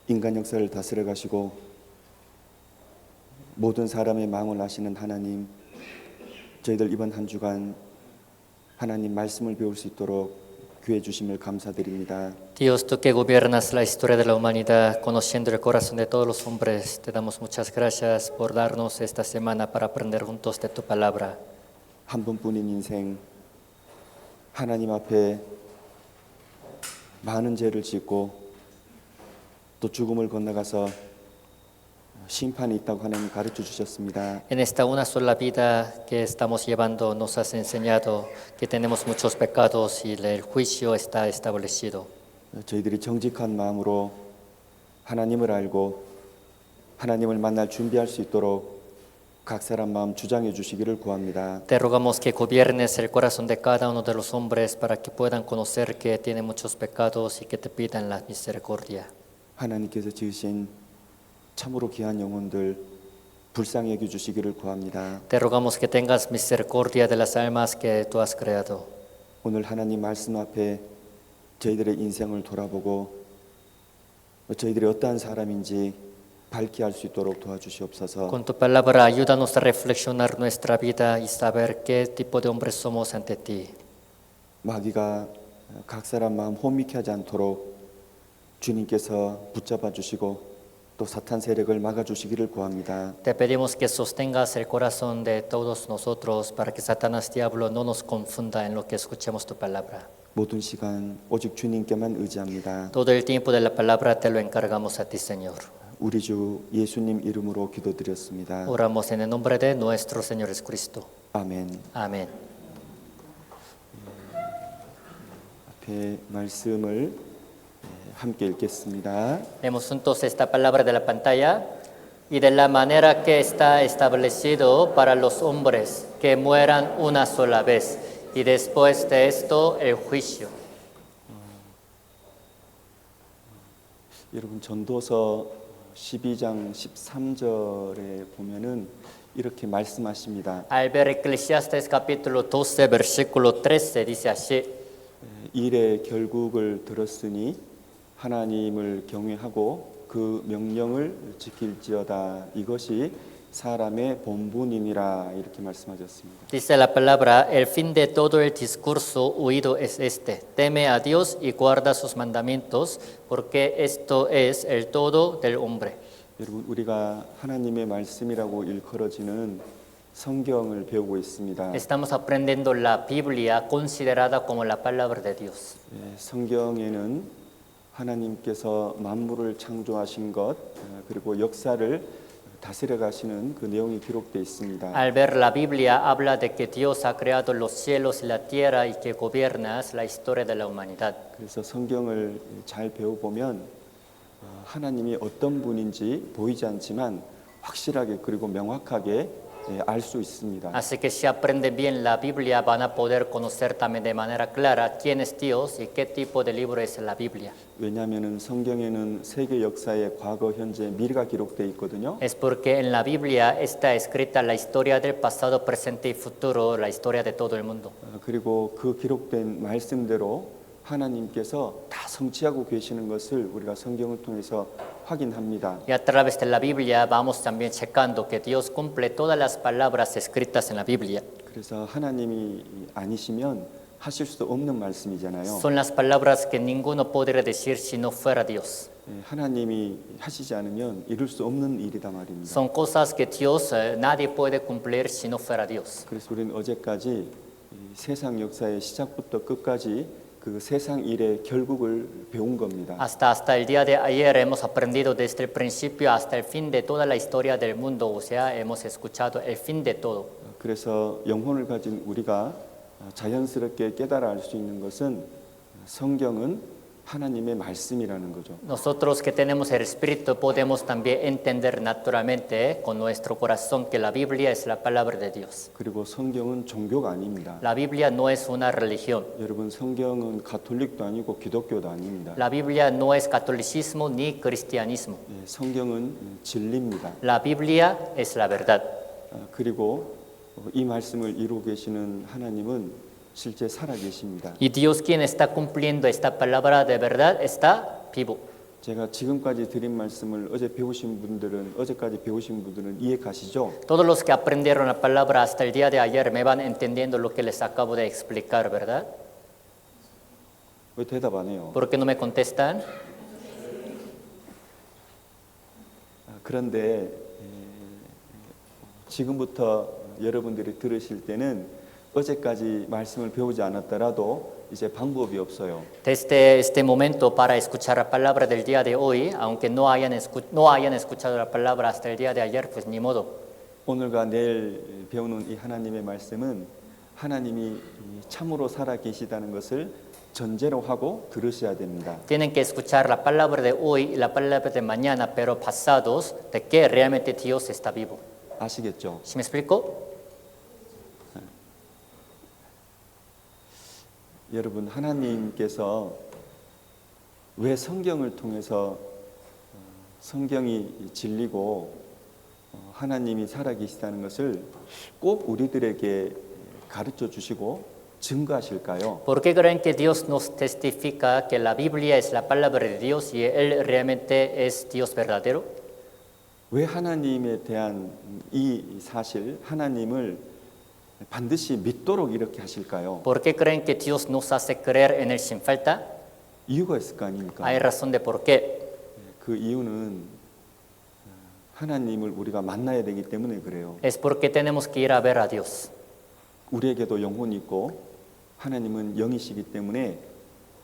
인간 역사를 다스려 가시고 모든 사람의 마음을 아시는 하나님, 저희들 이번 한 주간 하나님 말씀을 배울 수 있도록 귀해 주심을 감사드립니다. Dios, tú que gobiernas la historia de la humanidad, conociendo el corazón de todos los hombres, te damos muchas gracias por darnos esta semana para aprender juntos de tu palabra. 한 번뿐인 인생, 하나님 앞에 많은 죄를 짓고 또 죽음을 건너가서 심판이 있다고 하나님 가르쳐 주셨습니다. En esta una sola vida que estamos llevando, nos has enseñado que tenemos muchos pecados y el juicio está establecido. 저희들이 정직한 마음으로 하나님을 알고 하나님을 만날 준비할 수 있도록 각 사람 마음 주장해 주시기를 구합니다. Te rogamos que gobiernes el corazón de cada uno de los hombres para que puedan conocer que tienen muchos pecados y que te pidan la misericordia. 하나님께서 지으신 참으로 귀한 영혼들 불쌍히 여겨 주시기를 구합니다. Te rogamos que tengas misericordia de las almas que tú has creado. 오늘 하나님 말씀 앞에 저희들의 인생을 돌아보고 저희들이 어떠한 사람인지 밝게 알 수 있도록 도와주시옵소서. Con tu palabra ayúdanos a reflexionar nuestra vida y saber qué tipo de hombres somos ante ti. 마귀가 각 사람 마음 혼미케 하지 않도록 주님께서 붙잡아 주시고 또 사탄 세력을 막아 주시기를 구합니다. Te pedimos que sostengas el corazón de todos nosotros para que Satanás diablo no nos confunda en lo que escuchemos tu palabra. 모든 시간 오직 주님께만 의지합니다. Todo el tiempo de la palabra te lo encargamos a ti, Señor. 우리 주 예수님 이름으로 기도드렸습니다. Oramos en el nombre de nuestro Señor Jesucristo. 아멘. Amén. 앞에 말씀을 함께 읽겠습니다. Leemos juntos esta palabra de la pantalla. Y de la manera que está establecido para los hombres que mueran una sola vez, y después de esto el juicio. 여러분 전도서 12장 13절에 보면은 이렇게 말씀하십니다. Al ver Eclesiastes capítulo 12, versículo 13, dice así: 일의 결국을 들었으니 하나님을 경외하고 그 명령을 지킬지어다. 이것이 사람의 본분이니라. 이렇게 말씀하셨습니다. Dice la palabra, el fin de todo el discurso oído es este: teme a Dios y guarda sus mandamientos, porque esto es el todo del hombre. 여러분 우리가 하나님의 말씀이라고 일컬어지는 성경을 배우고 있습니다. Estamos aprendiendo la Biblia considerada como la palabra de Dios. 성경에는 하나님께서 만물을 창조하신 것 그리고 역사를 다스려 가시는 그 내용이 기록되어 있습니다. Al ver la Biblia habla de que Dios ha creado los cielos y la tierra y que gobiernas la historia de la humanidad. 그래서 성경을 잘 배워보면 하나님이 어떤 분인지 보이지 않지만 확실하게 그리고 명확하게 알 수 있습니다. Así que si aprenden bien la Biblia van a poder conocer también de manera clara quién es Dios y qué tipo de libro es la Biblia. 왜냐하면 성경에는 세계 역사의 과거, 현재, 미래가 기록되어 있거든요. Es porque en la Biblia está escrita la historia del pasado, presente y futuro, la historia de todo el mundo. 그리고 그 기록된 말씀대로 하나님께서 다 성취하고 계시는 것을 우리가 성경을 통해서 확인합니다. Y a través de la Biblia vamos también checando que Dios cumple todas las palabras escritas en la Biblia. 그래서 하나님이 아니시면 하실 수 없는 말씀이잖아요. Son las palabras que ninguno podría decir si no fuera Dios. 하나님이 하시지 않으면 이룰 수 없는 일이다 말입니다. Son cosas que Dios, nadie puede cumplir si no fuera Dios. 그래서 우리는 어제까지 이 세상 역사의 시작부터 끝까지 그 세상 일의 결국을 배운 겁니다. Hasta el día de ayer hemos aprendido desde el principio hasta el fin de toda la historia del mundo, o sea, hemos escuchado el fin de todo. 그래서 영혼을 가진 우리가 자연스럽게 깨달아 알 수 있는 것은 성경은 하나님의 말씀이라는 거죠. Nosotros que tenemos el Espíritu podemos también entender naturalmente con nuestro corazón que la Biblia es la palabra de Dios. 그리고 성경은 종교가 아닙니다. La Biblia no es una religión. 여러분 성경은 가톨릭도 아니고 기독교도 아닙니다. La Biblia no es catolicismo ni cristianismo. 성경은 진리입니다. La Biblia es la verdad. 그리고 이 말씀을 이루고 계시는 하나님은 실제 살아 계십니다. Y Dios quien está cumpliendo esta palabra de verdad está vivo. 제가 지금까지 드린 말씀을 어제까지 배우신 분들은 이해 가시죠? Todos los que aprendieron la palabra hasta el día de ayer me van entendiendo lo que les acabo de explicar, ¿verdad? 왜 대답 안 해요? ¿Por qué no me contestan? 그런데 지금부터 여러분들이 들으실 때는 어제까지 말씀을 배우지 않았더라도 이제 방법이 없어요. Desde este momento para escuchar la palabra del día de hoy, aunque no hayan escuchado la palabra hasta el día de ayer, pues ni modo. 오늘과 내일 배우는 이 하나님의 말씀은 하나님이 참으로 살아 계시다는 것을 전제로 하고 들으셔야 됩니다. Tienen que escuchar la palabra de hoy y la palabra de mañana, pero pasados de que realmente Dios está vivo. 아시겠죠? ¿Sí me explico? 여러분, 하나님께서 왜 성경을 통해서 성경이 진리고 하나님이 살아계시다는 것을 꼭 우리들에게 가르쳐 주시고 증거하실까요? ¿Por qué creen que Dios nos testifica que la Biblia es la palabra de Dios y Él realmente es Dios verdadero? 왜 하나님에 대한 이 사실, 하나님을 반드시 믿도록 이렇게 하실까요? ¿Por qué creen que Dios nos hace creer en Él sin falta? 이유가 있을 거 아닙니까? Hay razón de por qué. 그 이유는 하나님을 우리가 만나야 되기 때문에 그래요. Es porque tenemos que ir a ver a Dios. 우리에게도 영혼이 있고 하나님은 영이시기 때문에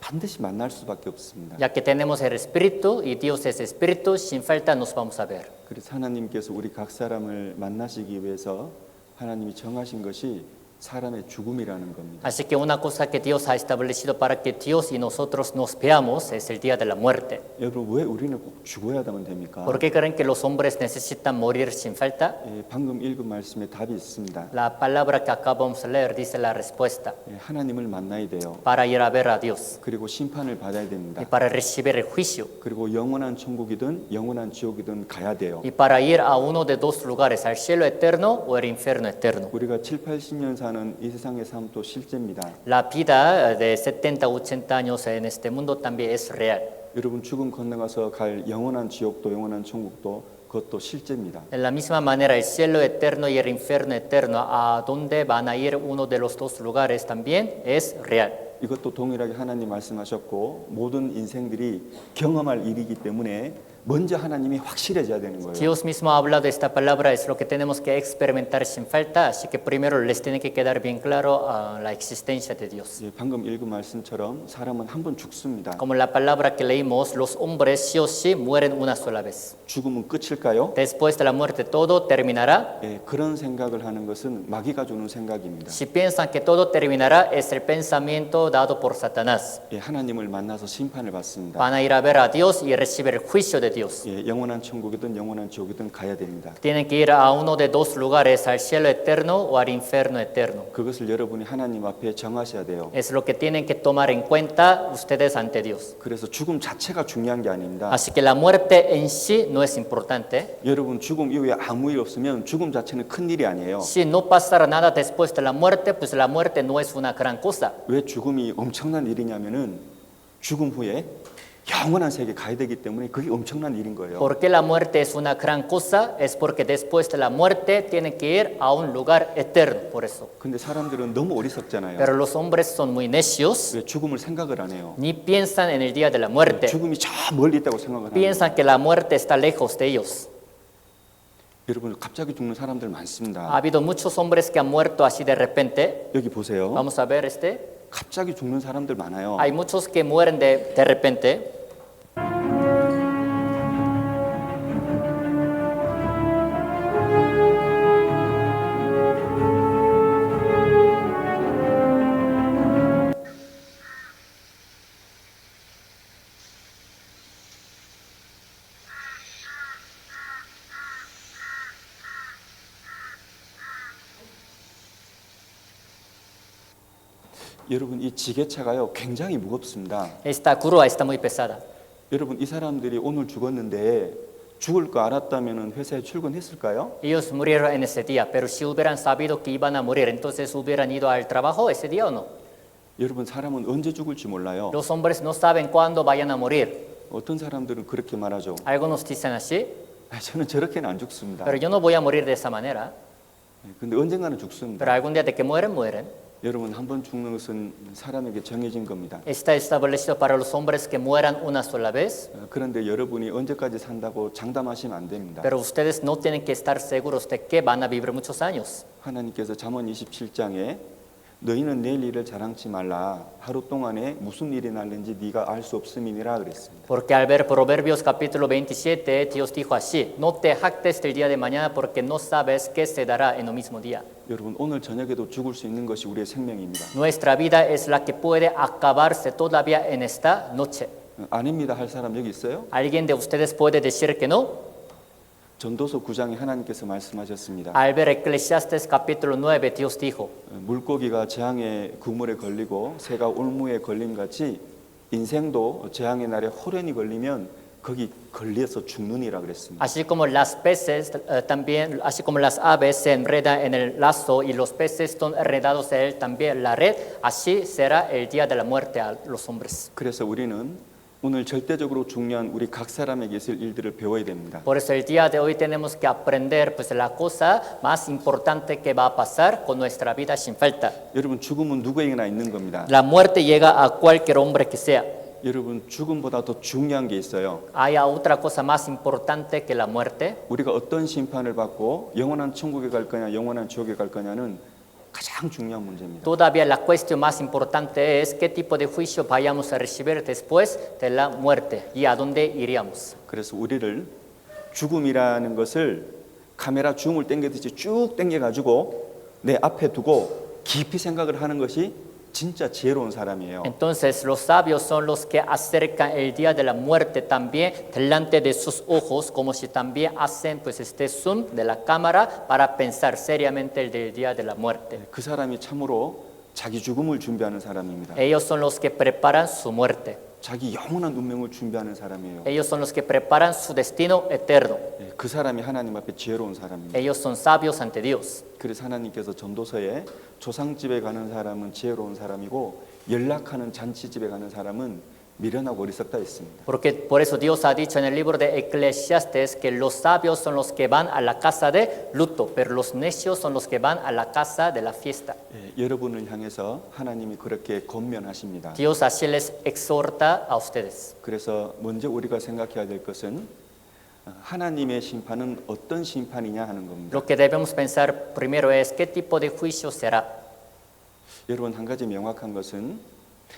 반드시 만날 수밖에 없습니다. Ya que tenemos el Espíritu y Dios es Espíritu, sin falta nos vamos a ver. 그래서 하나님께서 우리 각 사람을 만나시기 위해서 하나님이 정하신 것이 사람의 죽음이라는 겁니다. Así que una cosa que Dios ha establecido para que Dios y nosotros nos veamos es el día de la muerte. 여러분, 왜 우리는 꼭 죽어야만 됩니까? ¿Por qué creen que los hombres necesitan morir sin falta? 방금 읽은 말씀에 답이 있습니다. La palabra que acabamos de leer dice la respuesta. 하나님을 만나야 돼요. Para ir a ver a Dios 그리고 심판을 받아야 됩니다. y para recibir el juicio 그리고 영원한 천국이든 영원한 지옥이든 가야 돼요. y para ir a uno de dos lugares, al cielo eterno o el infierno eterno. 우리가 7, 80년 사는 이 세상의 삶도 실제입니다. La vida de 70, 80 años en este mundo también es real. 여러분, 죽음 건너가서 갈 영원한 지옥도 영원한 천국도 그것도 실제입니다. De la misma manera, el cielo eterno y el infierno eterno, a donde van a ir uno de los dos lugares también es real. 이것도 동일하게 하나님 말씀하셨고 모든 인생들이 경험할 일이기 때문에 먼저 하나님이 확실해져야 되는 거예요. Dios mismo ha hablado de esta palabra, es lo que tenemos que experimentar sin falta, así que primero les tiene que quedar bien claro la existencia de Dios. 방금 읽은 말씀처럼 사람은 한 번 죽습니다. Como la palabra que leímos, los hombres sí o sí mueren una sola vez. 죽음은 끝일까요? Después de la muerte todo terminará. 그런 생각을 하는 것은 마귀가 주는 생각입니다. Si piensan que todo terminará, es el pensamiento dado por Satanás. 하나님을 만나서 심판을 받습니다. Van a ir a ver a Dios y recibir el juicio de Dios. 영원한 천국이든 영원한 지옥이든 가야 됩니다. Tienen que ir a uno de dos lugares, al cielo eterno o al infierno eterno. 그것을 여러분이 하나님 앞에 정하셔야 돼요. Es lo que tienen que tomar en cuenta ustedes ante Dios. 그래서 죽음 자체가 중요한 게 아닙니다. Así que la muerte en sí no es importante. 여러분, 죽음 이후에 아무 일 없으면 죽음 자체는 큰 일이 아니에요. Si no pasara nada después de la muerte, pues la muerte no es una gran cosa. 왜 죽음이 엄청난 일이냐면은 죽음 후에 영원한 세계에 가야 되기 때문에 그게 엄청난 일인 거예요. ¿Por qué la muerte es una gran cosa? Es porque después de la muerte tienen que ir a un lugar eterno, por eso. 근데 사람들은 너무 어리석잖아요. Pero los hombres son muy necios, 왜 죽음을 생각을 안 해요? ni piensan en el día de la muerte. 죽음이 저 멀리 있다고 생각을 하는 거예요. Piensan que la muerte está lejos de ellos. 여러분, 갑자기 죽는 사람들 Ha 많습니다. habido muchos hombres que han muerto así de repente. 여기 보세요. Vamos a ver 갑자기 죽는 사람들 많아요. Hay muchos que mueren de repente. 여러분, 이 지게차가요 굉장히 무겁습니다. Esta grúa está muy pesada. 여러분, 이 사람들이 오늘 죽었는데 죽을 거 알았다면 회사에 출근했을까요? Ellos murieron en ese día, pero si hubieran sabido que iban a morir, entonces hubieran ido al trabajo ese día o no. 여러분, 사람은 언제 죽을지 몰라요. Los hombres no saben cuándo vayan a morir. 어떤 사람들은 그렇게 말하죠. Algunos dicen así, 저는 저렇게는 안 죽습니다. pero yo no voy a morir de esa manera. 근데 언젠가는 죽습니다. Pero algún día de que mueren, mueren. 여러분 한 번 죽는 것은 사람에게 정해진 겁니다. Está establecido para los hombres que mueran una sola vez, 그런데 여러분이 언제까지 산다고 장담하시면 안 됩니다. pero ustedes no tienen que estar seguros de que van a vivir muchos años. 하나님께서 잠언 27장에 너희는 내일 일을 자랑치 말라. 하루 동안에 무슨 일이 날는지 네가 알 수 없음이니라 그랬습니다. Porque al ver Proverbios capítulo 27, Dios dijo así, no te jactes del día de mañana porque no sabes qué se dará en el mismo día. 여러분 오늘 저녁에도 죽을 수 있는 것이 우리의 생명입니다. Nuestra vida es la que puede acabarse todavía en esta noche. 아닙니다 할 사람 여기 있어요? ¿Alguien de ustedes puede decir que no? 전도서 9장에 하나님께서 말씀하셨습니다. Al ver Eclesiastes capítulo 9, Dios dijo, 물고기가 재앙의 그물에 걸리고 새가 올무에 걸림 같이 인생도 재앙의 날에 호련히 걸리면 거기 걸려서 죽느니라 그랬습니다. así como las peces también, así como las aves se enredan en el lazo y los peces son enredados en él también la red, así será el día de la muerte a los hombres. 그래서 우리는 오늘 절대적으로 중요한 우리 각 사람에게 있을 일들을 배워야 됩니다. Por eso el día de hoy tenemos que aprender pues la cosa más importante que va a pasar con nuestra vida sin falta. 여러분 죽음은 누구에게나 있는 겁니다. La muerte llega a cualquier hombre que sea. 여러분 죽음보다 더 중요한 게 있어요. ¿Hay otra cosa más importante que la muerte? 우리가 어떤 심판을 받고 영원한 천국에 갈 거냐 영원한 지옥에 갈 거냐는 가장 중요한 문제입니다. Todavía la cuestión más importante es qué tipo de juicio vayamos a recibir después de la muerte y a dónde iríamos. 그래서 우리를 죽음이라는 것을 카메라 줌을 당기듯이 쭉 당겨가지고 내 앞에 두고 깊이 생각을 하는 것이 진짜 지혜로운 사람이에요. Entonces los sabios son los que acercan el día de la muerte también delante de sus ojos, como si también hacen pues este zoom de la cámara para pensar seriamente el del día de la muerte. 그 사람이 참으로 자기 죽음을 준비하는 사람입니다. Ellos son los que preparan su muerte. 자기 영원한 운명을 준비하는 사람이에요. Ellos son los que preparan su destino eterno. 그 사람이 하나님 앞에 지혜로운 사람입니다. Ellos son sabios ante Dios. 그래서 하나님께서 전도서에 조상집에 가는 사람은 지혜로운 사람이고 연락하는 잔치집에 가는 사람은 미련하고 어리석다 했습니다. Porque por eso Dios ha dicho en el libro de Eclesiastes que los sabios son los que van a la casa de luto, pero los necios son los que van a la casa de la fiesta. 여러분을 향해서 하나님이 그렇게 권면하십니다. Dios así les exhorta a ustedes. 그래서 먼저 우리가 생각해야 될 것은 하나님의 심판은 어떤 심판이냐 하는 겁니다. Lo que debemos pensar primero es qué tipo de juicio será. 여러분 한 가지 명확한 것은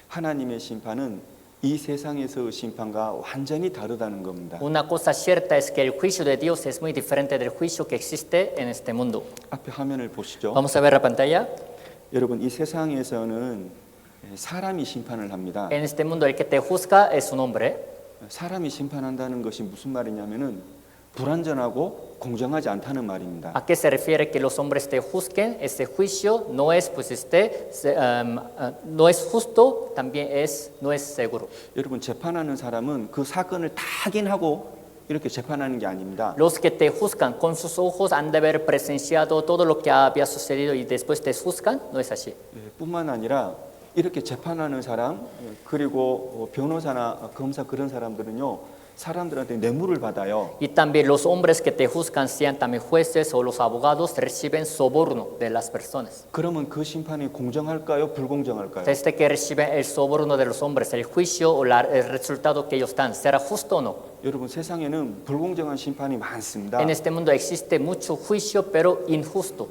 하나님의 심판은 이 세상에서의 심판과 완전히 다르다는 겁니다. Una cosa cierta es que el juicio de Dios es muy diferente del juicio que existe en este mundo. 앞에 화면을 보시죠. Vamos a ver la pantalla. 여러분 이 세상에서는 사람이 심판을 합니다. En este mundo el que te juzga es un hombre. 사람이 심판한다는 것이 무슨 말이냐면은 불완전하고 공정하지 않다는 말입니다. ¿A qué se refiere que los hombres te juzguen? Este juicio no es pues no es justo, también no es seguro. 여러분 재판하는 사람은 그 사건을 다 확인하고 이렇게 재판하는 게 아닙니다. Los que te juzgan con sus ojos han de haber presenciado todo lo que había sucedido y después te juzgan, no es así. 뿐만 아니라 이렇게 재판하는 사람 그리고 변호사나 검사 그런 사람들은요 사람들한테 뇌물을 받아요. Y también los hombres que te juzgan, sean también jueces o los abogados, reciben soborno de las personas. 그러면 그 심판이 공정할까요? 불공정할까요? Desde que reciben el soborno de los hombres, el juicio o el resultado que ellos dan, ¿será justo o no? 여러분 세상에는 불공정한 심판이 많습니다. En este mundo existe mucho juicio, pero injusto.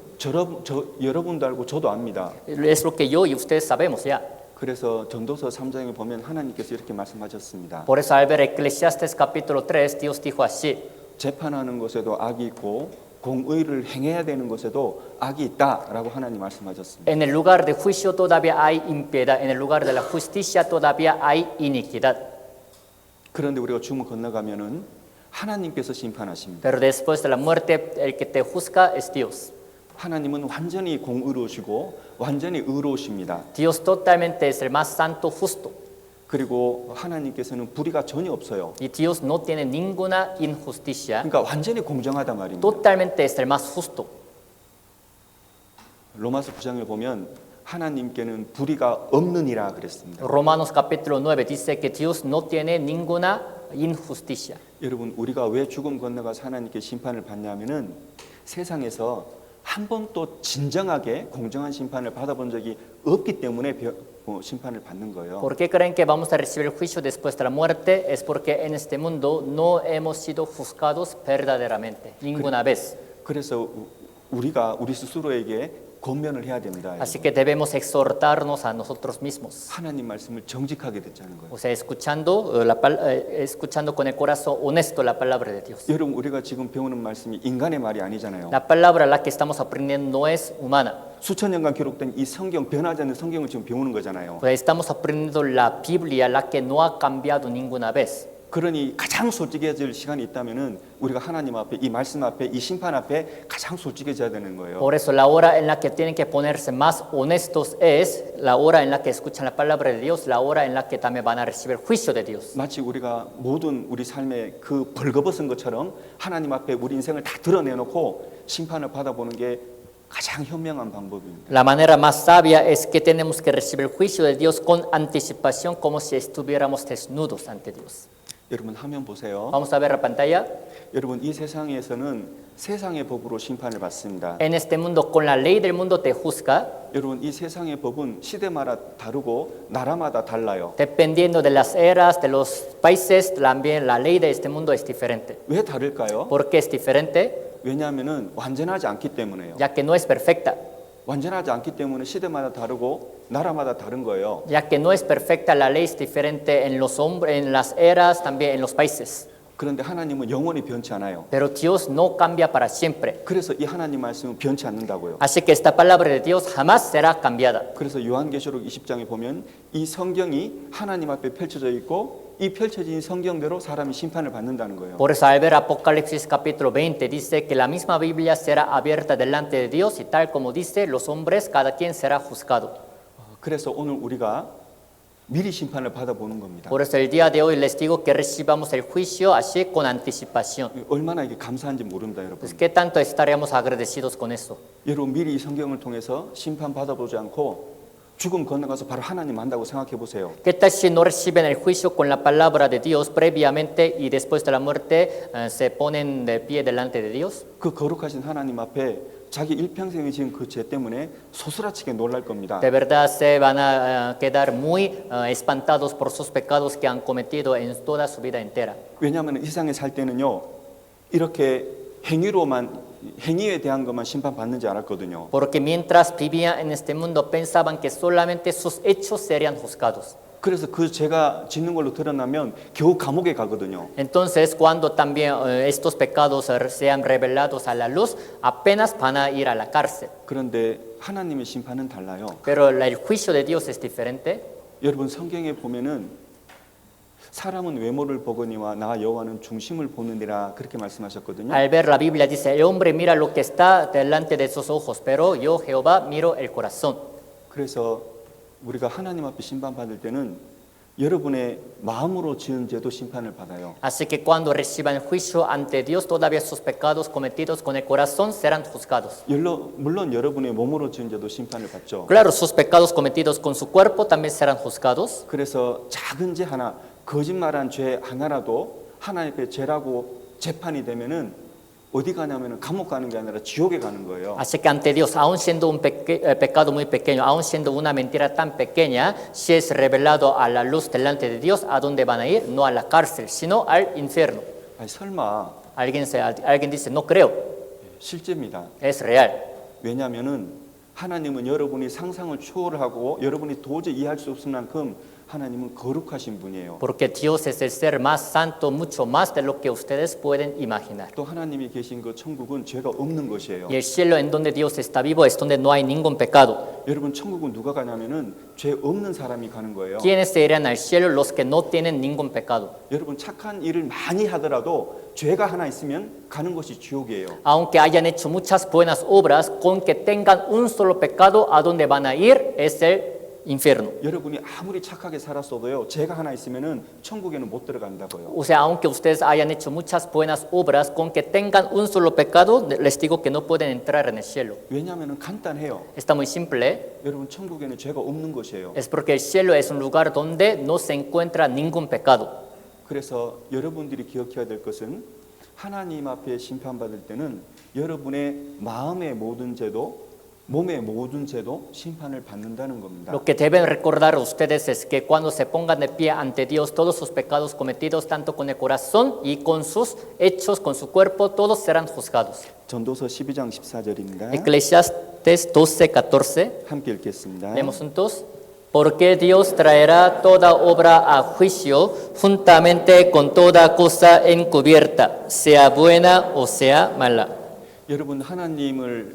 여러분도 알고 저도 압니다. Es lo que yo y ustedes sabemos ya. 그래서 전도서 3장에 보면 하나님께서 이렇게 말씀하셨습니다. Por eso al ver Eclesiastes capítulo 3, Dios dijo así. 재판하는 것에도 악이 있고 공의를 행해야 되는 것에도 악이 있다라고 하나님 말씀하셨습니다. En el lugar de juicio todavía hay impiedad, en el lugar de la justicia todavía hay iniquidad. 그런데 우리가 죽음을 건너가면은 하나님께서 심판하십니다. Pero después de la muerte, el que te juzga es Dios. 하나님은 완전히 공의로우시고 완전히 의로우십니다. Dios totalmente es el más santo, justo. 그리고 하나님께서는 불의가 전혀 없어요. Y Dios no tiene ninguna injusticia. 그러니까 완전히 공정하단 말입니다. Totalmente es el más justo. 로마서 9장에 보면 하나님께는 불의가 없느니라 그랬습니다. Romanos capítulo 9 dice que Dios no tiene ninguna injusticia. 여러분, 우리가 왜 죽음 건너가서 하나님께 심판을 받냐면은 세상에서 한 번도 진정하게 공정한 심판을 받아본 적이 없기 때문에 심판을 받는 거예요. ¿Por qué creen que vamos a recibir el juicio después de la muerte? Es porque en este mundo no hemos sido juzgados verdaderamente, ninguna vez. 그래서 우리가 우리 스스로에게 권면을 해야 됩니다. Así que debemos exhortarnos a nosotros mismos. 하나님 말씀을 정직하게 듣자는 거예요. O sea, escuchando con el corazón honesto la palabra de Dios. 여러분, 우리가 지금 배우는 말씀이 인간의 말이 아니잖아요. La palabra la que estamos aprendiendo no es humana. 수천 년간 기록된 이 성경, 변하지 않는 성경을 지금 배우는 거잖아요. Pues estamos aprendiendo la Biblia, la que no ha cambiado ninguna vez. 그러니 가장 솔직해질 시간이 있다면은 우리가 하나님 앞에, 이 말씀 앞에, 이 심판 앞에 가장 솔직해져야 되는 거예요. Por eso la hora en la que tienen que ponerse más honestos es la hora en la que escuchan la palabra de Dios, la hora en la que también van a recibir el juicio de Dios. 마치 우리가 모든 우리 삶의 그 벌거벗은 것처럼 하나님 앞에 우리 인생을 다 드러내놓고 심판을 받아보는 게 가장 현명한 방법입니다. La manera más sabia es que tenemos que recibir el juicio de Dios con anticipación, como si estuviéramos desnudos ante Dios. 여러분, 화면 보세요. Vamos a ver la pantalla. 여러분, 이 세상에서는 세상의 법으로 심판을 받습니다. En este mundo, con la ley del mundo te juzga, 여러분, 이 세상의 법은 시대마다 다르고 나라마다 달라요. dependiendo de las eras, de los países, también la ley de este mundo es diferente. 왜 다를까요? ¿Por qué es diferente? 왜냐하면은 완전하지 않기 때문에요. Ya que no es perfecta. 완전하지 않기 때문에 시대마다 다르고 나라마다 다른 거예요. Ya que no es perfecta, la ley es diferente en los hombres, en las eras, también en los países. 그런데 하나님은 영원히 변치 않아요. Pero Dios no cambia para siempre. 그래서 이 하나님 말씀은 변치 않는다고요. Así que esta palabra de Dios jamás será cambiada. 그래서 요한계시록 20장에 보면 이 성경이 하나님 앞에 펼쳐져 있고 이 펼쳐진 성경대로 사람이 심판을 받는다는 거예요. Por eso al ver Apocalipsis capítulo 20 dice que la misma Biblia será abierta delante de Dios y tal como dice, los hombres, cada quien será juzgado. 그래서 오늘 우리가 미리 심판을 받아보는 겁니다. Por eso el día de hoy les digo que recibamos el juicio así con anticipación. 얼마나 이게 감사한지 모릅니다, 여러분. Pues, ¿qué tanto estaríamos agradecidos con eso? 여러분, 미리 이 성경을 통해서 심판 받아보지 않고 죽음 건너가서 바로 하나님 만나고 생각해 보세요. ¿Qué tal si no reciben el juicio con la palabra de Dios previamente y después de la muerte se ponen de pie delante de Dios? 그 거룩하신 하나님 앞에 자기 일평생에 지은 그 죄 때문에 소스라치게 놀랄 겁니다. De verdad se van a quedar muy espantados por sus pecados que han cometido en toda su vida entera. 왜냐하면 이 세상에 살 때는요, 이렇게 행위에 대한 것만 심판받는지 알았거든요. Porque mientras vivían en este mundo pensaban que solamente sus hechos serían juzgados. 그래서 그 죄가 짓는 걸로 드러나면 겨우 감옥에 가거든요. Entonces, cuando también estos pecados sean revelados a la luz, apenas van a ir a la cárcel. 그런데 하나님의 심판은 달라요. Pero el juicio de Dios es diferente. 여러분, 성경에 보면은 사람은 외모를 보거니와 나 여호와는 중심을 보느니라 그렇게 말씀하셨거든요. Al ver la Biblia dice, el hombre mira lo que está delante de sus ojos, pero yo, Jehová, miro el corazón. 그래서 우리가 하나님 앞에 심판받을 때는 여러분의 마음으로 지은 죄도 심판을 받아요. Así que cuando reciban el juicio ante Dios, todavía sus pecados cometidos con el corazón serán juzgados. 물론 여러분의 몸으로 지은 죄도 심판을 받죠. Claro, sus pecados cometidos con su cuerpo también serán juzgados. 그래서 작은 죄 하나, 거짓말한 죄 하나라도 하나님 앞에 죄라고 재판이 되면은 어디 가냐면은 감옥 가는 게 아니라 지옥에 가는 거예요. Así que ante Dios, aun siendo un pecado muy pequeño, aun siendo una mentira tan pequeña, si es revelado a la luz delante de Dios, ¿a dónde van a ir? No a la cárcel, sino al infierno. 아니, 설마 Alguien dice, no creo, 실제입니다. es real. 왜냐하면은 하나님은 여러분이 상상을 초월하고 여러분이 도저히 이해할 수 없을 만큼 하나님은 거룩하신 분이에요. Porque Dios es el ser más santo, mucho más de lo que ustedes pueden imaginar. 또 하나님이 계신 그 천국은 죄가 없는 것이에요. Y el cielo en donde Dios está vivo es donde no hay ningún pecado. 여러분, 천국은 누가 가냐면은 죄 없는 사람이 가는 거예요. ¿Quiénes se irán al cielo? Los que no tienen ningún pecado. 여러분, 착한 일을 많이 하더라도 죄가 하나 있으면 가는 것이 지옥이에요. Aunque hayan hecho muchas buenas obras, con que tengan un solo pecado, a donde van a ir es el infierno. 여러분이 아무리 착하게 살았어도요, 죄가 하나 있으면은 천국에는 못 들어간다고요. O sea, aunque ustedes hayan hecho muchas buenas obras, con que tengan un solo pecado, les digo que no pueden entrar en el cielo. 왜냐하면은 간단해요. Está muy simple. 여러분, 천국에는 죄가 없는 것이에요. Es porque el cielo es un lugar donde no se encuentra ningún pecado. 그래서 여러분들이 기억해야 될 것은 하나님 앞에 심판받을 때는 여러분의 마음의 모든 죄도 몸의 모든 죄도 심판을 받는다는 겁니다. Lo que deben recordar ustedes es que cuando se pongan de pie ante Dios, todos sus pecados cometidos, tanto con el corazón y con sus hechos, con su cuerpo, todos serán juzgados. 전도서 12장 14절입니다. Eclesiastes 12:14. 함께 읽겠습니다. Leemos juntos. Porque Dios traerá toda obra a juicio juntamente con toda cosa encubierta, sea buena o sea mala. 여러분 하나님을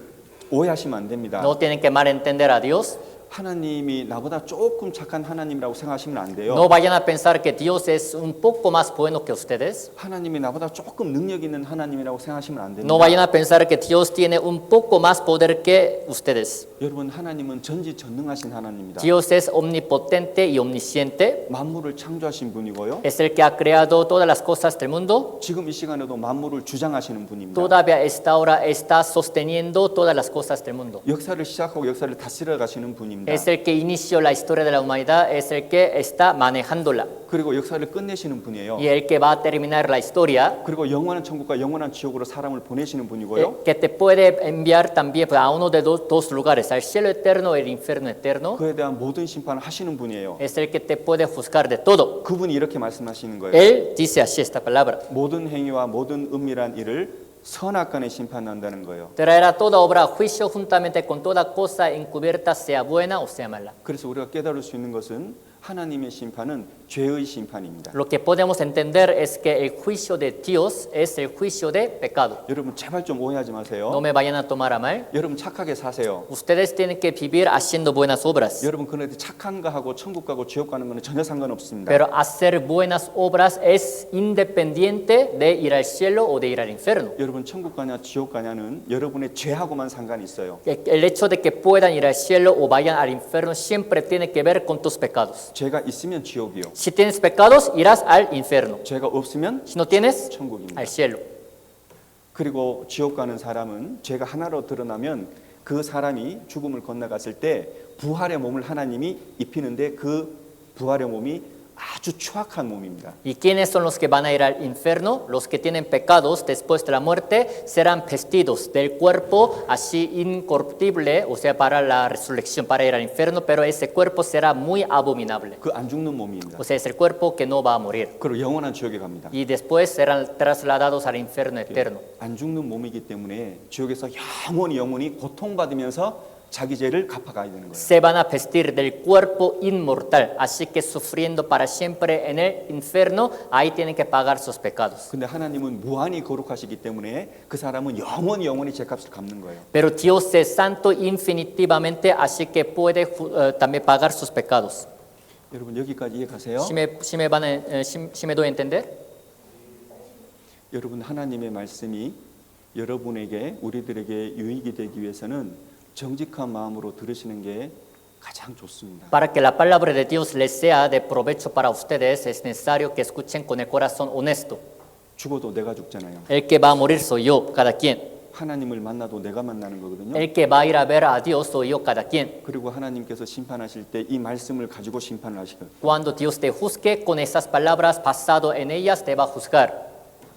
오해하시면 안 됩니다. No tienen que malentender a Dios. 하나님이 나보다 조금 착한 하나님이라고 생각하시면 안 돼요. No vayan a pensar que Dios es un poco más bueno que ustedes. 하나님이 나보다 조금 능력 있는 하나님이라고 생각하시면 안 됩니다. No vayan a pensar que Dios tiene un poco más poder que ustedes. 여러분 하나님은 전지전능하신 하나님입니다. Dios es omnipotente y omnisciente. 만물을 창조하신 분이고요. Es el que ha creado todas las cosas del mundo. 지금 이 시간에도 만물을 주장하시는 분입니다. Todavía esta hora está sosteniendo todas las cosas del mundo. 역사를 시작하고 역사를 다스려 가시는 분입니다. Es el que inició la historia de la humanidad, es el que está manejándola 그리고 역사를 끝내시는 분이에요. y el que va a terminar la historia, 그리고 영원한 천국과 영원한 지옥으로 사람을 보내시는 분이고요. que te puede enviar también a uno de dos lugares, al cielo eterno y el infierno eterno. 그에 대한 모든 심판을 하시는 분이에요. Es el que te puede juzgar de todo. 그분이 이렇게 말씀하시는 거예요. Él dice así esta palabra. 모든 행위와 모든 은밀한 일을 선악간에 심판한다는 거예요. Traerá toda obra a juicio juntamente con toda cosa encubierta, sea buena o sea mala. 그래서 우리가 깨달을 수 있는 것은 하나님의 심판은 죄의 심판입니다. Lo que podemos entender es que el juicio de Dios es el juicio de pecado. 여러분 제발 좀 오해하지 마세요. No me vayan a tomar a mal. 여러분 착하게 사세요. Ustedes tienen que vivir haciendo buenas obras. 여러분 그런데 착한 거 하고 천국 가고 지옥 가는 거는 전혀 상관없습니다. Pero hacer buenas obras es independiente de ir al cielo o de ir al infierno. 여러분 천국 가냐 지옥 가냐는 여러분의 죄하고만 상관이 있어요. El hecho de que puedan ir al cielo o vayan al infierno siempre tiene que ver con tus pecados. 죄가 있으면 지옥이요. Si tienes pecados, irás al infierno. 죄가 없으면 Si no tienes, 천국입니다. al cielo. 그리고 지옥 가는 사람은 죄가 하나로 드러나면 그 사람이 죽음을 건너갔을 때 부활의 몸을 하나님이 입히는데 그 부활의 몸이 아주 추악한 몸입니다. ¿Y quiénes son los que van a ir al infierno? Los que tienen pecados después de la muerte serán vestidos del cuerpo así incorruptible, o sea, para la resurrección, para ir al infierno, pero ese cuerpo será muy abominable. 그 안 죽는 몸입니다. O sea, es el cuerpo que no va a morir. 그리고 영원한 지옥에 갑니다. Y después serán trasladados al infierno eterno. 안 죽는 몸이기 때문에 지옥에서 영원히 고통받으면서 자기 죄를 갚아가야 되는 거예요. Se van a vestir del cuerpo inmortal, así que sufriendo para siempre en el infierno, ahí tienen que pagar sus pecados. 근데 하나님은 무한히 거룩하시기 때문에 그 사람은 영원히 죄값을 갚는 거예요. Pero Dios es santo infinitivamente, así que puede también pagar sus pecados. 여러분 여기까지 이해 가세요? ¿Sí me doy a entender? 여러분 하나님의 말씀이 여러분에게 우리들에게 유익이 되기 위해서는 정직한 마음으로 들으시는 게 가장 좋습니다. Para que la palabra de Dios les sea de provecho para ustedes, es necesario que escuchen con el corazón honesto. 죽어도 내가 죽잖아요. El que va a morir soy yo, cada quien. 하나님을 만나도 내가 만나는 거거든요. El que va a ir a ver a Dios soy yo, cada quien. 그리고 하나님께서 심판하실 때 이 말씀을 가지고 심판을 하시거든요. Cuando Dios te juzgue con esas palabras, basado en ellas, te va a juzgar.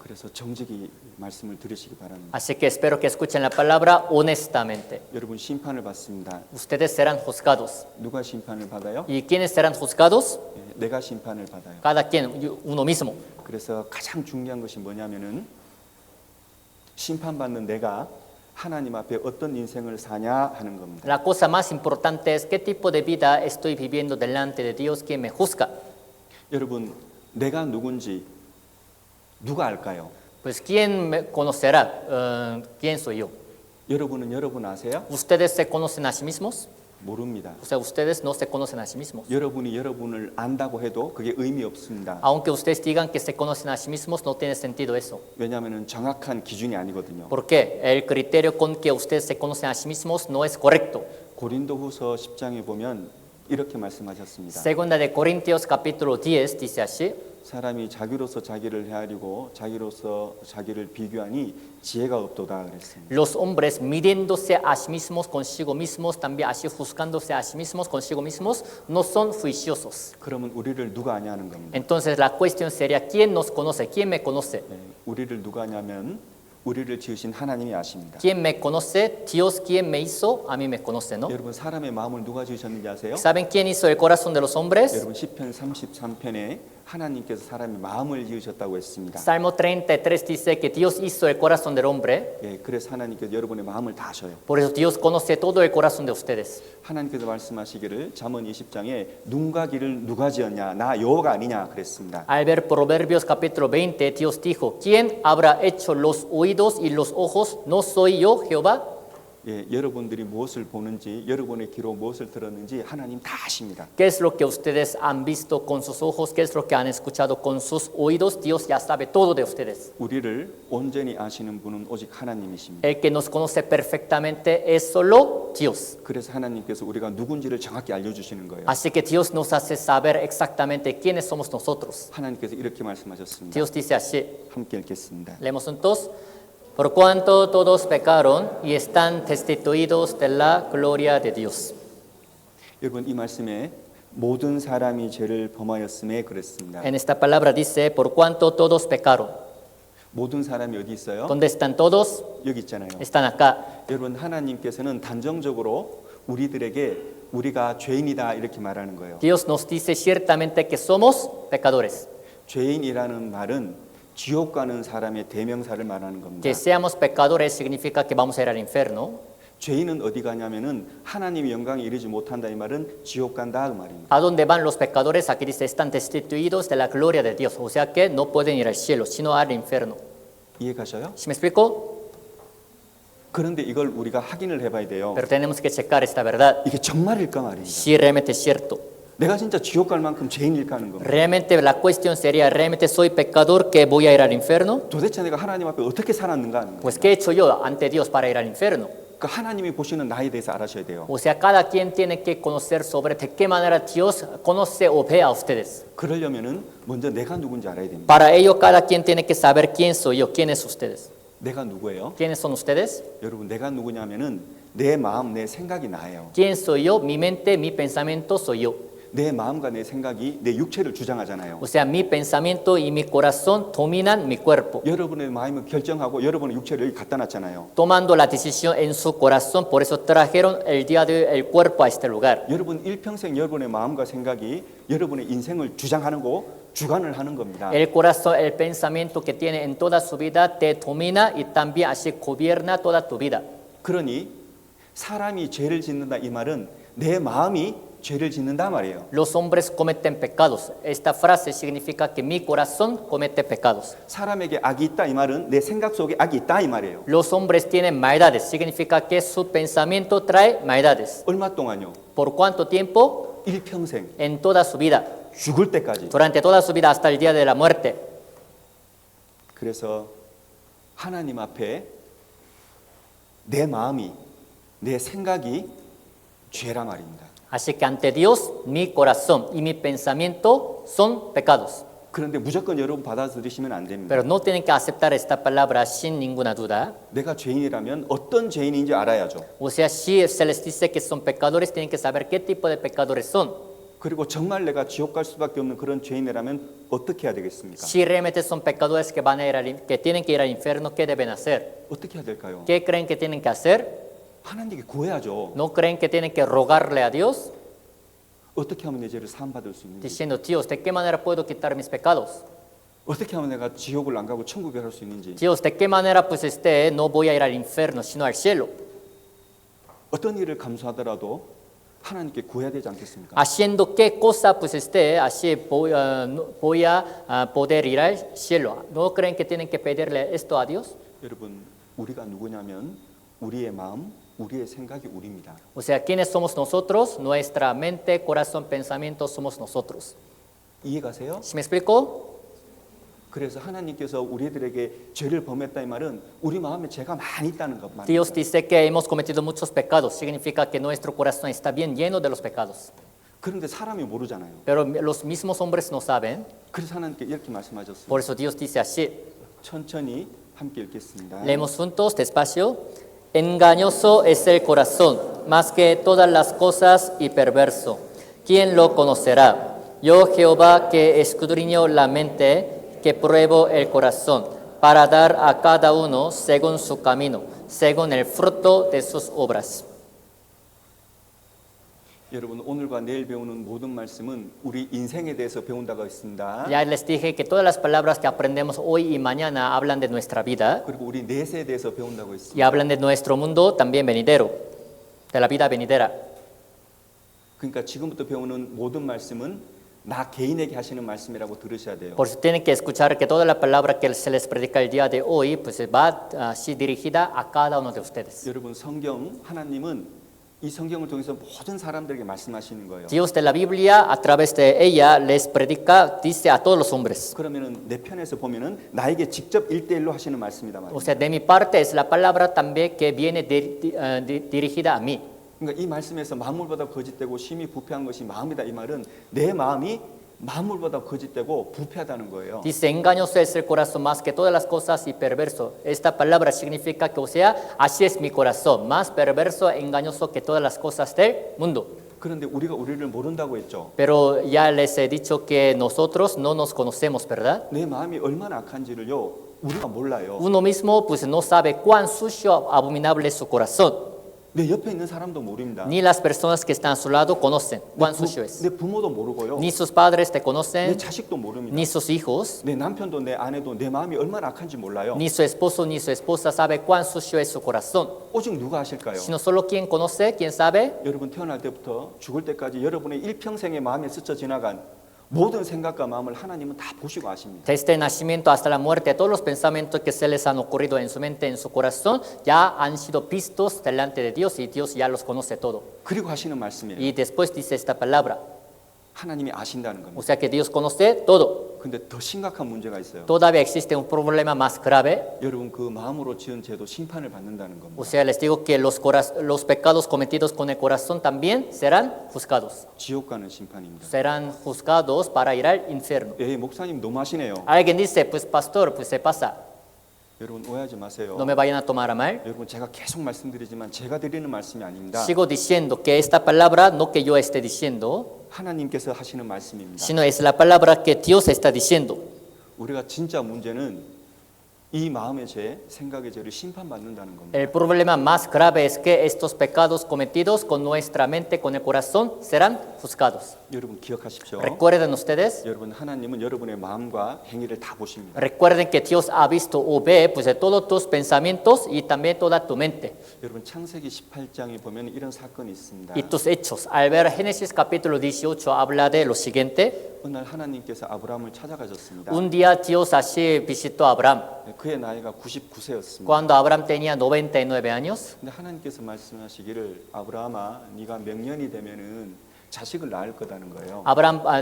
그래서 정직히 말씀을 들으시기 바랍니다. Así que espero que escuchen la palabra honestamente. 여러분 심판을 받습니다. Ustedes serán juzgados. 누가 심판을 받아요? ¿Y quiénes serán juzgados? 내가 심판을 받아요. Cada quien, uno mismo. 그래서 가장 중요한 것이 뭐냐면은 심판받는 내가 하나님 앞에 어떤 인생을 사냐 하는 겁니다. La cosa más importante es qué tipo de vida estoy viviendo delante de Dios, quien me juzga. 여러분 내가 누군지 누가 알까요? Pues ¿quién me conocerá? ¿Quién soy yo? 여러분은 여러분 아세요? ¿Ustedes se conocen a sí mismos? 모릅니다. O sea, ustedes no se conocen a sí mismos. 여러분이 여러분을 안다고 해도 그게 의미 없습니다. Aunque ustedes digan que se conocen a sí mismos, no tiene sentido eso. 왜냐하면 정확한 기준이 아니거든요. ¿Por qué? El criterio con que ustedes se conocen a sí mismos no es correcto. 고린도후서 10장에 보면 이렇게 말씀하셨습니다. Segunda de Corintios capítulo 10 dice así. 사람이 자기로서 자기를 헤아리고 자기로서 자기를 비교하니 지혜가 없도다 그랬습니다. Los hombres midiéndose a sí mismos consigo mismos, también así juzgándose a sí mismos consigo mismos, no son juiciosos. 그러면 우리를 누가 아냐 하는 겁니다. Entonces la cuestión sería, ¿quién nos conoce? ¿Quién me conoce? 네, 우리를 누가 아냐면 우리를 지으신 하나님이 아십니다. ¿Quién me conoce? Dios, ¿quién me hizo? A mí me conoce, ¿no? 여러분 사람의 마음을 누가 지으셨는지 아세요? ¿Saben quién hizo el corazón de los hombres? 여러분 시편 33편에 하나님께서 사람의 마음을 지으셨다고 했습니다. Salmo 33 dice que Dios hizo el corazón del hombre, 예, 그래서 하나님께서 여러분의 마음을 다 아셔요. por eso Dios conoce todo el corazón de ustedes. 하나님께서 말씀하시기를 잠언 20장에 눈과 귀를 누가 지었냐 나 여호와가 아니냐 그랬습니다. Al ver Proverbios capítulo 20, Dios dijo, ¿quién habrá hecho los oídos y los ojos? ¿No soy yo, Jehová? 예, 여러분들이 무엇을 보는지 여러분의 귀로 무엇을 들었는지 하나님 다 아십니다. ¿Qué es lo que ustedes han visto con sus ojos? ¿Qué es lo que han escuchado con sus oídos? Dios ya sabe todo de ustedes. 우리를 온전히 아시는 분은 오직 하나님이십니다. El que nos conoce perfectamente es solo Dios. 그래서 하나님께서 우리가 누군지를 정확히 알려주시는 거예요. Así que Dios nos hace saber exactamente quiénes somos nosotros. 하나님께서 이렇게 말씀하셨습니다. Dios dice así, 함께 읽겠습니다. leemos juntos. Por cuanto todos pecaron y están destituidos de la gloria de Dios. 여러분 이 말씀에 모든 사람이 죄를 범하였음에 그랬습니다. En esta palabra dice, por cuanto todos pecaron. 모든 사람이 어디 있어요? ¿Dónde están todos? 여기 있잖아요. Están acá. 여러분 하나님께서는 단정적으로 우리들에게 우리가 죄인이다 이렇게 말하는 거예요. Dios nos dice ciertamente que somos pecadores. 죄인이라는 말은 지옥 가는 사람의 대명사를 말하는 겁니다. Que seamos pecadores significa que vamos a ir al infierno. 죄인은 어디 가냐면은 하나님의 영광에 이르지 못한다 이 말은 지옥 간다 그 말입니다. ¿A dónde van los pecadores? Aquí dice, están destituidos de la gloria de Dios. O sea que no pueden ir al cielo, sino al infierno. 이해 가셔요? ¿Sí me explico? 그런데 이걸 우리가 확인을 해봐야 돼요. Pero tenemos que checar esta verdad. 이게 정말일까 말입니다. Si realmente es cierto. 내가 진짜 지옥 갈 만큼 죄인일까 하는 겁니다. Realmente la cuestión sería, ¿realmente soy pecador que voy a ir al infierno? 도대체 내가 하나님 앞에 어떻게 살았는가 하는 거예요. Pues ¿qué he hecho yo ante Dios para ir al infierno? 그러니까 하나님이 보시는 나에 대해서 알아셔야 돼요. O sea, cada quien tiene que conocer sobre de qué manera Dios conoce o ve a ustedes. 그러려면은 먼저 내가 누군지 알아야 됩니다. Para ello, cada quien tiene que saber quién soy yo, quiénes ustedes. 내가 누구예요? ¿Quiénes son ustedes? 여러분 내가 누구냐면은 내 마음, 내 생각이 나예요. ¿Quién soy yo? Mi mente, mi pensamiento soy yo. 내 마음과 내 생각이 내 육체를 주장하잖아요. O sea, mi pensamiento y mi corazón dominan mi cuerpo. 여러분의 마음을 결정하고 여러분의 육체를 여기 갖다 놨잖아요. Tomando la decisión en su corazón, por eso trajeron el día de hoy el cuerpo a este lugar. 여러분 일평생 여러분의 마음과 생각이 여러분의 인생을 주장하는 거, 주관을 하는 겁니다. El corazón, el pensamiento que tiene en toda su vida te domina y también así gobierna toda tu vida. 그러니 사람이 죄를 짓는다 이 말은 내 마음이 죄를 짓는다 말이에요. Los hombres cometen pecados. Esta frase significa que mi corazón comete pecados. 사람에게 악이 있다 이 말은 내 생각 속에 악이 있다 이 말이에요. Los hombres tienen maldades. Significa que su pensamiento trae maldades. 얼마 동안요? ¿Por cuánto tiempo? 일평생 En toda su vida. 죽을 때까지. Durante toda su vida hasta el día de la muerte. 그래서 하나님 앞에 내 마음이 내 생각이 죄라 말입니다. Así que ante Dios, mi corazón y mi pensamiento son pecados. 그런데 무조건 여러분 받아들이시면 안 됩니다. Pero no tienen que aceptar esta palabra sin ninguna duda. 내가 죄인이라면 어떤 죄인인지 알아야죠. O sea, si se les dice que son pecadores, tienen que saber qué tipo de pecadores son. 그리고 정말 내가 지옥 갈 수밖에 없는 그런 죄인이라면 어떻게 해야 되겠습니까? Si realmente son pecadores que van a ir que tienen que ir al infierno, ¿qué deben hacer? 어떻게 해야 될까요? ¿Qué creen que tienen que hacer? 하나님께 구해야죠. ¿No creen que tienen que rogarle a Dios? 어떻게 하면 내 죄를 사함받을 수 있는지, Diciendo, Dios, ¿de qué manera puedo quitar mis pecados? 어떻게 하면 내가 지옥을 안 가고 천국에 갈 수 있는지, Dios, ¿de qué manera pues no voy a ir al infierno, sino al cielo? 어떤 일을 감수하더라도 하나님께 구해야 되지 않겠습니까? Haciendo qué cosa pues así voy a poder ir al cielo. ¿No creen que tienen que pedirle esto a Dios? 여러분, 우리가 누구냐면 우리의 마음, 우리의 생각이 우리입니다. O sea, ¿quiénes somos nosotros? Nuestra mente, corazón, pensamiento somos nosotros. 이해가세요? ¿Sí me explico? 그래서 하나님께서 우리들에게 죄를 범했다 이 말은 우리 마음에 죄가 많이 있다는 것 Dios 말입니다. dice que hemos cometido muchos pecados. Significa que nuestro corazón está bien lleno de los pecados. 그런데 사람이 모르잖아요. Pero los mismos hombres no saben. 그래서 하나님께 이렇게 말씀하셨습니다. Por eso Dios dice así. 천천히 함께 읽겠습니다. Leemos juntos, despacio. Engañoso es el corazón, más que todas las cosas y perverso. ¿Quién lo conocerá? Yo, Jehová, que escudriño la mente, que pruebo el corazón, para dar a cada uno según su camino, según el fruto de sus obras. 여러분 오늘과 내일 배우는 모든 말씀은 우리 인생에 대해서 배운다고 했습니다. Ya les dije que todas las palabras que aprendemos hoy y mañana hablan de nuestra vida 그리고 우리 내세에 대해서 배운다고 y 했습니다. hablan de nuestro mundo también venidero, de la vida venidera. 그러니까 지금부터 배우는 모든 말씀은 나 개인에게 하시는 말씀이라고 들으셔야 돼요. Por eso tienen que escuchar que toda la palabra que se les predica el día de hoy pues va así dirigida a cada uno de ustedes. 여러분 성경 하나님은 이 성경을 통해서 모든 사람들에게 말씀하시는 거예요. Dios de la Biblia, a través de ella, les predica, dice a todos los hombres. 그러면은 내 편에서 보면은 나에게 직접 1대1로 하시는 말씀이다 말이에요. O sea, de mi parte es la palabra también que viene dirigida a mí. 그러니까 이 말씀에서 만물보다 거짓되고 심히 부패한 것이 마음이다 이 말은 내 마음이 만물보다 거짓되고 부패하다는 거예요. Dice, engañoso es el corazón más que todas las cosas y perverso. Esta palabra significa que, o sea, así es mi corazón, más perverso e engañoso que todas las cosas del mundo. 그런데 우리가 우리를 모른다고 했죠. Pero ya les he dicho que nosotros no nos conocemos, ¿verdad? 내 마음이 얼마나 악한지를요 우리가 몰라요. Uno mismo pues no sabe cuán sucio, abominable es su corazón. 내 옆에 있는 사람도 모릅니다. Ni las personas que están a su lado conocen cuán sucio es. 내 부모도 모르고요. Ni sus padres te 내 conocen, 자식도 모릅니다. ni sus hijos, 내 남편도 내 아내도 내 마음이 얼마나 악한지 몰라요. ni su esposo ni su esposa sabe cuán sucio es su corazón. 오직 누가 아실까요? Sino solo quien conoce, quien sabe, 여러분 태어날 때부터 죽을 때까지 여러분의 일평생의 마음에 스쳐 지나간 모든 생각과 마음을 하나님은 다 보시고 아십니다. desde el nacimiento hasta la muerte, todos los pensamientos que se les han ocurrido en su mente, en su corazón, ya han sido vistos delante de Dios y Dios ya los conoce todo. 그리고 하시는 말씀이에요. Y después dice esta palabra, 하나님이 아신다는 o 겁니다. sea que Dios conoce todo. 근데 더 심각한 문제가 있어요. Todavía existe un problema más grave. 여러분 그 마음으로 지은 죄도 심판을 받는다는 겁니다. O sea, les digo que los pecados cometidos con el corazón también serán juzgados. 지옥 가는 심판입니다. Serán juzgados para ir al infierno. 예, 목사님 너무하시네요. Alguien dice, pues pastor, pues se pasa. 여러분 오해하지 마세요. No me vayan a tomar a mal. 여러분 제가 계속 말씀드리지만 제가 드리는 말씀이 아닙니다. Sigo diciendo que esta palabra, no que yo esté diciendo, 하나님께서 하시는 말씀입니다. sino es la palabra que Dios está diciendo. 우리가 진짜 문제는 이 마음의 죄, 생각의 죄를 심판받는다는 겁니다. El problema más grave es que estos pecados cometidos con nuestra mente, con el corazón, serán juzgados. 여러분 기억하십시오. Recuerden ustedes, 여러분 하나님은 여러분의 마음과 행위를 다 보십니다. recuerden que Dios ha visto o ve pues de todos tus pensamientos y también toda tu mente 여러분 창세기 18장에 보면 이런 사건이 있습니다. y tus hechos. Al ver Génesis capítulo 18 habla de lo siguiente. 어느 날 하나님께서 아브라함을 찾아가셨습니다. Un día Dios así visitó a Abraham 그의 나이가 99세였습니다. cuando Abraham tenía 99 años. 근데 하나님께서 말씀하시기를 아브라함아 네가 몇 년이 되면은 자식을 낳을 거다는 거예요.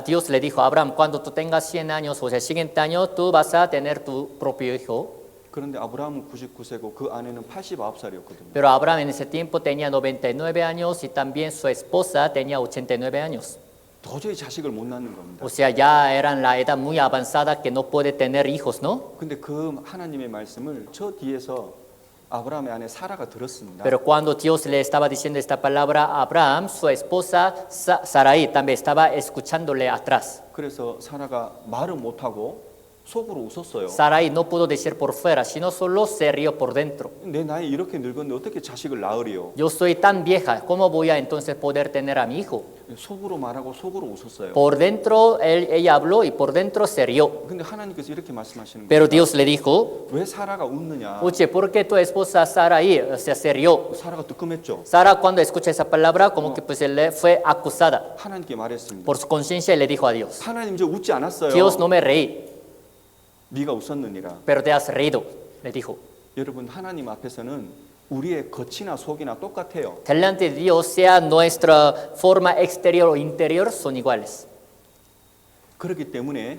Dios le dijo a Abraham, cuando tú tengas 100 años, o sea, el siguiente año, tú vas a tener tu propio hijo. 그런데 아브라함은 99세고 그 아내는 89살이었거든요. Pero Abraham en ese tiempo tenía 99 años y también su esposa tenía 89 años. 도저히 자식을 못 낳는 겁니다. O sea, ya eran la edad muy avanzada que no puede tener hijos, ¿no? 근데 그 하나님의 말씀을 저 뒤에서 아브라함의 아내 사라가 들었습니다. Pero cuando Dios le estaba diciendo esta palabra a Abraham, su esposa Sarai también estaba escuchándole atrás. 그래서 사라가 말을 못하고 속으로 웃었어요. Sarai no pudo decir por fuera, sino solo se rió por dentro. 내 나이 이렇게 늙었는데 어떻게 자식을 낳으리요? Yo soy tan vieja, ¿cómo voy a entonces poder tener a mi hijo? 속으로 말하고 속으로 웃었어요. Por dentro ella habló y por dentro se rió. 근데 하나님께서 이렇게 말씀하시는 Pero 거예요. Dios le dijo, 왜 사라가 웃느냐? oye, ¿por qué tu esposa Sarai se rió? 사라가 뜨끔했죠. Sara cuando escucha esa palabra como que pues le fue acusada 하나님께 말했습니다. por su conciencia y le dijo a Dios, 하나님 저 웃지 않았어요. Dios, no me reí, 네가 웃었느니라. pero te has reído, le dijo. 여러분 하나님 앞에서는 우리의 겉이나 속이나 똑같아요. Delante de Dios, sea nuestra forma exterior o interior, son iguales. 그렇기 때문에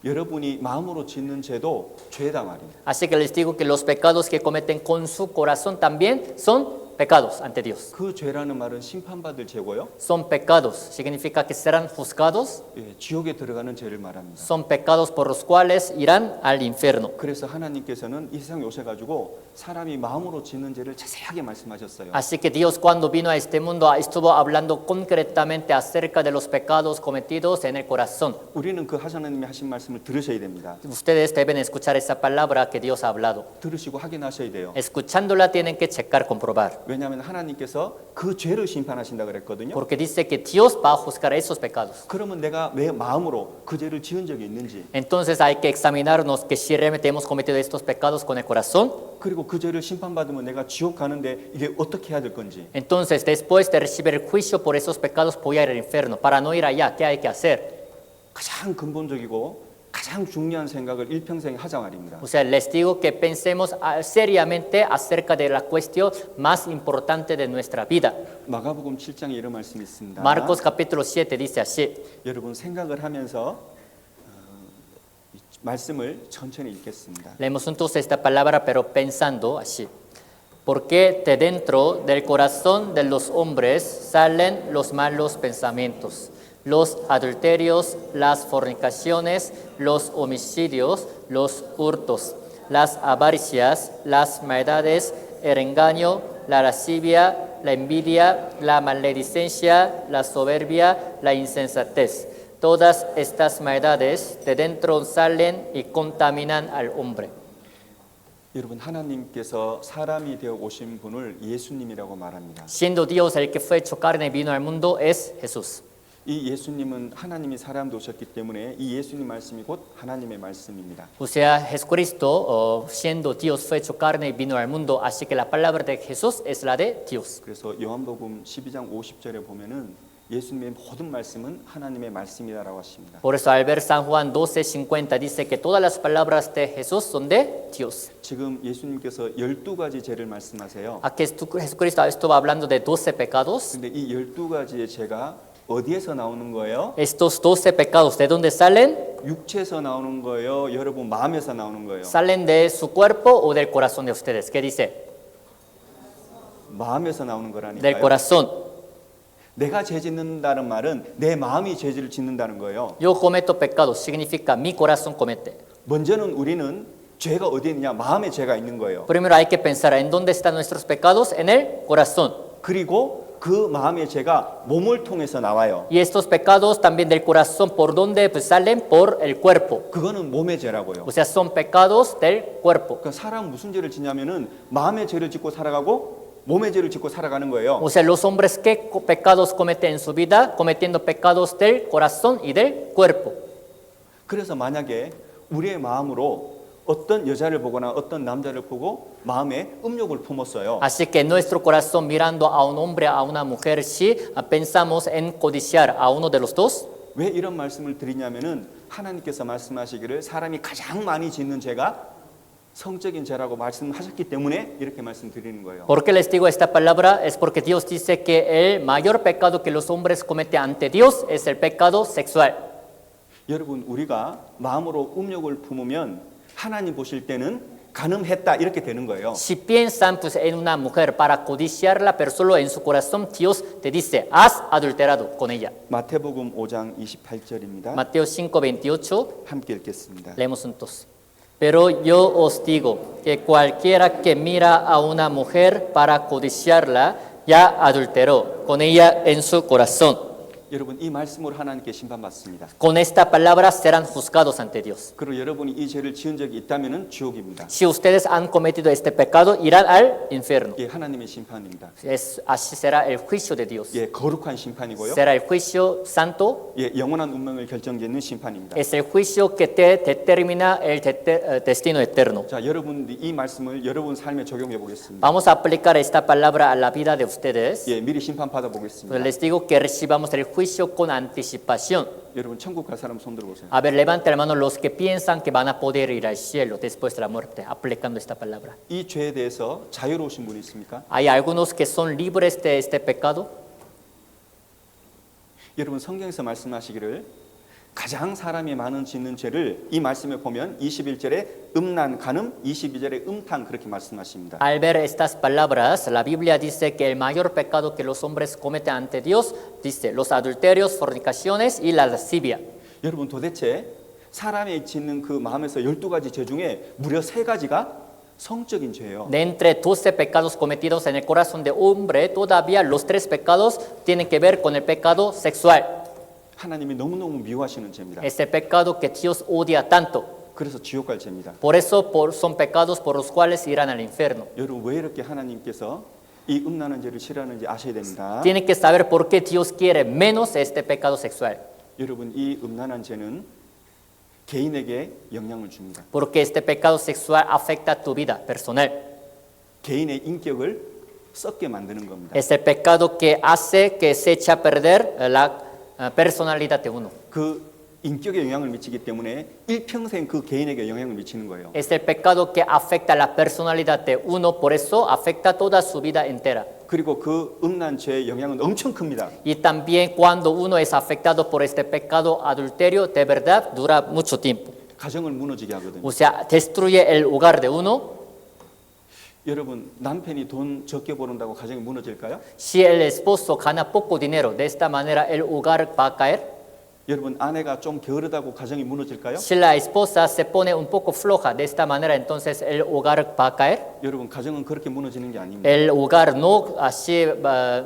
여러분이 마음으로 짓는 죄도 죄다 말입니다. Así que les digo que los pecados que cometen con su corazón también son pecados ante Dios. 그 죄라는 말은 심판받을 죄고요. Son pecados, significa que serán juzgados, 예, 지옥에 들어가는 죄를 말합니다. son pecados por los cuales irán al infierno. 그래서 하나님께서는 이 세상에 오셔가지고 사람이 마음으로 짓는 죄를 자세하게 말씀하셨어요. Así que Dios cuando vino a este mundo estuvo hablando concretamente acerca de los pecados cometidos en el corazón. 우리는 그 하나님이 하신 말씀을 들으셔야 됩니다. Ustedes deben escuchar esa palabra que Dios ha hablado. 들으시고 확인하셔야 돼요. Escuchándola tienen que checar, comprobar. 왜냐하면 하나님께서 그 죄를 심판하신다 그랬거든요. Porque dice que Dios va a juzgar esos pecados. 그러면 내가 내 마음으로 그 죄를 지은 적이 있는지, Entonces hay que examinarnos que si realmente hemos cometido estos pecados con el corazón. 그리고 그 죄를 심판받으면 내가 지옥 가는데 이게 어떻게 해야 될 건지, Entonces después de recibir el juicio por esos pecados voy a ir al infierno. Para no ir allá, ¿qué hay que hacer? 가장 근본적이고 가장 중요한 생각을 일평생 하자 말입니다. O sea, les digo que pensemos seriamente acerca de la cuestión más importante de nuestra vida. 마가복음 7장에 이런 말씀이 있습니다. Marcos capítulo 7 dice así. 여러분 생각을 하면서 이 말씀을 천천히 읽겠습니다. Leemos entonces esta palabra, pero pensando así. Porque de dentro del corazón de los hombres salen los malos pensamientos, los adulterios, las fornicaciones, los homicidios, los hurtos, las avaricias, las maldades, el engaño, la lascivia, la envidia, la maledicencia, la soberbia, la insensatez. Todas estas maldades de dentro salen y contaminan al hombre. 여러분 하나님께서 사람이 되어 오신 분을 예수님이라고 말합니다. Siendo Dios el que fue hecho carne y vino al mundo es Jesús. 이 예수님은 하나님이 사람 되셨기 때문에 이 예수님 말씀이 곧 하나님의 말씀입니다. O sea, Jesucristo, siendo Dios, fue hecho carne y vino al mundo. Así que la palabra de Jesús es la de Dios. 그래서 요한복음 12장 50절에 보면은 예수님의 모든 말씀은 하나님의 말씀이다라고 하십니다. Por eso al ver San Juan 12:50 dice que todas las palabras de Jesús son de Dios. 지금 예수님께서 12가지 죄를 말씀하세요. Aquí Jesucristo estuvo hablando de 12 pecados. 근데 이 12가지의 죄가 어디에서 나오는 거예요? Estos 12 pecados, ¿de dónde salen? 육체에서 나오는 거예요? 여러분 마음에서 나오는 거예요? ¿Salen de su cuerpo o del corazón de ustedes? ¿Qué dice? 마음에서 나오는 Del 거라니까요. corazón. 내가 죄 짓는다는 말은 내 마음이 죄를 짓는다는 거예요. Yo cometo pecados, significa mi corazón comete. 먼저는 우리는 죄가 어디에 있느냐? 마음에 죄가 있는 거예요. Primero hay que pensar en dónde están nuestros pecados, en el corazón. 그리고 그 마음의 죄가 몸을 통해서 나와요. Y estos pecados también del corazón, ¿por dónde pues, salen? Por el cuerpo. 그거는 몸의 죄라고요. O sea, son pecados del cuerpo. 그러니까 사람 무슨 죄를 짓냐면은 마음의 죄를 짓고 살아가고 몸의 죄를 짓고 살아가는 거예요. O sea, los hombres qué pecados cometen en su vida, cometiendo pecados del corazón y del cuerpo. 그래서 만약에 우리의 마음으로 어떤 여자를 보거나 어떤 남자를 보고 마음에 음욕을 품었어요. Así que en nuestro corazón, mirando a un hombre, a una mujer, si pensamos en codiciar a uno de los dos, 왜 이런 말씀을 드리냐면은 하나님께서 말씀하시기를 사람이 가장 많이 짓는 죄가 성적인 죄라고 말씀하셨기 때문에 이렇게 말씀드리는 거예요. ¿por qué les digo esta palabra? Es porque Dios dice que el mayor pecado que los hombres cometen ante Dios es el pecado sexual. 여러분 우리가 마음으로 음욕을 품으면 하나님 보실 때는 간음했다 이렇게 되는 거예요. Si piensan pues, en una mujer para codiciarla, pero solo en su corazón, Dios te dice, has adulterado con ella. 마태복음 5장 28절입니다. Mateo 5:28, 함께 읽겠습니다. leemos entonces. Pero yo os digo que cualquiera que mira a una mujer para codiciarla, ya adulteró con ella en su corazón. 여러분 이 말씀으로 하나님께 심판받습니다. Con esta palabra serán juzgados ante Dios. 그리고 여러분이 이 죄를 지은 적이 있다면은 지옥입니다. Si ustedes han cometido este pecado, irán al infierno. 예, 하나님의 심판입니다. Así será el juicio de Dios. 예, 거룩한 심판이고요. Será el juicio santo. 예, 영원한 운명을 결정짓는 심판입니다. Es el juicio que te determina el destino eterno. 자, 여러분 이 말씀을 여러분 삶에 적용해 보겠습니다. Vamos a aplicar esta palabra a la vida de ustedes. 예, 미리 심판 받아 보겠습니다. Les digo que recibamos el juicio con anticipación. 여러분 천국 갈 사람 손 들어 보세요. A ver, levante la mano los que piensan que van a poder ir al cielo después de la muerte, aplicando esta palabra. 이 죄에 대해서 자유로우신 분이 있습니까? ¿Hay algunos que son libres de este pecado? 여러분 성경에서 말씀하시기를 가장 사람이 많은 짓는 죄를 이 말씀에 보면 21절에 음란, 간음, 22절에 음탕 그렇게 말씀하십니다. Al ver estas palabras, la Biblia dice que el mayor pecado que los hombres cometen ante Dios, dice, los adulterios, fornicaciones y la lascivia. 여러분 도대체 사람이 짓는 그 마음에서 12가지 죄 중에 무려 3가지가 성적인 죄예요. De entre 12 pecados cometidos en el corazón de hombre, todavía los 3 pecados tienen que ver con el pecado sexual. 하나님이 너무너무 미워하시는 죄입니다. Ese pecado que Dios odia tanto. 그래서 지옥 갈 죄입니다. Por eso son pecados por los cuales irán al infierno. 여러분 왜 이렇게 하나님께서 이 음란한 죄를 싫어하는지 아셔야 됩니다. Tienen que saber por qué Dios quiere menos este pecado sexual. 여러분 이 음란한 죄는 개인에게 영향을 줍니다. Porque este pecado sexual afecta tu vida personal. 개인의 인격을 썩게 만드는 겁니다. Es el pecado que hace que se echa a perder la personalidad de uno. 그 인격에 영향을 미치기 때문에 일평생 그 개인에게 영향을 미치는 거예요. Es el pecado que afecta la personalidad de uno, por eso afecta toda su vida entera. 그리고 그 음란 죄의 영향은 엄청 큽니다. Y también cuando uno es afectado por este pecado adulterio, de verdad dura mucho tiempo. 가정을 무너지게 하거든요. O sea, destruye el hogar de uno. 여러분 남편이 돈 적게 벌는다고 가정이 무너질까요? Si el esposo gana poco dinero, de esta manera el hogar va a caer. 여러분 아내가 좀 게으르다고 가정이 무너질까요? Si la esposa se pone un poco floja, de esta manera entonces el hogar va a caer. 여러분 가정은 그렇게 무너지는 게 아닙니다. El hogar no, así,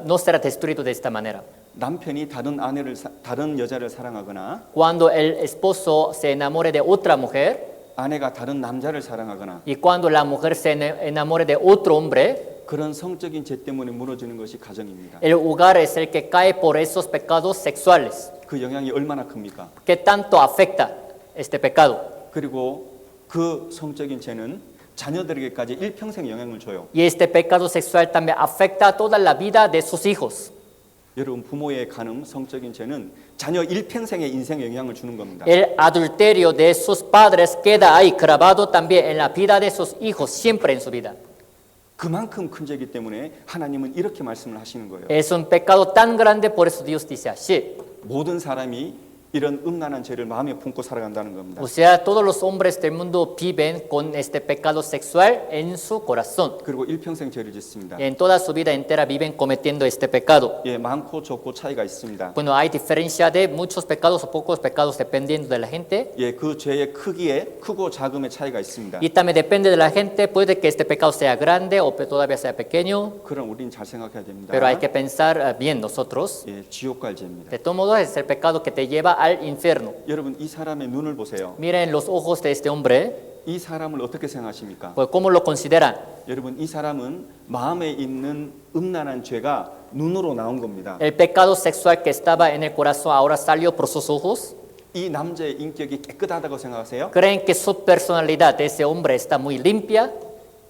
no será destruido de esta manera. 남편이 다른 여자를 사랑하거나 Cuando el esposo se enamore de otra mujer 아내가 다른 남자를 사랑하거나 y cuando la mujer se enamore de otro hombre, 그런 성적인 죄 때문에 무너지는 것이 가정입니다. el hogar es el que cae por esos pecados sexuales. 그 영향이 얼마나 큽니까? ¿Qué tanto afecta este pecado? 그리고 그 성적인 죄는 자녀들에게까지 일평생 영향을 줘요. Y este pecado sexual también afecta a toda la vida de sus hijos. 여러분 부모의 간음, 성적인 죄는 자녀 일평생의 인생에 영향을 주는 겁니다. El adulterio de sus padres queda ahí grabado también en la vida de sus hijos, siempre en su vida. 그만큼 큰 죄이기 때문에 하나님은 이렇게 말씀을 하시는 거예요. Es un pecado tan grande, por eso Dios dice así. 모든 사람이 이런 음란한 죄를 마음에 품고 살아간다는 겁니다. O sea, todos los hombres del mundo viven con este pecado sexual en su corazón. 그리고 일평생 죄를 짓습니다. Y en toda su vida entera viven cometiendo este pecado. 예, 많고 적고 차이가 있습니다. Bueno, hay diferencia de muchos pecados o pocos pecados dependiendo de la gente. 예, 그 죄의 크기에 크고 작음의 차이가 있습니다. Y también depende de la gente, puede que este pecado sea grande o todavía sea pequeño. 그럼 우린 잘 생각해야 됩니다. Pero hay que pensar bien nosotros. 예, 지옥 갈 죄입니다. De todos modos, es el pecado que te lleva al infierno. 여러분 이 사람의 눈을 보세요. Miren los ojos de este hombre, 이 사람을 어떻게 생각하십니까? pues cómo lo consideran. 여러분 이 사람은 마음에 있는 음란한 죄가 눈으로 나온 겁니다. El pecado sexual que estaba en el corazón ahora salió por sus ojos. 이 남자의 인격이 깨끗하다고 생각하세요? Creen que su personalidad de ese hombre está muy limpia.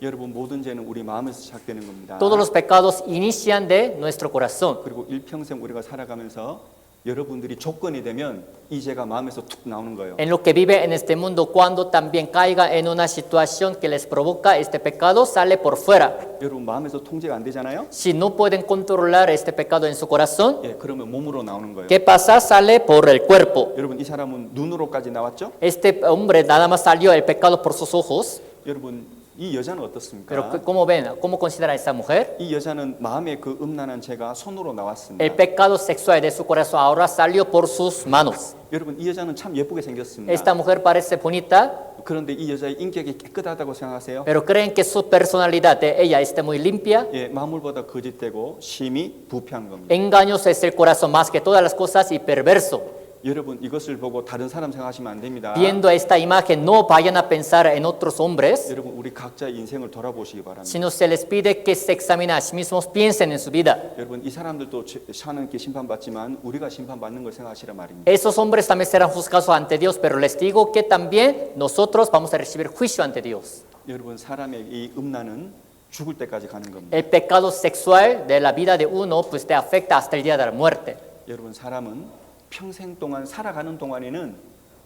여러분 모든 죄는 우리 마음에서 시작되는 겁니다. Todos los pecados inician de nuestro corazón. 그리고 일평생 우리가 살아가면서 여러분들이 조건이 되면 이 죄가 마음에서 툭 나오는 거예요. En lo que vive en este mundo, cuando también caiga en una situación que les provoca este pecado, sale por fuera. 여러분 마음에서 통제가 안 되잖아요? Si no pueden controlar este pecado en su corazón, 예, 그러면 몸으로 나오는 거예요. ¿qué pasa? Sale por el cuerpo. 여러분 이 사람은 눈으로까지 나왔죠? Este hombre nada más salió el pecado por sus ojos. 여러분 이 여자는 어떻습니까? Pero ¿cómo ven? ¿Cómo considera esta mujer? 이 여자는 마음의 그 음란한 죄가 손으로 나왔습니다. El pecado sexual de su corazón ahora salió por sus manos. 여러분 이 여자는 참 예쁘게 생겼습니다. Esta mujer parece bonita, 그런데 이 여자의 인격이 깨끗하다고 생각하세요? pero creen que su personalidad de ella está muy limpia. 예, 마물보다 거짓되고 심히 부패한 겁니다. Engañoso es el corazón más que todas las cosas y perverso. 여러분 이것을 보고 다른 사람 생각하시면 안 됩니다. Viendo esta imagen, no vayan a pensar en otros hombres, 여러분 우리 각자의 인생을 돌아보시기 바랍니다. sino se les pide que se examinen a sí mismos, piensen en su vida. 여러분 이 사람들도 하나님께 심판받지만 우리가 심판받는 걸 생각하시란 말입니다. Esos hombres también serán juzgados ante Dios, pero les digo que también nosotros vamos a recibir juicio ante Dios. 여러분 사람의 이 음란은 죽을 때까지 가는 겁니다. El pecado sexual de la vida de uno pues te afecta hasta el día de la muerte. 여러분 사람은 평생 동안 살아가는 동안에는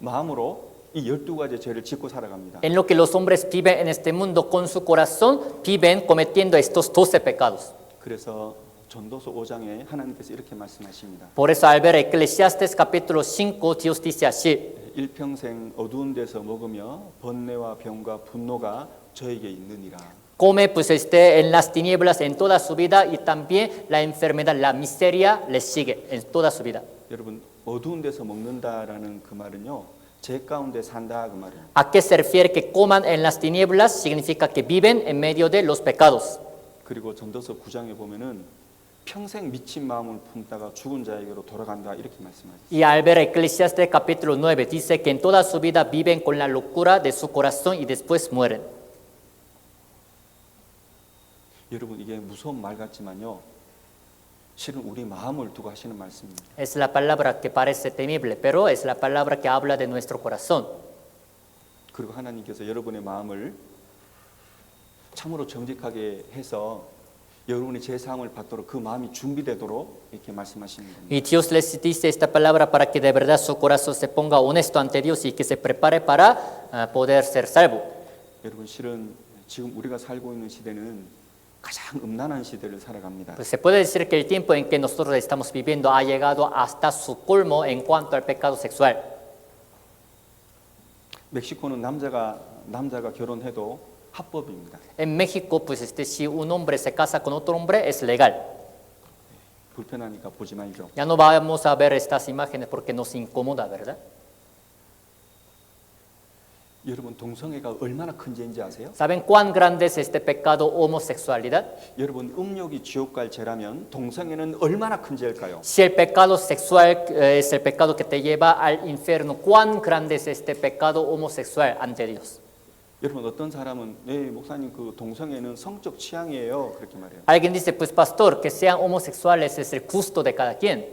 마음으로 이 12가지 죄를 짓고 살아갑니다. En lo que los hombres viven en este mundo con su corazón, viven cometiendo estos 12 pecados. 그래서 전도서 5장에 하나님께서 이렇게 말씀하십니다. Por eso al ver Eclesiastes capítulo 5, Dios dice así, 일평생 어두운 데서 먹으며 번뇌와 병과 분노가 저에게 있느니라. come pues en las tinieblas en toda su vida y también la enfermedad, la miseria les sigue en toda su vida. 여러분 어두운 데서 먹는다라는 그 말은요. 죄 가운데 산다 그 말이에요. ¿A qué se refiere que coman en las tinieblas? Significa que viven en medio de los pecados. 그리고 전도서 9장에 보면은 평생 미친 마음을 품다가 죽은 자에게로 돌아간다 이렇게 말씀하죠. Y al ver Eclesiastes capítulo 9 dice que en toda su vida viven con la locura de su corazón y después mueren. 여러분 이게 무서운 말 같지만요. 실은 우리 마음을 두고 하시는 말씀입니다. Es la palabra que parece temible, pero es la palabra que habla de nuestro corazón. 그리고 하나님께서 여러분의 마음을 참으로 정직하게 해서 여러분이 제 사함을 받도록 그 마음이 준비되도록 이렇게 말씀하시는 겁니다. Y Dios les dice esta palabra para que de verdad su corazón se ponga honesto ante Dios y que se prepare para poder ser salvo. 여러분 실은 지금 우리가 살고 있는 시대는 가장 음란한 시대를 살아갑니다. Pues se puede decir que el tiempo en que nosotros estamos viviendo ha llegado hasta su colmo en cuanto al pecado sexual. 멕시코는 남자가 결혼해도 합법입니다. En México, pues si un hombre se casa con otro hombre es legal. 불편하니까 보지 말죠. Ya no vamos a ver estas imágenes porque nos incomoda, ¿verdad? 여러분 동성애가 얼마나 큰 죄인지 아세요? ¿Saben cuán grande es este pecado homosexualidad? 여러분 음욕이 지옥 갈 죄라면 동성애는 얼마나 큰 죄일까요? Si el pecado sexual es el pecado que te lleva al infierno, ¿cuán grande es este pecado homosexual ante Dios? 여러분 어떤 사람은 네 목사님 그 동성애는 성적 취향이에요 그렇게 말해요. Alguien dice, pues pastor, que sean homosexuales es el gusto de cada quien.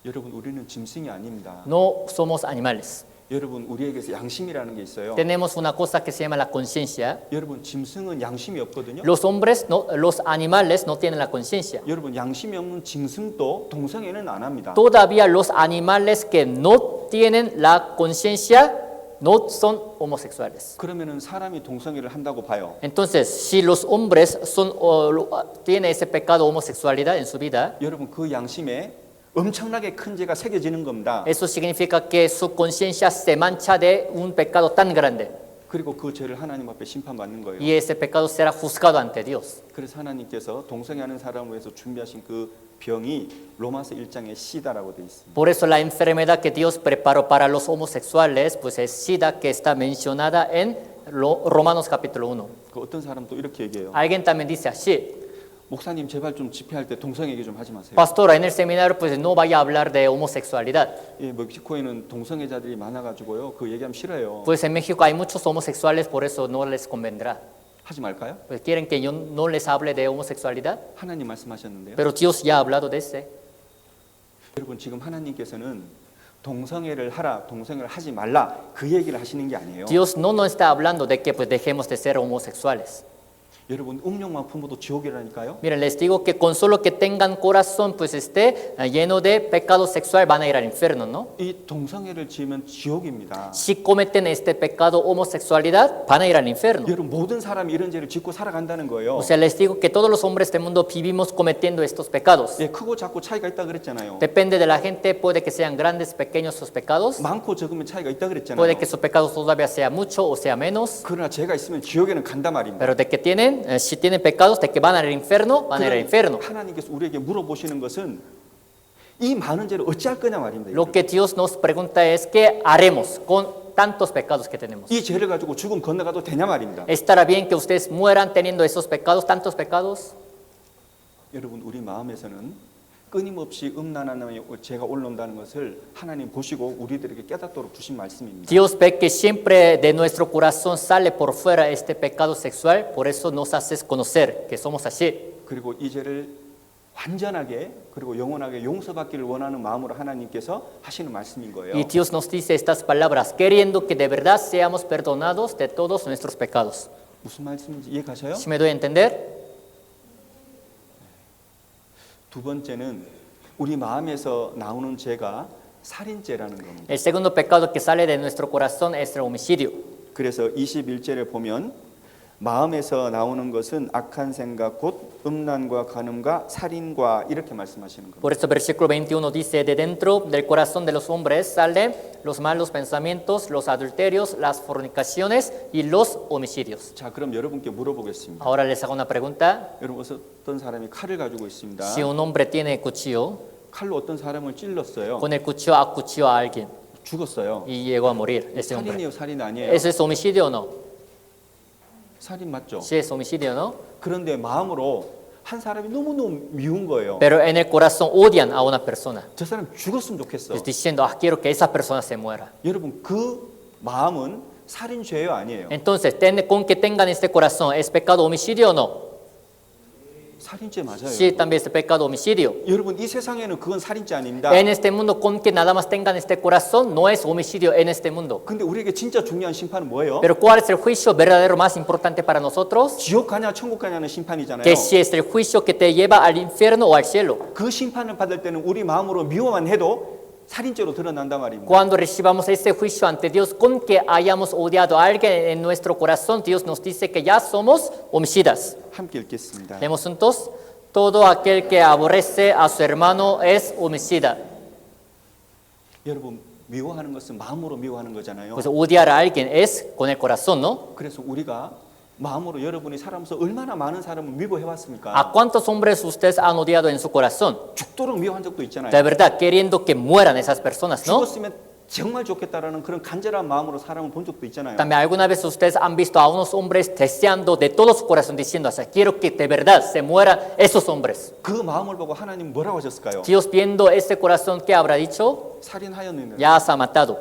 여러분 우리는 짐승이 아닙니다. No somos animales. 여러분 우리에게서 양심이라는 게 있어요. Tenemos una cosa que se llama la conciencia. 여러분 짐승은 양심이 없거든요. Los hombres, los animales no tienen la conciencia. 여러분 양심이 없는 짐승도 동성애는 안 합니다. Todavía los animales que no tienen la conciencia no son homosexuales. 그러면은 사람이 동성애를 한다고 봐요. Entonces, si los hombres tienen ese pecado homosexualidad en su vida, 여러분 그 양심에 엄청나게 큰 죄가 새겨지는 겁니다. eso significa que su conciencia se mancha de un pecado tan grande 그리고 그 죄를 하나님 앞에 심판받는 거예요. y ese pecado será juzgado ante Dios. 그래서 하나님께서 동성애하는 사람을 위해서 준비하신 그 병이 로마서 1장에 시다라고 되어 있습니다. Por eso la enfermedad que Dios preparó para los homosexuales pues es SIDA, que está mencionada en Romanos capítulo 1. 그 어떤 사람도 이렇게 얘기해요. Alguien también dice así, 목사님 제발 좀 집회할 때 동성 얘기 좀 하지 마세요. pastor, en el seminario pues no vaya a hablar de homosexualidad. 예, 멕시코에는 동성애자들이 많아가지고요. 그 얘기하면 싫어요. Pues en México hay muchos homosexuales, por eso no les convendrá. 하지 말까요? Pues quieren que yo no les hable de homosexualidad, 하나님 말씀하셨는데요. pero Dios ya ha hablado de ese. 여러분 지금 하나님께서는 동성애를 하라, 동성애를 하지 말라 그 얘기를 하시는 게 아니에요. Dios no nos está hablando de que pues dejemos de ser homosexuales. 여러분 음욕만 품어도 지옥이라니까요. Miren, les digo que con solo que tengan corazón pues esté lleno de pecado sexual van a ir al infierno, ¿no? 이 동성애를 지으면 지옥입니다. Si cometen este pecado homosexualidad van a ir al infierno. 여러분 모든 사람이 이런 죄를 짓고 살아간다는 거예요. O sea, les digo que todos los hombres del mundo vivimos cometiendo estos pecados. 예, 크고 작고 차이가 있다 그랬잖아요. Depende de la gente, puede que sean grandes, pequeños sus pecados, 많고 적으면 차이가 있다 그랬잖아요. puede que sus pecados todavía sea mucho o sea menos, 그러나 죄가 있으면 지옥에는 간다 말입니다. pero de que tienen, si tienen pecados, de que van al infierno, van a ir al infierno. 하나님께서 우리에게 물어보시는 것은 이 많은 죄를 어찌할 거냐 말입니다. Lo que Dios nos pregunta es qué haremos con tantos pecados que tenemos. 이 죄를 가지고 죽음 건너가도 되냐 말입니다. ¿Estará bien que ustedes mueran teniendo esos pecados, tantos pecados? 여러분 우리 마음에서는 끊임없이 음란한 죄가 올라온다는 것을 하나님 보시고 우리들에게 깨닫도록 주신 말씀입니다. Dios ve que siempre de nuestro corazón sale por fuera este pecado sexual, por eso nos haces conocer que somos así. 그리고 이 죄를 완전하게 그리고 영원하게 용서받기를 원하는 마음으로 하나님께서 하시는 말씀인 거예요. Y Dios nos dice estas palabras, queriendo que de verdad seamos perdonados de todos nuestros pecados. 무슨 말씀인지 이해 가셔요? ¿Sí me doy a entender? 두 번째는 우리 마음에서 나오는 죄가 살인죄라는 겁니다. El segundo pecado que sale de nuestro corazón es el homicidio. 그래서 21절에 보면 마음에서 나오는 것은 악한 생각 곧 음란과 간음과 살인과 이렇게 말씀하시는 겁니다. Por eso versículo 21 dice, de dentro del corazón de los hombres salen los malos pensamientos, los adulterios, las fornicaciones y los homicidios. 자, 그럼 여러분께 물어보겠습니다. Ahora les hago una pregunta. 여러분 어떤 사람이 칼을 가지고 있습니다. Si un hombre tiene cuchillo, 칼로 어떤 사람을 찔렀어요. con el cuchillo acuchilló a alguien 죽었어요. y llegó a morir ese hombre. 살인이요, 살인 아니에요? ¿Eso es homicidio o no? 살인 맞죠? Sí es homicidio, ¿no? 그런데 마음으로 한 사람이 너무너무 미운 거예요. Pero en el corazón odian a una persona. 저 사람 죽었으면 좋겠어. Diciendo, quiero que esa persona se muera. 여러분 그 마음은 살인죄예요, 아니에요? Entonces, con que tengan este corazón, ¿es pecado homicidio o no? 살인죄 맞아요. Sí, también es pecado homicidio. 여러분 이 세상에는 그건 살인죄 아닙니다. En este mundo, con que nada más tengan este corazón, no es homicidio en este mundo. 근데 우리에게 진짜 중요한 심판은 뭐예요? Pero ¿cuál es el juicio verdadero más importante para nosotros? 지옥 가냐 천국 가냐는 심판이잖아요. Que si es el juicio que te lleva al infierno o al cielo. 그 심판을 받을 때는 우리 마음으로 미워만 해도 살인죄로 드러난단 말입니다. Cuando recibamos ese juicio ante Dios, con que hayamos odiado a alguien en nuestro corazón, Dios nos dice que ya somos homicidas. 함께 읽겠습니다. Leemos juntos. Todo aquel que aborrece a su hermano es homicida. 여러분 미워하는 것은 마음으로 미워하는 거잖아요. Pues odiar a alguien es con el corazón, ¿no? 그래서 우리가 마음으로 여러분이 살아면서 얼마나 많은 사람을 미워해 ¿A 왔습니까? cuántos hombres ustedes han odiado en su corazón? 죽도록 미워한 적도 있잖아요. De verdad, queriendo que mueran esas personas, ¿no? 죽었으면 정말 좋겠다라는 그런 간절한 마음으로 사람을 본 적도 있잖아요. También alguna vez ustedes han visto a unos hombres deseando de todo su corazón, diciendo, o sea, quiero que de verdad se mueran esos hombres. 그 마음을 보고 하나님 뭐라고 하셨을까요? Dios viendo ese corazón, ¿qué habrá dicho? 살인하였느니라. Ya se ha matado.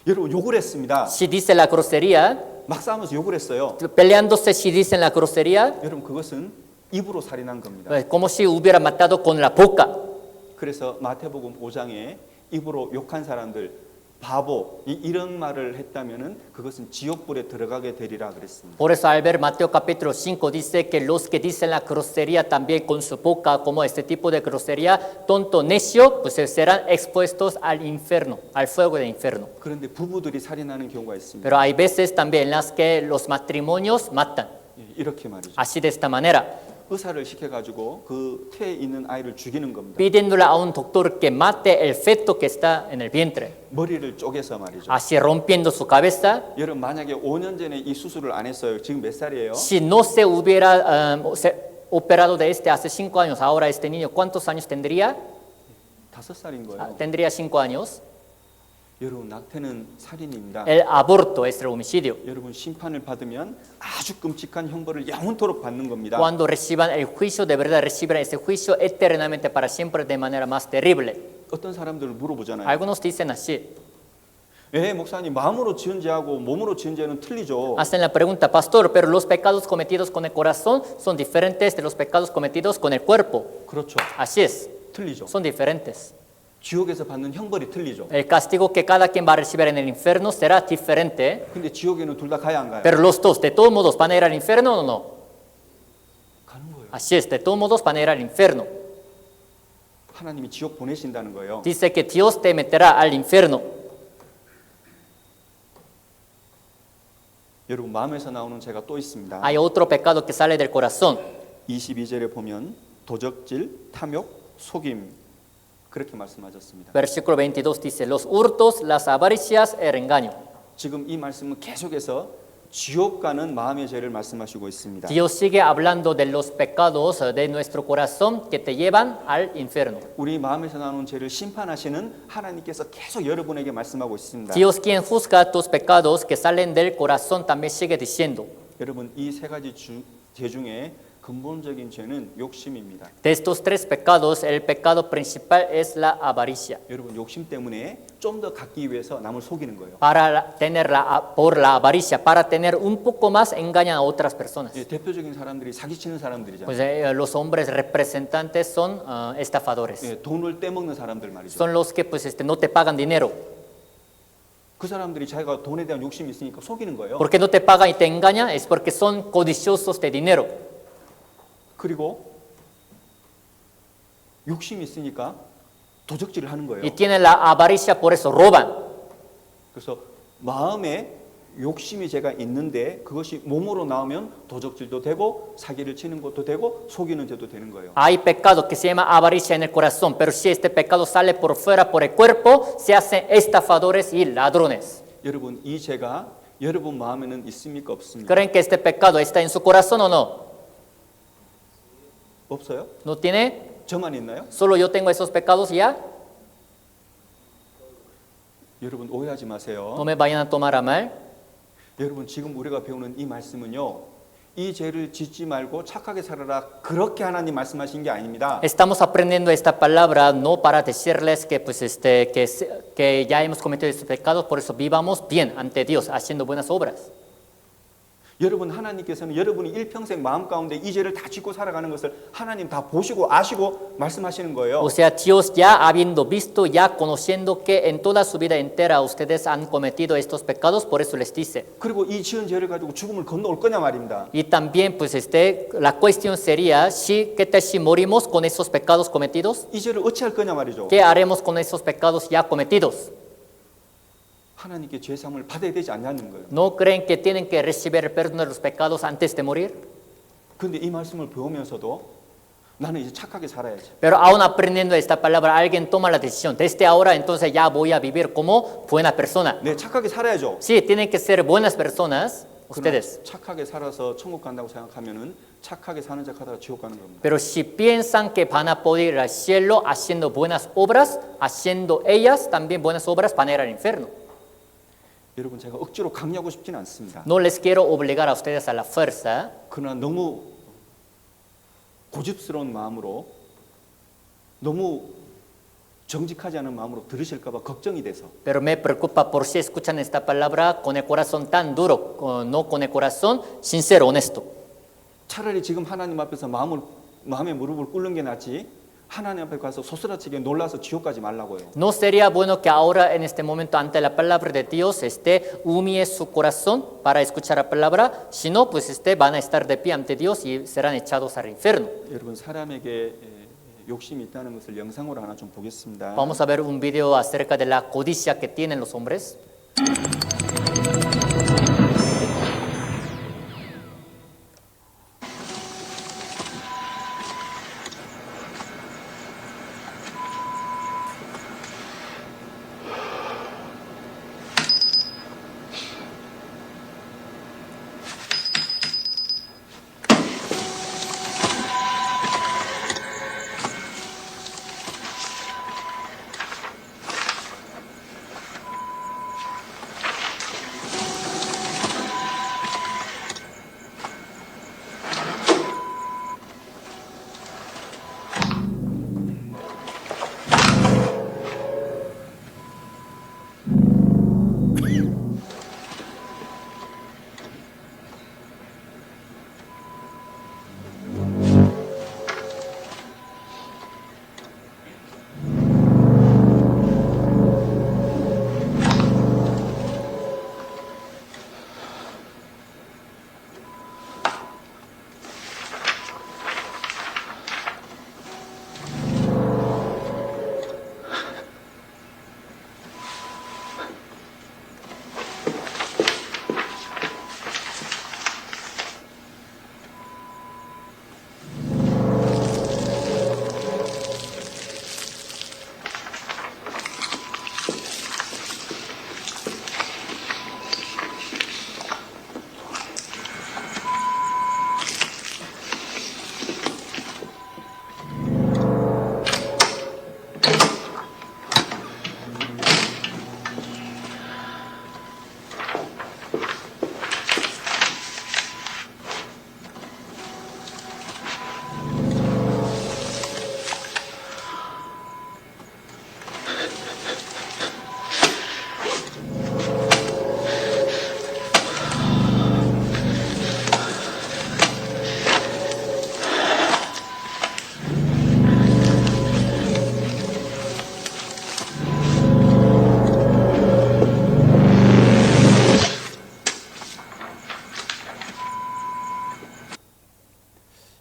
여러분 욕을 했습니다. Si dice la grosería, 막 싸우면서 욕을 했어요. peleándose si dicen la grosería, 여러분 그것은 입으로 살인한 겁니다. como si hubiera matado con la boca. 그래서 마태복음 5장에 입으로 욕한 사람들 바보 이런 말을 했다면은 그것은 지옥불에 들어가게 되리라 그랬습니다. Por eso al ver Mateo capítulo 5 dice que los que dicen la grosería también con su boca, como este tipo de grosería, tonto, necio, pues serán expuestos al infierno, al fuego del infierno. 그런데 부부들이 살인하는 경우가 있습니다. Pero hay veces también en las que los matrimonios matan, 이렇게 말이죠. así de esta manera, 의사를 시켜가지고 그 태에 있는 아이를 죽이는 겁니다. pidiéndole a un doctor que mate el feto que está en el vientre, 머리를 쪼개서 말이죠. así rompiendo su cabeza. 여러분 만약에 5년 전에 이 수술을 안 했어요. 지금 몇 살이에요? Si no se hubiera operado de este hace 5 años, ahora este niño, ¿cuántos años tendría? 5살인 거예요. Tendría 5 años. 여러분 낙태는 살인입니다. El aborto es el homicidio. 여러분 심판을 받으면 아주 끔찍한 형벌을 영원토록 받는 겁니다. Cuando reciban el juicio, de verdad recibirán ese juicio eternamente para siempre de manera más terrible. 어떤 사람들을 물어보잖아요. Algunos dicen así, 예, 목사님 마음으로 지은 죄하고 몸으로 지은 죄는 틀리죠. hacen la pregunta, pastor, pero los pecados cometidos con el corazón son diferentes de los pecados cometidos con el cuerpo. 그렇죠. Así es, 틀리죠. son diferentes. 지옥에서 받는 형벌이 틀리죠. El castigo que cada quien va a recibir en el infierno será diferente, 근데 지옥에는 둘 다 가야 안 가요? pero los dos, de todos modos, ¿van a ir al infierno o no? 가는 거예요. Así es, de todos modos, van a ir al infierno. 하나님이 지옥 보내신다는 거예요. Dice que Dios te meterá al infierno. 여러분 마음에서 나오는 죄가 또 있습니다. Hay otro pecado que sale del corazón. 22절에 보면 도적질, 탐욕, 속임 그렇게 말씀하셨습니다. Versículo 22 dice, los hurtos, las avaricias, el engaño. 지금 이 말씀은 계속해서 지옥 가는 마음의 죄를 말씀하시고 있습니다. Dios sigue hablando de los pecados de nuestro corazón que te llevan al infierno. 우리 마음에서 나오는 죄를 심판하시는 하나님께서 계속 여러분에게 말씀하고 있습니다. Dios quien juzga tus pecados que salen del corazón también sigue diciendo. 여러분 이 세 가지 죄 중에 근본적인 죄는 욕심입니다. De estos 3 pecados, el pecado principal es la avaricia. 여러분 욕심 때문에 좀 더 갖기 위해서 남을 속이는 거예요. Por la avaricia, para tener un poco más, engañan a otras personas. 예, 대표적인 사람들이 사기치는 사람들이잖아요. Pues los hombres representantes son estafadores. 예, 돈을 떼먹는 사람들 말이죠. Son los que pues no te pagan dinero. 그 사람들이 자기가 돈에 대한 욕심이 있으니까 속이는 거예요. ¿Por qué no te pagan y te engañan? Es porque son codiciosos de dinero. 그리고 욕심이 있으니까 도적질을 하는 거예요. Y tienen la avaricia, por eso roban. 그래서 마음에 욕심이 제가 있는데 그것이 몸으로 나오면 도적질도 되고 사기를 치는 것도 되고 속이는 죄도 되는 거예요. Hay pecados que se llama avaricia en el corazón, pero si este pecado sale por fuera, por el cuerpo, se hacen estafadores y ladrones. 여러분 이 죄가 여러분 마음에는 있습니까 없습니까? ¿Creen que este pecado está en su corazón o no? 없어요? ¿No tiene? 저만 있나요? ¿Solo yo tengo esos pecados y ya? 여러분 오해하지 마세요. No me vayan a tomar a mal. 여러분 지금 우리가 배우는 이 말씀은요. 이 죄를 짓지 말고 착하게 살아라. 그렇게 하나님 말씀하신 게 아닙니다. Estamos aprendiendo esta palabra no para decirles que, que ya hemos cometido estos pecados, por eso vivamos bien ante Dios, haciendo buenas obras. 여러분 하나님께서는 여러분이 일평생 마음 가운데 이 죄를 다 짓고 살아가는 것을 하나님 다 보시고 아시고 말씀하시는 거예요. O sea, Dios ya habiendo visto, ya conociendo que en toda su vida entera ustedes han cometido estos pecados, por eso les dice. 그리고 이 지은 죄를 가지고 죽음을 건너올 거냐 말입니다. Y también, pues, la cuestión sería, ¿qué tal si morimos con esos pecados cometidos? 이 죄를 어찌할 거냐 말이죠. ¿Qué haremos con esos pecados ya cometidos? 하나님께 죄 사함을 받아야 되지 않냐는 거예요. ¿No creen que tienen que recibir el perdón de los pecados antes de morir? 근데 이 말씀을 배우면서도 나는 이제 착하게 살아야지. Pero aún aprendiendo esta palabra, alguien toma la decisión. Desde ahora, entonces ya voy a vivir como buena persona. 네, 착하게 살아야죠. Sí, tienen que ser buenas personas 그러나 ustedes. 착하게 살아서 천국 간다고 생각하면은 착하게 사는 척 하다가 지옥 가는 겁니다. Pero si piensan que van a poder ir al cielo haciendo buenas obras, haciendo ellas también buenas obras, van a ir al infierno. 여러분 제가 억지로 강요하고 싶지는 않습니다. No les quiero obligar a ustedes a la fuerza, 그러나 너무 고집스러운 마음으로 너무 정직하지 않은 마음으로 들으실까 봐 걱정이 돼서 pero me preocupa por si escuchan esta palabra con el corazón tan duro, no con el corazón sincero, honesto. 차라리 지금 하나님 앞에서 마음의 무릎을 꿇는 게 낫지 하나님 앞에 가서 소스라치게 놀라서 지옥 가지 말라고요. ¿No sería bueno que ahora en este momento ante la palabra de Dios humille su corazón para escuchar la palabra? Si no, pues van a estar de pie ante Dios y serán echados al infierno. 여러분 사람에게 욕심이 있다는 것을 영상으로 하나 좀 보겠습니다. Vamos a ver un video acerca de la codicia que tienen los hombres.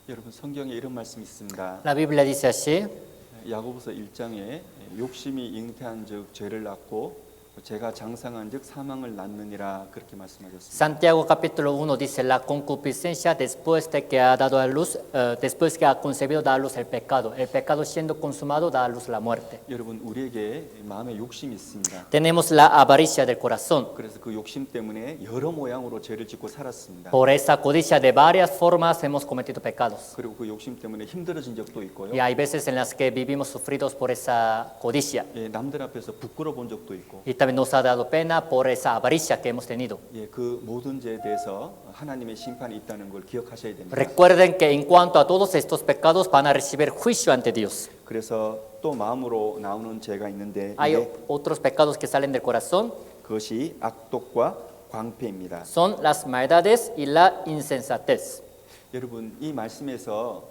여러분 성경에 이런 말씀이 있습니다. La Biblia dice así, 야고보서 1장에 욕심이 잉태한 즉 죄를 낳고 제가 장상한즉 사망을 낳느니라 그렇게 말씀하셨습니다. Santiago capítulo 1 dice, la concupiscencia después de que ha dado a luz, después que ha concebido da a luz el pecado siendo consumado da a luz la muerte. 여러분 우리에게 마음에 욕심이 있습니다. Tenemos la avaricia del corazón. 그래서 그 욕심 때문에 여러 모양으로 죄를 짓고 살았습니다. Por esa codicia de varias formas hemos cometido pecados. 그리고 그 욕심 때문에 힘들어진 적도 있고요. Y hay veces en las que vivimos sufridos por esa codicia. 예, 남들 앞에서 부끄러 본 적도 있고. Y también nos ha dado pena por esa avaricia que hemos tenido. 예, 그 모든 죄에 대해서 하나님의 심판이 있다는 걸 기억하셔야 됩니다. Recuerden que en cuanto a todos estos pecados van a recibir juicio ante Dios. 그래서 또 마음으로 나오는 죄가 있는데 Hay 이게 otros pecados que salen del corazón, 그것이 악독과 광폐입니다. son las maldades y la insensatez. 여러분 이 말씀에서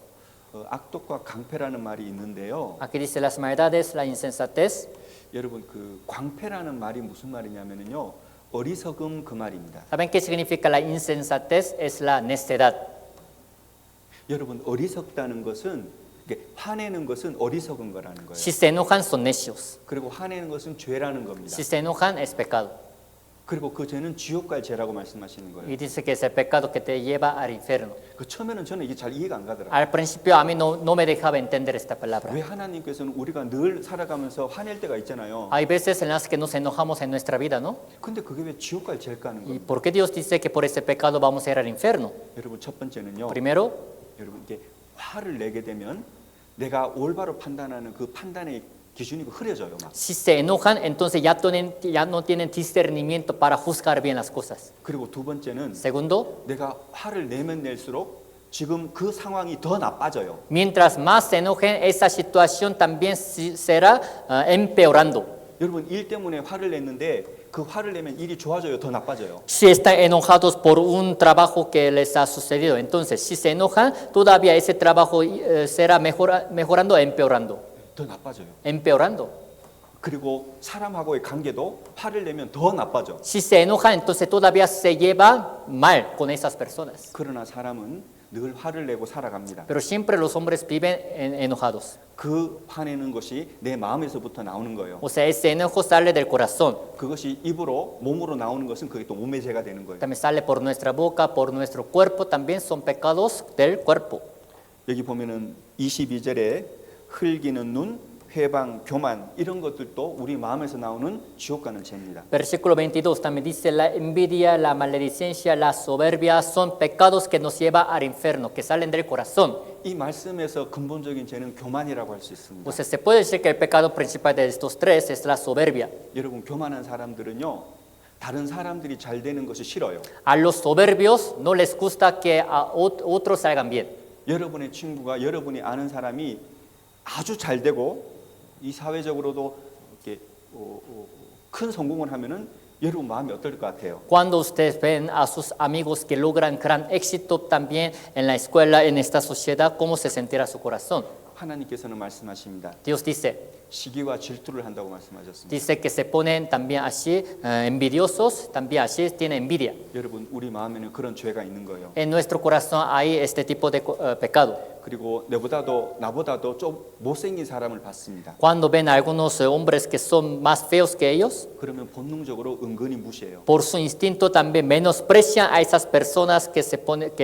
악독과 강패라는 말이 있는데요. Aquí dice las maldades, la insensatez. 여러분 그 광패라는 말이 무슨 말이냐면요. 어리석음 그 말입니다. ¿Saben qué significa la insensatez? Es la necedad. 여러분 어리석다는 것은 이게 화내는 것은 어리석은 거라는 거예요. Si se enojan son necios. 그리고 화내는 것은 죄라는 겁니다. Si se enojan es pecado. 그리고 그 죄는 지옥 갈 죄라고 말씀하시는 거예요. Y dice que es el pecado que te lleva al infierno. 그 처음에는 저는 이게 잘 이해가 안 가더라고요. Al principio a mí no me dejaba entender esta palabra. 왜 하나님께서는 우리가 늘 살아가면서 화낼 때가 있잖아요. Hay veces en las que nos enojamos en nuestra vida, ¿no? 근데 그게 왜 지옥 갈 죄일까 하는 ¿Y 겁니다. por qué Dios dice que por ese pecado vamos a ir al infierno? 여러분 첫 번째는요. Primero, 여러분 이게 화를 내게 되면 내가 올바로 판단하는 그 판단의 기준이 흐려져요. 막. si se enojan, entonces ya no tienen discernimiento para juzgar bien las cosas. 그리고 두 번째는 Segundo, 내가 화를 내면 낼수록 지금 그 상황이 더 나빠져요. mientras más se enojen, esa situación también será empeorando. 여러분 일 때문에 화를 냈는데 그 화를 내면 일이 좋아져요, 더 나빠져요. Si están enojados por un trabajo que les ha sucedido, entonces si se enojan, todavía ese trabajo será mejorando, empeorando. 더 나빠져요. Empeorando. 그리고 사람하고의 관계도 화를 내면 더 나빠져. Si se enojan, entonces todavía se lleva mal con esas personas. 그러나 사람은 늘 화를 내고 살아갑니다. Pero siempre los hombres viven enojados. 그 화내는 것이 내 마음에서부터 나오는 거예요. O sea, ese enojo sale del corazón. 그것이 입으로 몸으로 나오는 것은 그게 또 몸의 죄가 되는 거예요. También sale por nuestra boca, por nuestro cuerpo, también son pecados del cuerpo. 여기 보면은 22절에 흘기는 눈, 회방, 교만 이런 것들도 우리 마음에서 나오는 지옥 가는 죄입니다. Versículo 22 también dice la envidia, la maledicencia, la soberbia son pecados que nos lleva al infierno, que salen del corazón. 이 말씀에서 근본적인 죄는 교만이라고 할 수 O 있습니다. sea, se puede decir que el pecado principal de estos tres es la soberbia. 여러분 교만한 사람들은요. 다른 사람들이 잘 되는 것이 싫어요. A los soberbios no les gusta que a otros salgan bien. 여러분의 친구가 여러분이 아는 사람이 아주 잘 되고 이 사회적으로도 이렇게 큰 성공을 하면은 여러분 마음이 어떨 것 같아요? Cuando ustedes ven a sus amigos que logran gran éxito también en la escuela, en esta sociedad, ¿cómo se sentirá su corazón? 하나님께서는 말씀하십니다. Dios dice 시기와 질투를 한다고 말씀하셨습니다. Dice que se ponen también así envidiosos, también así tienen envidia. 여러분 우리 마음에는 그런 죄가 있는 거예요. En nuestro corazón hay este tipo de pecado. 그리고 나보다도 좀 못생긴 사람을 봤습니다. Cuando ven a algunos hombres que son más feos que ellos, 그러면 본능적으로 은근히 무시해요. por su instinto también menosprecian a esas personas que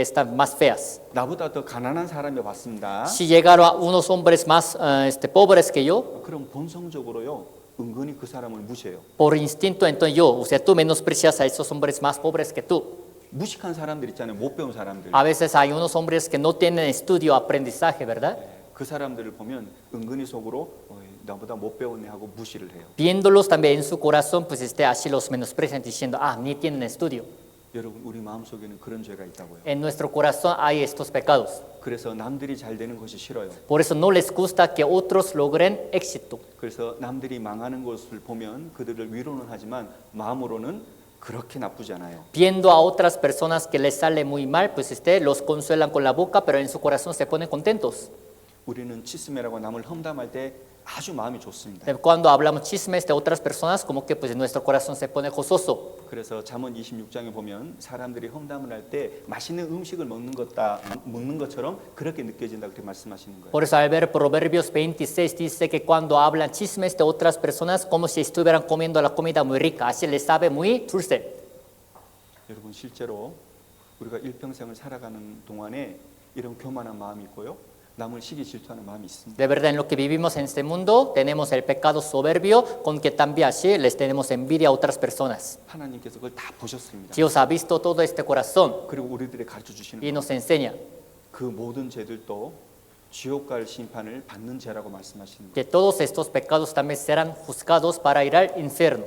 están más feas. 나보다 더 가난한 사람을 봤습니다. Si llegaron a unos hombres más pobres que yo, 그럼 본성적으로요 은근히 그 사람을 무시해요. por instinto, entonces o sea, tú menosprecias a esos hombres más pobres que tú. 무식한 사람들 있잖아요. 못 배운 사람들. A veces hay unos hombres que no tienen estudio, aprendizaje, ¿verdad? 그 사람들을 보면 은근히 속으로 나보다 못 배웠네 하고 무시를 해요. Viéndolos también en su corazón, pues así los menosprecian diciendo, ni tienen estudio. 여러분 우리 마음속에는 그런 죄가 있다고요. En nuestro corazón hay estos pecados. 그래서 남들이 잘 되는 것이 싫어요. Por eso no les gusta que otros logren éxito. 그래서 남들이 망하는 것을 보면 그들을 위로는 하지만 마음으로는 그렇게 나쁘지 않아요. Viendo a otras personas que les sale muy mal, pues los consuelan con la boca, pero en su corazón se ponen contentos. 우리는 치스메라고 남을 험담할 때 아주 마음이 좋습니다. Cuando hablamos chismes de otras personas, como que pues nuestro corazón se pone gozoso. 그래서 잠언 26장에 보면 사람들이 험담을 할 때 맛있는 음식을 먹는 것처럼 그렇게 느껴진다 그렇게 말씀하시는 거예요. Por eso al ver Proverbios 26 dice que cuando hablan chismes de otras personas, como si estuvieran comiendo la comida muy rica, así les sabe muy dulce. 여러분 실제로 우리가 일평생을 살아가는 동안에 이런 교만한 마음이 있고요. 남을 시기 질투하는 마음이 있습니다. De verdad, en lo que vivimos en este mundo, tenemos el pecado soberbio, con que también así les tenemos envidia a otras personas. 하나님께서 그걸 다 보셨습니다. Dios ha visto todo este corazón 그리고 우리들에게 가르쳐 주시는 y 거예요. nos enseña 그 모든 죄들도 지옥 갈 심판을 받는 죄라고 말씀하시는 거예요. que todos estos pecados también serán juzgados para ir al infierno.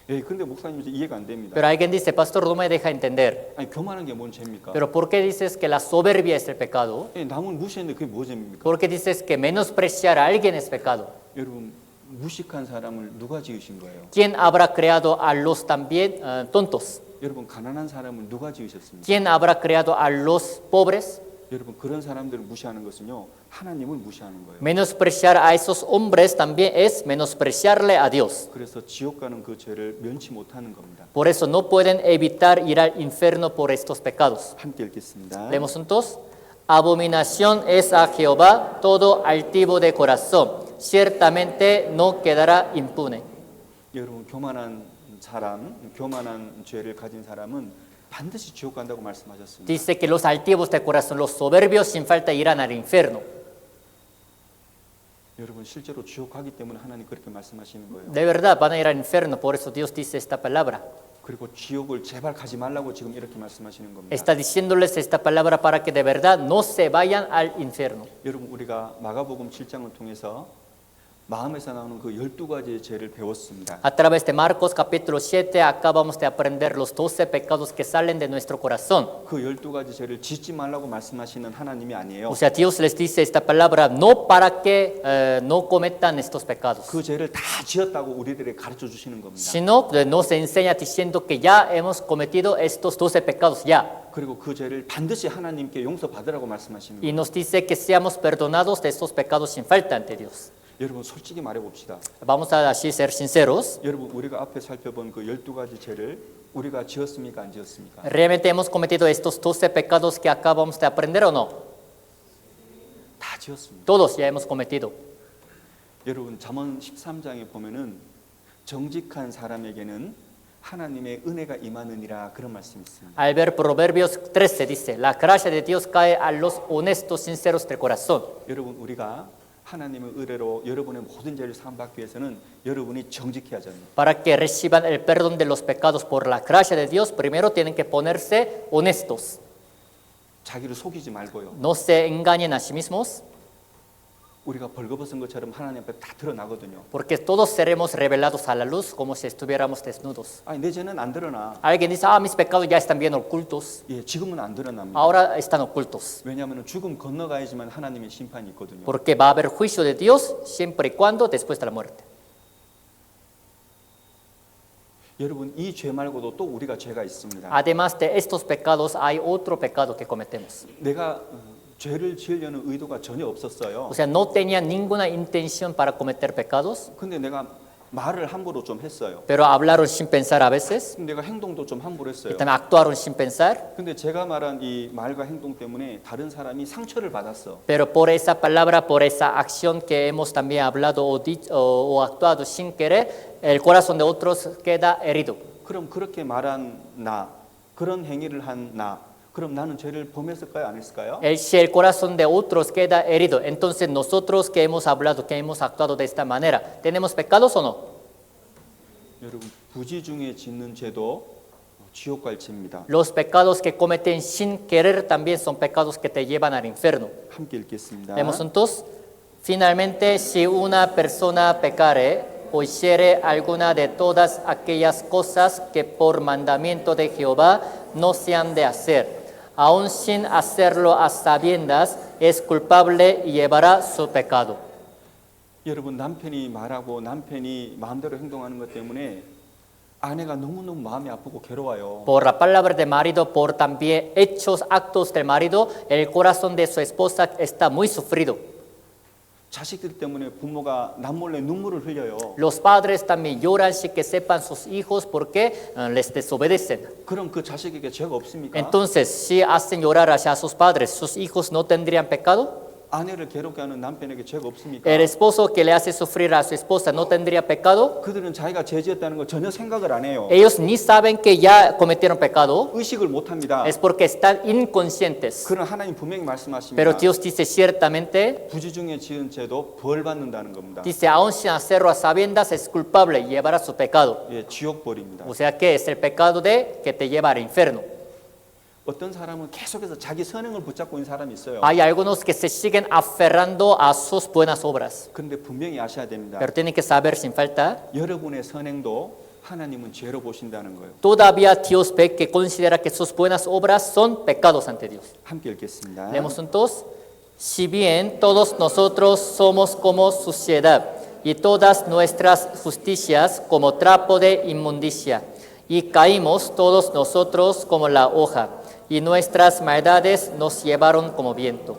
예, 근데 목사님 이제 이해가 안 됩니다. Pero alguien dice, pastor, no me deja entender. 아니 교만한 게 뭔 죄입니까? Pero ¿por qué dices que la soberbia es el pecado? 예, 남을 무시했는데 그게 뭐 죄입니까? ¿Por qué dices que menospreciar a alguien es pecado? 여러분 무식한 사람을 누가 지으신 거예요? ¿Quién habrá creado a los también tontos? 여러분 가난한 사람을 누가 지으셨습니까? ¿Quién habrá creado a los pobres? 여러분 그런 사람들을 무시하는 것은요 하나님을 무시하는 거예요. Menospreciar a esos hombres también es menospreciarle a Dios. 그래서 지옥 가는 그 죄를 면치 못하는 겁니다. Por eso no pueden evitar ir al infierno por estos pecados. 함께 읽겠습니다. Leemos juntos. Abominación es a Jehová todo altivo de corazón. Ciertamente no quedará impune. 여러분 교만한 사람, 교만한 죄를 가진 사람은 반드시 지옥 간다고 말씀하셨습니다. Dice que los altivos de corazón, los soberbios sin falta irán al infierno. 여러분 실제로 지옥 가기 때문에 하나님 그렇게 말씀하시는 거예요. De verdad van a ir al infierno, por eso Dios dice esta palabra. 그리고 지옥을 제발 가지 말라고 지금 이렇게 말씀하시는 겁니다. Está diciéndoles esta palabra para que de verdad no se vayan al infierno. 여러분 우리가 마가복음 7장을 통해서 마음에서 나오는 그 12가지의 죄를 배웠습니다. A través de Marcos capítulo 7 acabamos de aprender los 12 pecados que salen de nuestro corazón. 그 12가지 죄를 짓지 말라고 말씀하시는 하나님이 아니에요. O sea, Dios les dice esta palabra no para que no cometan estos pecados, 그 죄를 다 지었다고 우리들에게 가르쳐 주시는 겁니다. sino nos enseña diciendo que ya hemos cometido estos 12 pecados ya. 그리고 그 죄를 반드시 하나님께 용서받으라고 말씀하시는 Y 거예요. nos dice que seamos perdonados de estos pecados sin falta ante Dios. 여러분 솔직히 말해 봅시다. Vamos a así ser sinceros. 여러분 우리가 앞에 살펴본 그 12가지 죄를 우리가 지었습니까 안 지었습니까? ¿Realmente hemos cometido estos 12 pecados que acabamos de aprender o no? 다 지었습니다. Todos ya hemos cometido. 여러분 잠언 13장에 보면은 정직한 사람에게는 하나님의 은혜가 임하느니라 그런 말씀이 있습니다. Al ver Proverbios 13 dice, la gracia de Dios cae a los honestos, sinceros del corazón. 여러분 우리가 하나님의 의뢰로 여러분의 모든 죄를 사함받기 위해서는 여러분이 정직해야 합니다. Para que reciban el perdón de los pecados por la gracia de Dios, primero tienen que ponerse honestos. 자기를 속이지 말고요. No se engañen a sí mismos, 우리가 벌거벗은 것처럼 하나님 앞에 다 드러나거든요. porque todos seremos revelados a la luz como si estuviéramos desnudos. 아니 내 죄는 안 드러나. Alguien dice, ah, mis pecados ya están bien ocultos. 예, 지금은 안 드러납니다. Ahora están ocultos. 왜냐하면 죽음 건너가야지만 하나님의 심판이 있거든요. Porque va a haber juicio de Dios siempre y cuando después de la muerte. 여러분 이 죄 말고도 또 우리가 죄가 있습니다. Además de estos pecados, hay otro pecado que cometemos. 내가 죄를 지으려는 의도가 전혀 없었어요. O sea, no tenía ninguna intención para cometer pecados, 근데 내가 말을 함부로 좀 했어요. pero hablaron sin pensar a veces, 내가 행동도 좀 함부로 y 했어요. también actuaron sin pensar. 근데 제가 말한 이 말과 행동 때문에 다른 사람이 상처를 받았어. Pero por esa palabra, por esa acción que hemos también hablado o actuado sin querer, el corazón de otros queda herido. 그럼 그렇게 말한 나, 그런 행위를 한 나, 그럼 나는 죄를 범했을까요, 안 했을까요? Si el corazón de otros queda herido, entonces nosotros que hemos hablado, que hemos actuado de esta manera, ¿tenemos pecados o no? 여러분 부지 중에 짓는 죄도 지옥 갈 죄입니다. Los pecados que cometen sin querer también son pecados que te llevan al infierno. 함께 읽겠습니다. Leemos juntos. Finalmente, si una persona pecare o hiciere alguna de todas aquellas cosas que por mandamiento de Jehová no se han de hacer, aun sin hacerlo a sabiendas, es culpable y llevará su pecado. 여러분 남편이 말하고 남편이 마음대로 행동하는 것 때문에 아내가 너무너무 마음이 아프고 괴로워요. Por la palabra de marido, por también hechos, actos del marido, el corazón de su esposa está muy sufrido. 자식들 때문에 부모가 남몰래 눈물을 흘려요. Los padres también lloran sin que sepan sus hijos porque les desobedecen. 그럼 그 자식에게 죄가 없습니까? Entonces, si hacen llorar hacia sus padres, ¿sus hijos no tendrían pecado? 아내를 괴롭게 하는 남편에게 죄가 없습니까? ¿El esposo que le hace sufrir a su esposa no tendría pecado? 그들은 자기가 죄지었다는 걸 전혀 생각을 안 해요. Ellos ni saben que ya cometieron pecado, 의식을 못 합니다. es porque están inconscientes. 그런 하나님 분명히 말씀하십니다. Pero Dios dice ciertamente, 부지 중에 지은 죄도 벌 받는다는 겁니다. dice, aun sin hacerlo a sabiendas es culpable y llevará su pecado. 예, 지옥 벌입니다. O sea que es el pecado de que te lleva al infierno. 어떤 사람은 계속해서 자기 선행을 붙잡고 있는 사람이 있어요. Hay algunos que se siguen aferrando a sus buenas obras. 그런데 분명히 아셔야 됩니다. Pero tienen que saber sin falta, 여러분의 선행도 하나님은 죄로 보신다는 거예요. todavía Dios ve que considera que sus buenas obras son pecados ante Dios. 함께 읽겠습니다. Leemos juntos. Si bien todos nosotros somos como suciedad y todas nuestras justicias como trapo de inmundicia, y caímos todos nosotros como la hoja, y nuestras maldades nos llevaron como viento.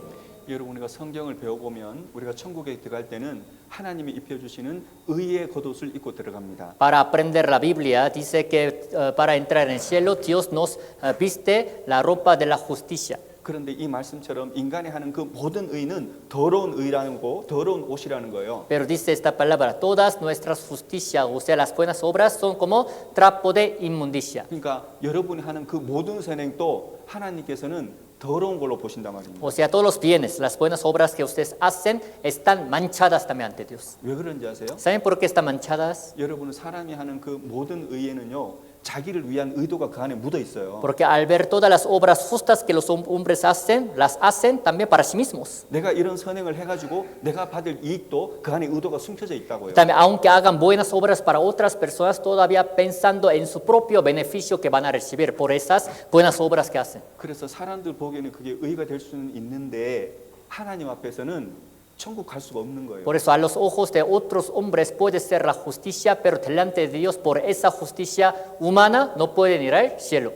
여러분 우리가 성경을 배워보면 우리가 천국에 들어갈 때는 하나님이 입혀주시는 의의 겉옷을 입고 들어갑니다. Para aprender la Biblia, dice que para entrar en el cielo, Dios nos viste la ropa de la justicia. 그런데 이 말씀처럼 인간이 하는 그 모든 의는 더러운 의라는 거, 더러운 옷이라는 거예요. Pero dice esta palabra, todas nuestras justicias, o sea, las buenas obras, son como trapo de inmundicia. 그러니까 여러분이 하는 그 모든 선행도 하나님께서는 더러운 걸로 보신단 말입니다. O sea, todos los bienes, las buenas obras que ustedes hacen, están manchadas también ante Dios. 왜 그런지 아세요? ¿Saben por qué están manchadas? 여러분은 사람이 하는 그 모든 의에는요, 자기를 위한 의도가 그 안에 묻어 있어요. Porque al ver todas las obras justas que los hombres hacen, las hacen también para sí mismos. 내가 이런 선행을 해가지고 내가 받을 이익도 그 안에 의도가 숨겨져 있다고요. También, aunque hagan buenas obras para otras personas, todavía pensando en su propio beneficio que van a recibir por esas buenas obras que hacen. 그래서 사람들 보기에는 그게 의가 될 수는 있는데 하나님 앞에서는 천국 갈 수가 없는 거예요. Por eso a los ojos de otros hombres puede ser la justicia, pero delante de Dios por esa justicia humana no pueden ir al cielo.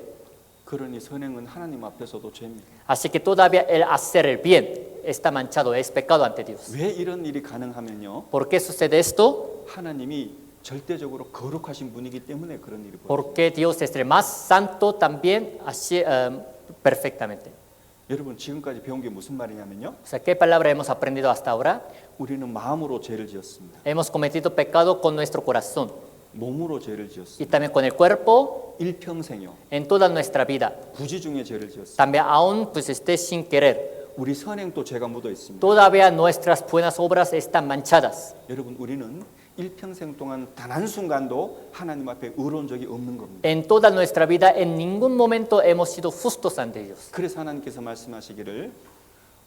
그러니 선행은 하나님 앞에서도 죄입니다. Así que todavía el hacer el bien está manchado, es pecado ante Dios. 왜 이런 일이 가능하면요, ¿Por qué sucede esto? 하나님이 절대적으로 거룩하신 분이기 때문에 그런 일이 벌어져요. Porque Dios es el más santo también, así perfectamente. 여러분 지금까지 배운 게 무슨 말이냐면요, O sea, ¿qué palabra hemos aprendido hasta ahora? 우리는 마음으로 죄를 지었습니다. Hemos cometido pecado con nuestro corazón 몸으로 죄를 지었습니다. y también con el cuerpo 일평생요, en toda nuestra vida. 부지 중에 죄를 지었습니다. También aún pues esté sin querer. 우리 선행도 죄가 묻어 있습니다. Todavía nuestras buenas obras están manchadas. 여러분 우리는 일평생 동안 단 한순간도 하나님 앞에 의로운 적이 없는 겁니다. En toda nuestra vida, en ningún momento hemos sido justos ante Dios. 그래서 하나님께서 말씀하시기를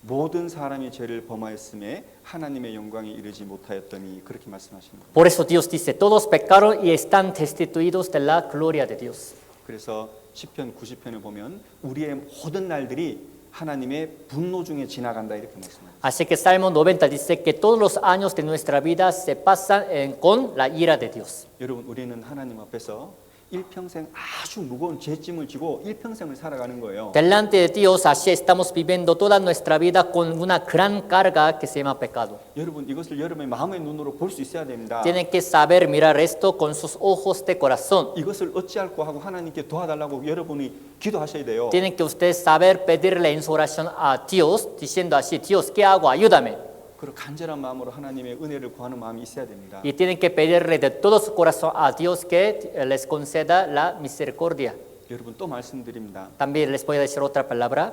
모든 사람이 죄를 범하였음에 하나님의 영광이 이르지 못하였더니 그렇게 말씀하십니다. Por eso Dios dice, todos pecaron y están destituidos de la gloria de Dios. 그래서 시편 90편을 보면 우리의 모든 날들이 하나님의 분노 중에 지나간다 이렇게 말씀합니다. Así que Salmo 90 dice que todos los años de nuestra vida se pasan con la ira de Dios. 여러분 우리는 하나님 앞에서 일평생 아주 무거운 죄짐을 지고 일평생을 살아가는 거예요. Delante de Dios, así estamos viviendo toda nuestra vida con una gran carga que se llama pecado. 여러분 이것을 여러분의 마음의 눈으로 볼 수 있어야 됩니다. Tienen que saber mirar esto con sus ojos de corazón. 이것을 어찌할꼬 하고 하나님께 도와달라고 여러분이 기도하셔야 돼요. Tienen que ustedes saber pedirle en su oración a Dios, diciendo así, Dios, ¿qué hago? Ayúdame. 그리고 간절한 마음으로 하나님의 은혜를 구하는 마음이 있어야 됩니다. Y tienen que pedirle de todo su corazón a Dios que les conceda la misericordia. 여러분 또 말씀드립니다. También les voy a decir otra palabra.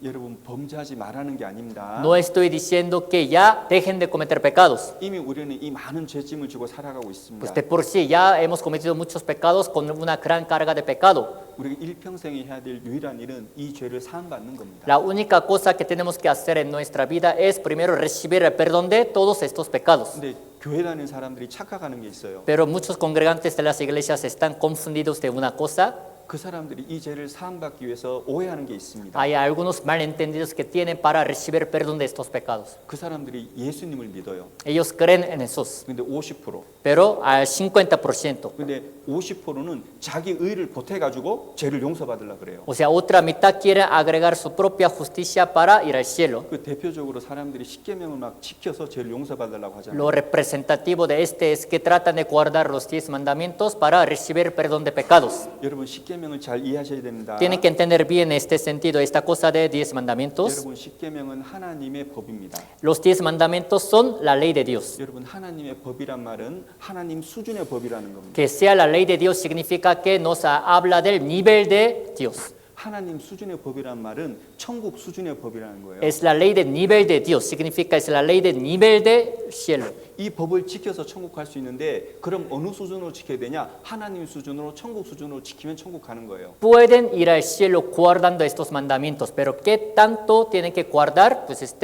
여러분 범죄하지 말라는 게 아닙니다. No estoy diciendo que ya dejen de cometer pecados. 이미 우리는 이 많은 죄짐을 지고 살아가고 있습니다. Pues de por sí ya hemos cometido muchos pecados con una gran carga de pecado. 우리가 일평생에 해야 될 유일한 일은 이 죄를 사함받는 겁니다. La única cosa que tenemos que hacer en nuestra vida es primero recibir el perdón de todos estos pecados. 근데 교회 다니는 사람들이 착각하는 게 있어요. Pero muchos congregantes de las iglesias están confundidos de una cosa. 그 사람들이 이 죄를 사함받기 위해서 오해하는 게 있습니다. Hay algunos malentendidos que tienen para recibir perdón de estos pecados. 그 사람들이 예수님을 믿어요. Ellos creen en Jesús, 근데 50%. pero al 50%. 근데 50%는 자기 의를 보태 가지고 죄를 용서받으려 그래요. O sea, otra mitad quiere agregar su propia justicia para ir al cielo. 그 대표적으로 사람들이 십계명을 막 지켜서 죄를 용서받으려고 하잖아요. Lo representativo de este es que tratan de guardar los 10 mandamientos para recibir perdón de pecados. 여러분 십계명을 잘 이해하셔야 됩니다. Tienen que entender bien este sentido, esta cosa de 10 mandamientos. 여러분 십계명은 하나님의 법입니다. Los 10 mandamientos son la ley de Dios. 여러분 하나님의 법이란 말은 하나님 수준의 법이라는 겁니다. Que sea la ley de Dios significa que nos habla del nivel de Dios. 하나님 수준의 법이란 말은 천국 수준의 법이라는 거예요. Es la ley del nivel de Dios, significa es la ley del nivel de cielo. 이 법을 지켜서 천국 갈 수 있는데 그럼 어느 수준으로 지켜야 되냐? 하나님 수준으로 천국 수준으로 지키면 천국 가는 거예요. Pueden ir al cielo guardando estos mandamientos, pero ¿qué tanto tienen que guardar? Pues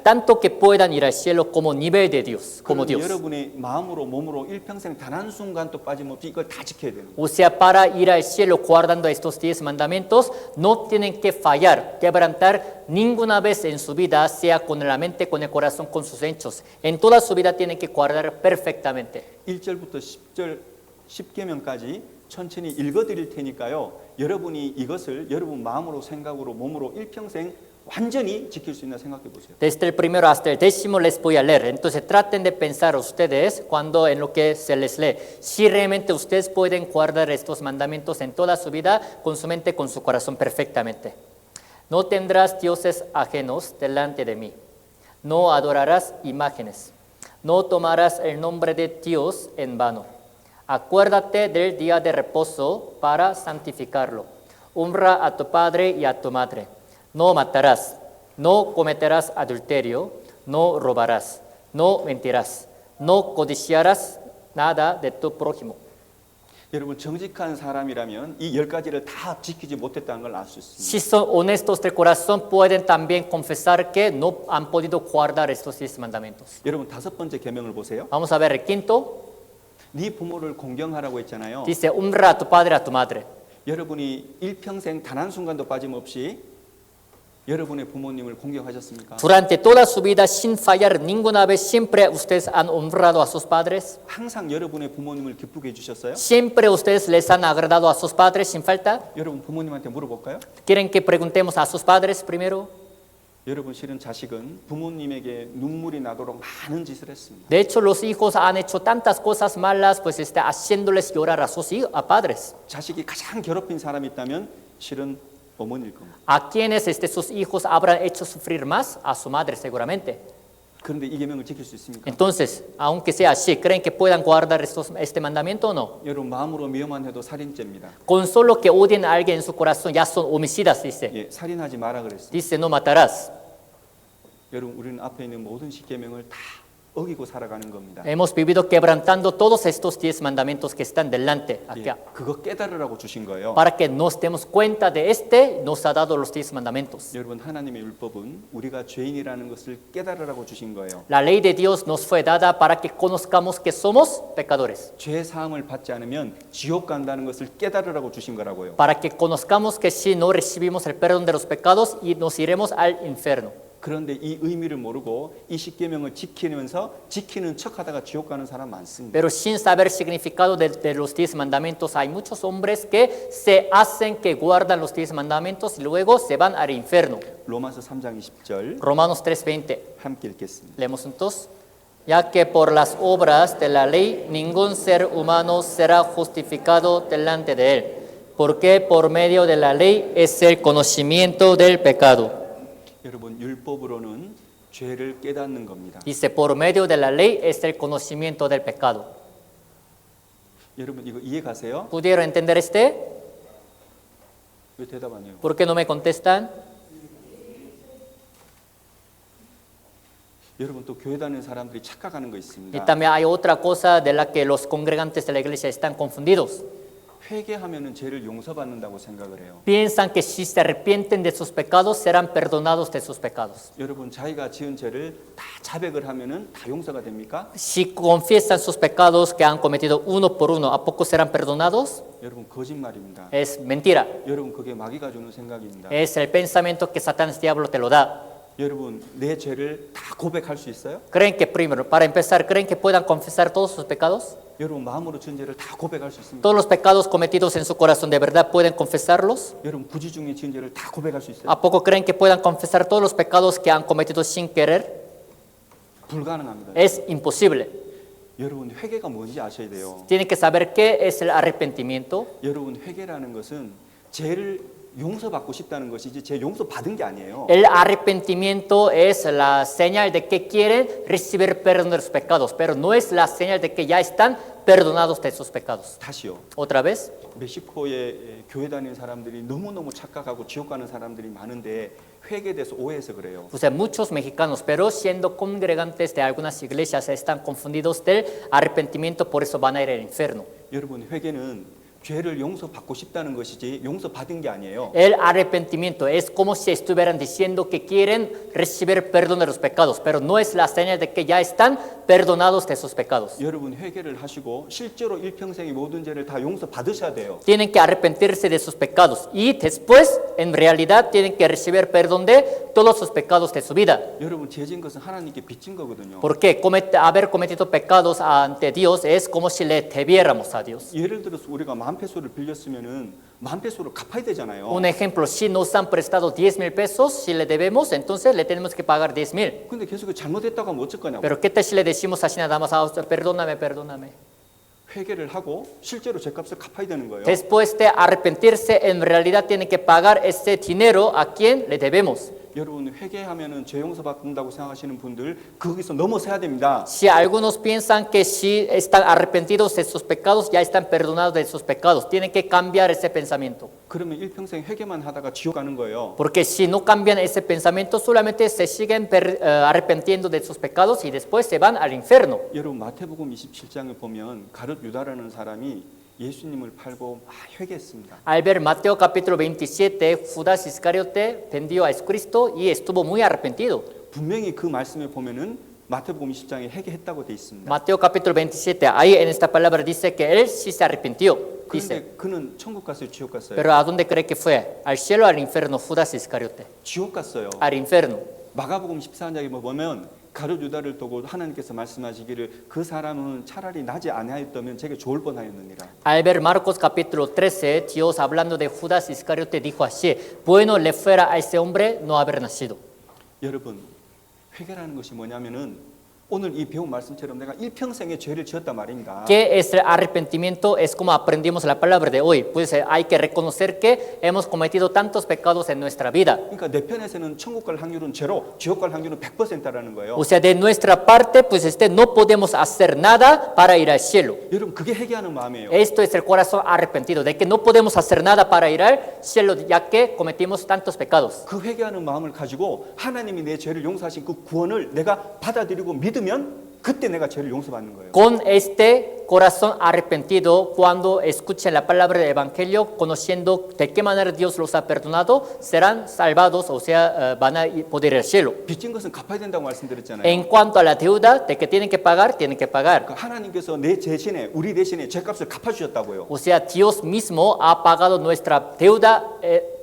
tanto que puedan ir al cielo como nivel de Dios, como 그럼 Dios. 여러분의 마음으로 몸으로 일평생 단 한 순간도 빠짐없이 이걸 다 지켜야 되는 거예요. O sea, para ir al cielo guardando estos 10 mandamientos, no tienen que fallar, quebrantar ninguna vez en su vida, sea con la mente, con el corazón, con sus hechos. En toda su vida tienen que guardar perfectamente. 1절부터 10절 10계명까지 천천히 읽어 드릴 테니까요. 여러분이 이것을 여러분 마음으로 생각으로 몸으로 일평생 완전히 지킬 수 있나 생각해 보세요. Desde el primero hasta el 10º les voy a leer. Entonces traten de pensar ustedes cuando en lo que se les lee. Si realmente ustedes pueden guardar estos mandamientos en toda su vida, con su mente, con su corazón perfectamente. No tendrás dioses ajenos delante de mí. No adorarás imágenes. No tomarás el nombre de Dios en vano. Acuérdate del día de reposo para santificarlo. Honra a tu padre y a tu madre. No matarás, no cometerás adulterio, no robarás, no mentirás, no codiciarás nada de tu prójimo. 여러분 정직한 사람이라면 이 10가지를 다 지키지 못했다는 걸 알 수 있습니다. Si son honestos de corazón, pueden también confesar que no han podido guardar estos 10 mandamientos. 여러분 다섯 번째 계명을 보세요. Vamos a ver el quinto. 네 부모를 공경하라고 했잖아요. Dice, honra a tu padre, a tu madre. 여러분이 일평생 단 한 순간도 빠짐없이 여러분의 부모님을 공경하셨습니까? Durante toda su vida, sin fallar ninguna vez, siempre ustedes han honrado a sus padres. 항상 여러분의 부모님을 기쁘게 해주셨어요? Siempre ustedes les han agradado a sus padres sin falta. 여러분 부모님한테 물어볼까요? ¿Quieren que preguntemos a sus padres primero? 여러분 실은 자식은 부모님에게 눈물이 나도록 많은 짓을 했습니다. De hecho, los hijos han hecho tantas cosas malas, pues haciéndoles llorar a sus a padres. 자식이 가장 괴롭힌 사람이 있다면 실은 어머니일 겁니다. ¿A quienes sus hijos habrán hecho sufrir más? A su madre seguramente. 그런데 이 계명을 지킬 수 있습니까? Entonces, aunque sea así, ¿creen que puedan guardar este mandamiento o no? 여러분 마음으로 미워만 해도 살인죄입니다. Con solo que odien a alguien en su corazón, ya son homicidas, dice. 예, 살인하지 마라 그랬어요. Dice, no matarás. 여러분 우리는 앞에 있는 모든 십계명을 다 어기고 살아가는 겁니다. Hemos vivido quebrantando todos estos 10 mandamientos que están delante, 예, acá. 그거 깨달으라고 주신 거예요. Para que nos demos cuenta de nos ha dado los 10 mandamientos. 여러분 하나님의 율법은 우리가 죄인이라는 것을 깨달으라고 주신 거예요. La ley de Dios nos fue dada para que conozcamos que somos pecadores. 죄 사함을 받지 않으면 지옥 간다는 것을 깨달으라고 주신 거라고요. Para que conozcamos que si no recibimos el perdón de los pecados y nos iremos al infierno. 그런데 이 의미를 모르고 이 십계명을 지키면서 지키는 척하다가 지옥 가는 사람 많습니다. Pero sin saber el significado de los 10 mandamientos, hay muchos hombres que se hacen que guardan los 10 mandamientos y luego se van al infierno. 로마서 3장 20절 Romanos 3:20. 함께 읽겠습니다. Leemos entonces. Ya que por las obras de la ley ningún ser humano será justificado delante de él, porque por medio de la ley es el conocimiento del pecado. 여러분 율법으로는 죄를 깨닫는 겁니다. Dice, por medio de la ley es el conocimiento del pecado. 여러분 이거 이해 가세요? ¿Pudieron entender 왜 대답 안 해요? ¿Por qué no me contestan? 여러분 또 교회 다니는 사람들이 착각하는 거 Y 있습니다. también hay otra cosa de la que los congregantes de la iglesia están confundidos. 회개하면은 죄를 용서받는다고 생각을 해요. Piensan que si se arrepienten de sus pecados, serán perdonados de sus pecados. 여러분 자기가 지은 죄를 다 자백을 하면은 다 용서가 됩니까? Si confiesan sus pecados que han cometido uno por uno, ¿a poco serán perdonados? 여러분 거짓말입니다. Es mentira. 여러분 그게 마귀가 주는 생각입니다. Es el pensamiento que Satanás diablo te lo da. 여러분 내 죄를 다 고백할 수 있어요? ¿Creen que primero, para empezar, creen que puedan confesar todos sus pecados? 여러분 마음으로 지은 죄를 다 고백할 수 있습니까? ¿Todos los pecados cometidos en su corazón de verdad pueden confesarlos? 여러분 구지 중에 지은 죄를 다 고백할 수 있어요? ¿A poco creen que puedan confesar todos los pecados que han cometido sin querer? 불가능합니다. Es imposible. 여러분 회개가 뭔지 아셔야 돼요. Tienen que saber qué es el arrepentimiento. 여러분 회개라는 것은 죄를 용서받고 싶다는 것이지 죄 용서 받은 게 아니에요. El arrepentimiento es la señal de que quieren recibir perdón de sus pecados, pero no es la señal de que ya están perdonados de sus pecados. 다시요. Otra vez, 멕시코에 교회 다니는 사람들이 너무너무 착각하고 지옥 가는 사람들이 많은데 회개에 대해서 오해해서 그래요. o sea, muchos mexicanos, pero siendo congregantes de algunas iglesias, están confundidos del arrepentimiento, por eso van a ir al infierno. 여러분 회개는 죄를 용서받고 싶다는 것이지 용서받은 게 아니에요. El arrepentimiento es como si estuvieran diciendo que quieren recibir perdón de los pecados, pero no es la señal de que ya están perdonados de sus pecados. 여러분 회개를 하시고 실제로 일평생의 모든 죄를 다 용서받으셔야 돼요. Tienen que arrepentirse de sus pecados y después, en realidad, tienen que recibir perdón de todos sus pecados de su vida. 여러분 죄진 것은 하나님께 빚진 거거든요. Porque haber cometido pecados ante Dios es como si le debiéramos a Dios. 예를 들어서 우리가 10,000페소를 빌렸으면은 10,000페소를 갚아야 되잖아요. Un ejemplo, si nos han prestado 10,000 pesos, si le debemos, entonces le tenemos que pagar 10,000. 근데 계속 잘못했다고 하면 어쩔 거냐고. Pero ¿qué tal si le decimos así nada más, perdóname, perdóname? 회개를 하고 실제로 죄값을 갚아야 되는 거예요. Después de arrepentirse, en realidad tiene que pagar ese dinero a quien le debemos. 여러분 회개하면은 죄 용서받는다고 생각하시는 분들 거기서 넘어서야 됩니다. Si algunos piensan que si están arrepentidos de sus pecados, ya están perdonados de sus pecados, tienen que cambiar ese pensamiento. 그러면 일평생 회개만 하다가 지옥 가는 거예요. Porque si no cambian ese pensamiento, solamente se siguen arrepintiendo de sus pecados y después se van al infierno. 여러분 마태복음 27장을 보면 가룟 유다라는 사람이 예수님을 팔고 막 회개했습니다. Al ver Mateo capítulo 27, Judas Iscariote vendió a Jesucristo y estuvo muy arrepentido. 분명히 그 말씀에 보면은 마태복음 20장에 회개했다고 돼 있습니다. Mateo capítulo 27, ahí en esta palabra dice que él sí se arrepintió. Dice, 그런데 그는 천국 갔어요, 지옥 갔어요? pero ¿a dónde cree que fue? ¿Al cielo o al infierno? Judas Iscariote. 지옥 갔어요. Al infierno. 마가복음 14장에 보면 가룟 유다를 두고 하나님께서 말씀하시기를 그 사람은 차라리 나지 아니하였다면 제게 좋을 뻔하였느니라. Al ver Marcos capítulo 13, Dios hablando de Judas Iscariote dijo así, bueno le fuera a ese hombre no haber nacido. 여러분 회개라는 것이 뭐냐면은 오늘 이 배운 말씀처럼 내가 일평생의 죄를 지었단 말입니다. ¿Qué es el arrepentimiento? Es como aprendimos la palabra de hoy. Pues hay que reconocer que hemos cometido tantos pecados en nuestra vida. 그러니까 내 편에서는 천국 갈 확률은 제로, 지옥 갈 확률은 100%라는 거예요. O sea, de nuestra parte, pues no podemos hacer nada para ir al cielo. 여러분 그게 회개하는 마음이에요. Esto es el corazón arrepentido, de que no podemos hacer nada para ir al cielo, ya que cometimos tantos pecados. 그 회개하는 마음을 가지고 하나님이 내 죄를 용서하신 그 구원을 내가 받아들이고 믿으면 그때 내가 죄를 용서받는 거예요. Con este corazón arrepentido, cuando escuchen la palabra del Evangelio, conociendo de qué manera Dios los ha perdonado, serán salvados, o sea, van a poder ir al cielo. 빚진 것은 갚아야 된다고 말씀드렸잖아요. En cuanto a la deuda, de que tienen que pagar, tienen que pagar. 그러니까 하나님께서 내 대신에 우리 대신에 죄값을 갚아주셨다고요. O sea, Dios mismo ha pagado nuestra deuda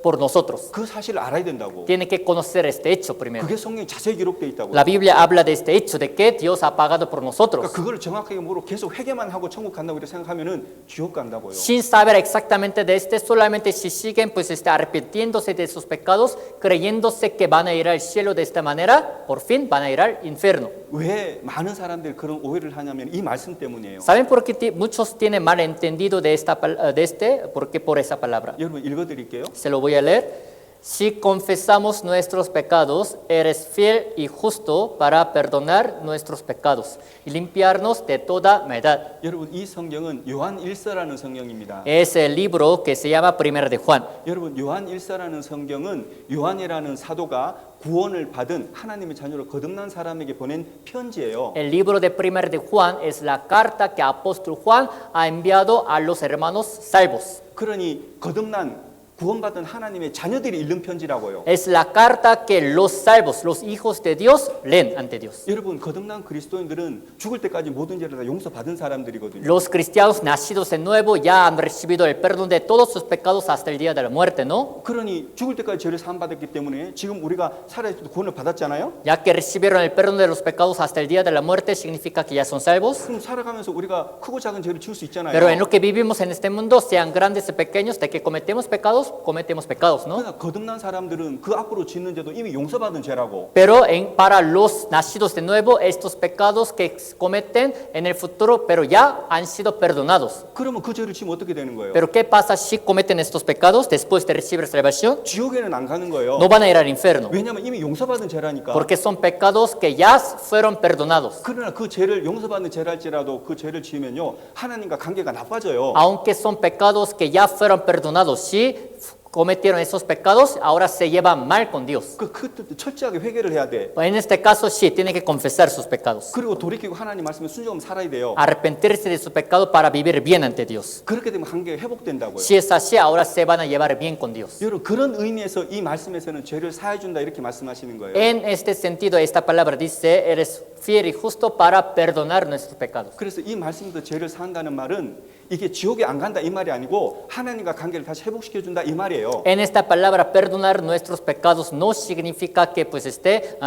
por nosotros. 그 사실을 알아야 된다고. Tienen que conocer este hecho primero. 그게 성경에 자세히 기록되어 있다고요. La Biblia habla de este hecho, de que Dios ha pagado por nosotros. 그러니까 그걸 정확하게 모르고 계속 회개만 하고 천국 간다고 이렇게 생각하면은 지옥 간다고요. Sin saber exactamente de este, solamente si siguen pues arrepintiéndose de sus pecados, creyéndose que van a ir al cielo de esta manera, por fin van a ir al infierno. 왜 많은 사람들이 그런 오해를 하냐면 이 말씀 때문이에요. ¿Saben por qué muchos tienen mal entendido de este? Porque por esa palabra. 여러분 읽어드릴게요. Se lo voy a leer. Si confesamos nuestros pecados, eres fiel y justo para perdonar nuestros pecados y limpiarnos de toda maldad. 여러분 이 성경은 요한 1서라는 성경입니다. Es el libro que se llama Primera de Juan. 여러분 요한 1서라는 성경은 요한이라는 사도가 구원을 받은 하나님의 자녀로 거듭난 사람에게 보낸 편지예요. El libro de Primera de Juan es la carta que el apóstol Juan ha enviado a los hermanos salvos. 그러니 거듭난 구원받은 하나님의 자녀들이 읽는 편지라고요. Es la carta que los salvos, los hijos de Dios, leen ante Dios. 여러분 거듭난 그리스도인들은 죽을 때까지 모든 죄를 다 용서받은 사람들이거든요. Los cristianos nacidos de nuevo ya han recibido el perdón de todos sus pecados hasta el día de la muerte, ¿no? 그러니 죽을 때까지 죄를 사함받았기 때문에 지금 우리가 살아있을 때 구원을 받았잖아요. Ya que recibieron el perdón de los pecados hasta el día de la muerte, significa que ya son salvos. 그럼 살아가면서 우리가 크고 작은 죄를 지을 수 있잖아요. Pero en lo que vivimos en este mundo, sean grandes o pequeños, de que cometemos pecados, ¿no? 그러나 거듭난 사람들은 그 앞으로 짓는 죄도 이미 용서받은 죄라고. Pero para los nacidos de nuevo, estos pecados que cometen en el futuro, pero ya han sido perdonados. 그러면 그 죄를 지면 어떻게 되는 거예요? Pero ¿qué pasa si cometen estos pecados después de recibir salvación? 지옥에는 안 가는 거예요. No van a ir al infierno, 왜냐하면 이미 용서받은 죄라니까. porque son pecados que ya fueron perdonados. 그러나 그 죄를 용서받는 죄랄지라도 그 죄를 지으면요 하나님과 관계가 나빠져요. Aunque son pecados que ya fueron perdonados, si cometieron esos pecados, ahora se llevan mal con Dios. 그때 철저하게 회개를 해야 돼. En este caso, sí, tiene que confesar sus pecados, 그리고 돌이키고 하나님 말씀에 순종하면 살아야 돼요. arrepentirse de su pecado para vivir bien ante Dios. 그렇게 되면 관계가 회복된다고요. Si es así, ahora se van a llevar bien con Dios. 여러분 그런 의미에서 이 말씀에서는 죄를 사해 준다 이렇게 말씀하시는 거예요. En este sentido, esta palabra dice, eres fiel y justo para perdonar nuestros pecados. 그래서 이 말씀에서 죄를 사한다는 말은 이게 지옥에 안 간다 이 말이 아니고 하나님과 관계를 다시 회복시켜 준다 이 말이에요. En esta palabra, perdonar nuestros pecados no significa que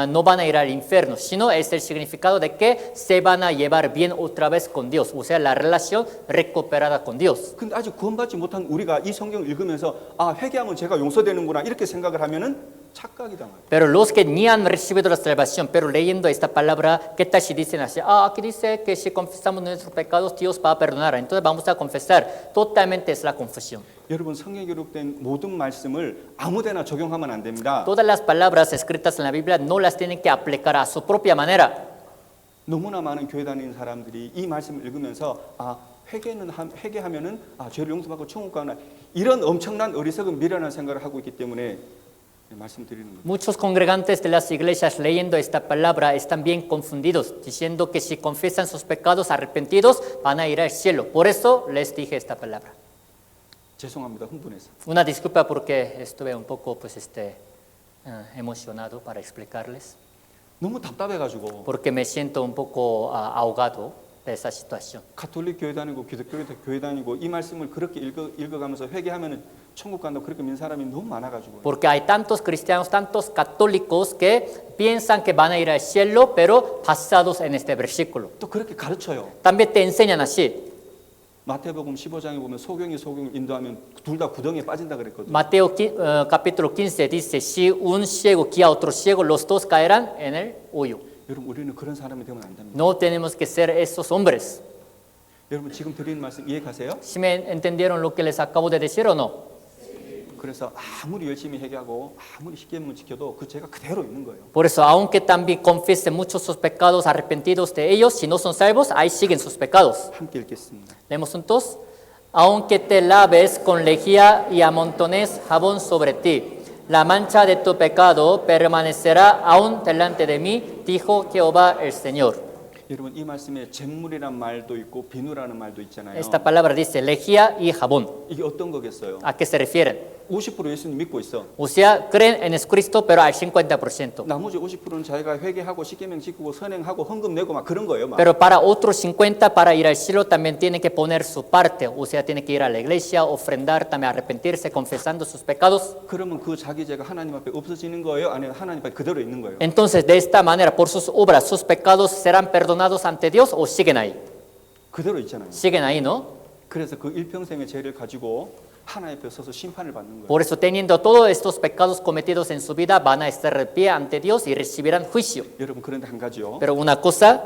no van a ir al infierno, sino es el significado de que se van a llevar bien otra vez con Dios, o sea, la relación recuperada con Dios. 근데 아직 구원받지 못한 우리가 이 성경을 읽으면서 아 회개하면 죄가 용서되는구나 이렇게 생각을 하면은 착각이 당해요. Pero los que ni han recibido la salvación, pero leyendo esta palabra, ¿qué tal si dicen así? Aquí dice que si confesamos nuestros pecados, Dios va a perdonar. Entonces vamos a confesar. Totalmente es la confusión. 여러분 성경에 기록된 모든 말씀을 아무데나 적용하면 안 됩니다. Todas las palabras escritas en la Biblia no las tienen que aplicar a su propia manera. 너무나 많은 교회 다니는 사람들이 이 말씀을 읽으면서 아 회개하면은 아 죄를 용서받고 천국 가나 이런 엄청난 어리석은 미련한 생각을 하고 있기 때문에 말씀드리는 거예요. Muchos congregantes de las iglesias leyendo esta palabra están bien confundidos, diciendo que si confiesan sus pecados arrepentidos van a ir al cielo. Por eso les dije esta palabra. 죄송합니다. 흥분해서. Una disculpa porque estuve un poco emocionado para explicarles, 너무 답답해가지고 porque me siento un poco ahogado de esa situación. 가톨릭 교회 다니고 기독교 교회 다니고 이 말씀을 그렇게 읽어가면서 회개하면은 천국 간다고 그렇게 믿는 사람이 너무 많아가지고. Porque hay tantos cristianos, tantos católicos que piensan que van a ir al cielo, pero basados en este versículo. 또 그렇게 가르쳐요. También te enseñan así. 마태복음 15장에 보면 소경이 인도하면 둘 다 구덩이에 빠진다 그랬거든요. Mateo capítulo 15 dice, si un ciego guía a otro ciego, los dos caerán en el hoyo. 여러분 우리는 그런 사람이 되면 안 됩니다. No tenemos que ser esos hombres. 여러분 지금 드리는 말씀 이해가세요? ¿Sí me entendieron lo que les acabo de decir o no? 그래서 아무리 열심히 회개하고 아무리 십계명을 지켜도 그 죄가 그대로 있는 거예요. Por eso, aunque también confiesen muchos sus pecados arrepentidos de ellos, si no son salvos, ahí siguen sus pecados. 함께 읽겠습니다. Leemos juntos. Aunque te laves con lejía y amontones jabón sobre ti, la mancha de tu pecado permanecerá aún delante de mí, dijo Jehová el Señor. 여러분 이 말씀에 잿물이란 말도 있고 비누라는 말도 있잖아요. Esta palabra dice lejía y jabón. 이게 어떤 거겠어요? ¿A qué se refieren? 50% 예수님 믿고 있어. O sea, creen en Cristo, pero al 50%. 나머지 50%는 자기가 회개하고 십계명 지키고 선행하고 헌금 내고 막 그런 거예요. 막. Pero para otros 50, para ir al cielo, también tienen que poner su parte. O sea, tienen que ir a la iglesia, ofrendar, también arrepentirse, confesando sus pecados. 그러면 그 자기 죄가 하나님 앞에 없어지는 거예요? 아니면 하나님 앞에 그대로 있는 거예요? Entonces, de esta manera, por sus obras, sus pecados serán perdonados ante Dios o siguen ahí. 그대로 있잖아요. Siguen ahí, ¿no? 그래서 그 일평생의 죄를 가지고 하나님 앞에 서서 심판을 받는 거예요. Por eso, teniendo todos estos pecados cometidos en su vida, van a estar de pie ante Dios y recibirán juicio. 여러분 그런데 한 가지요. Pero una cosa,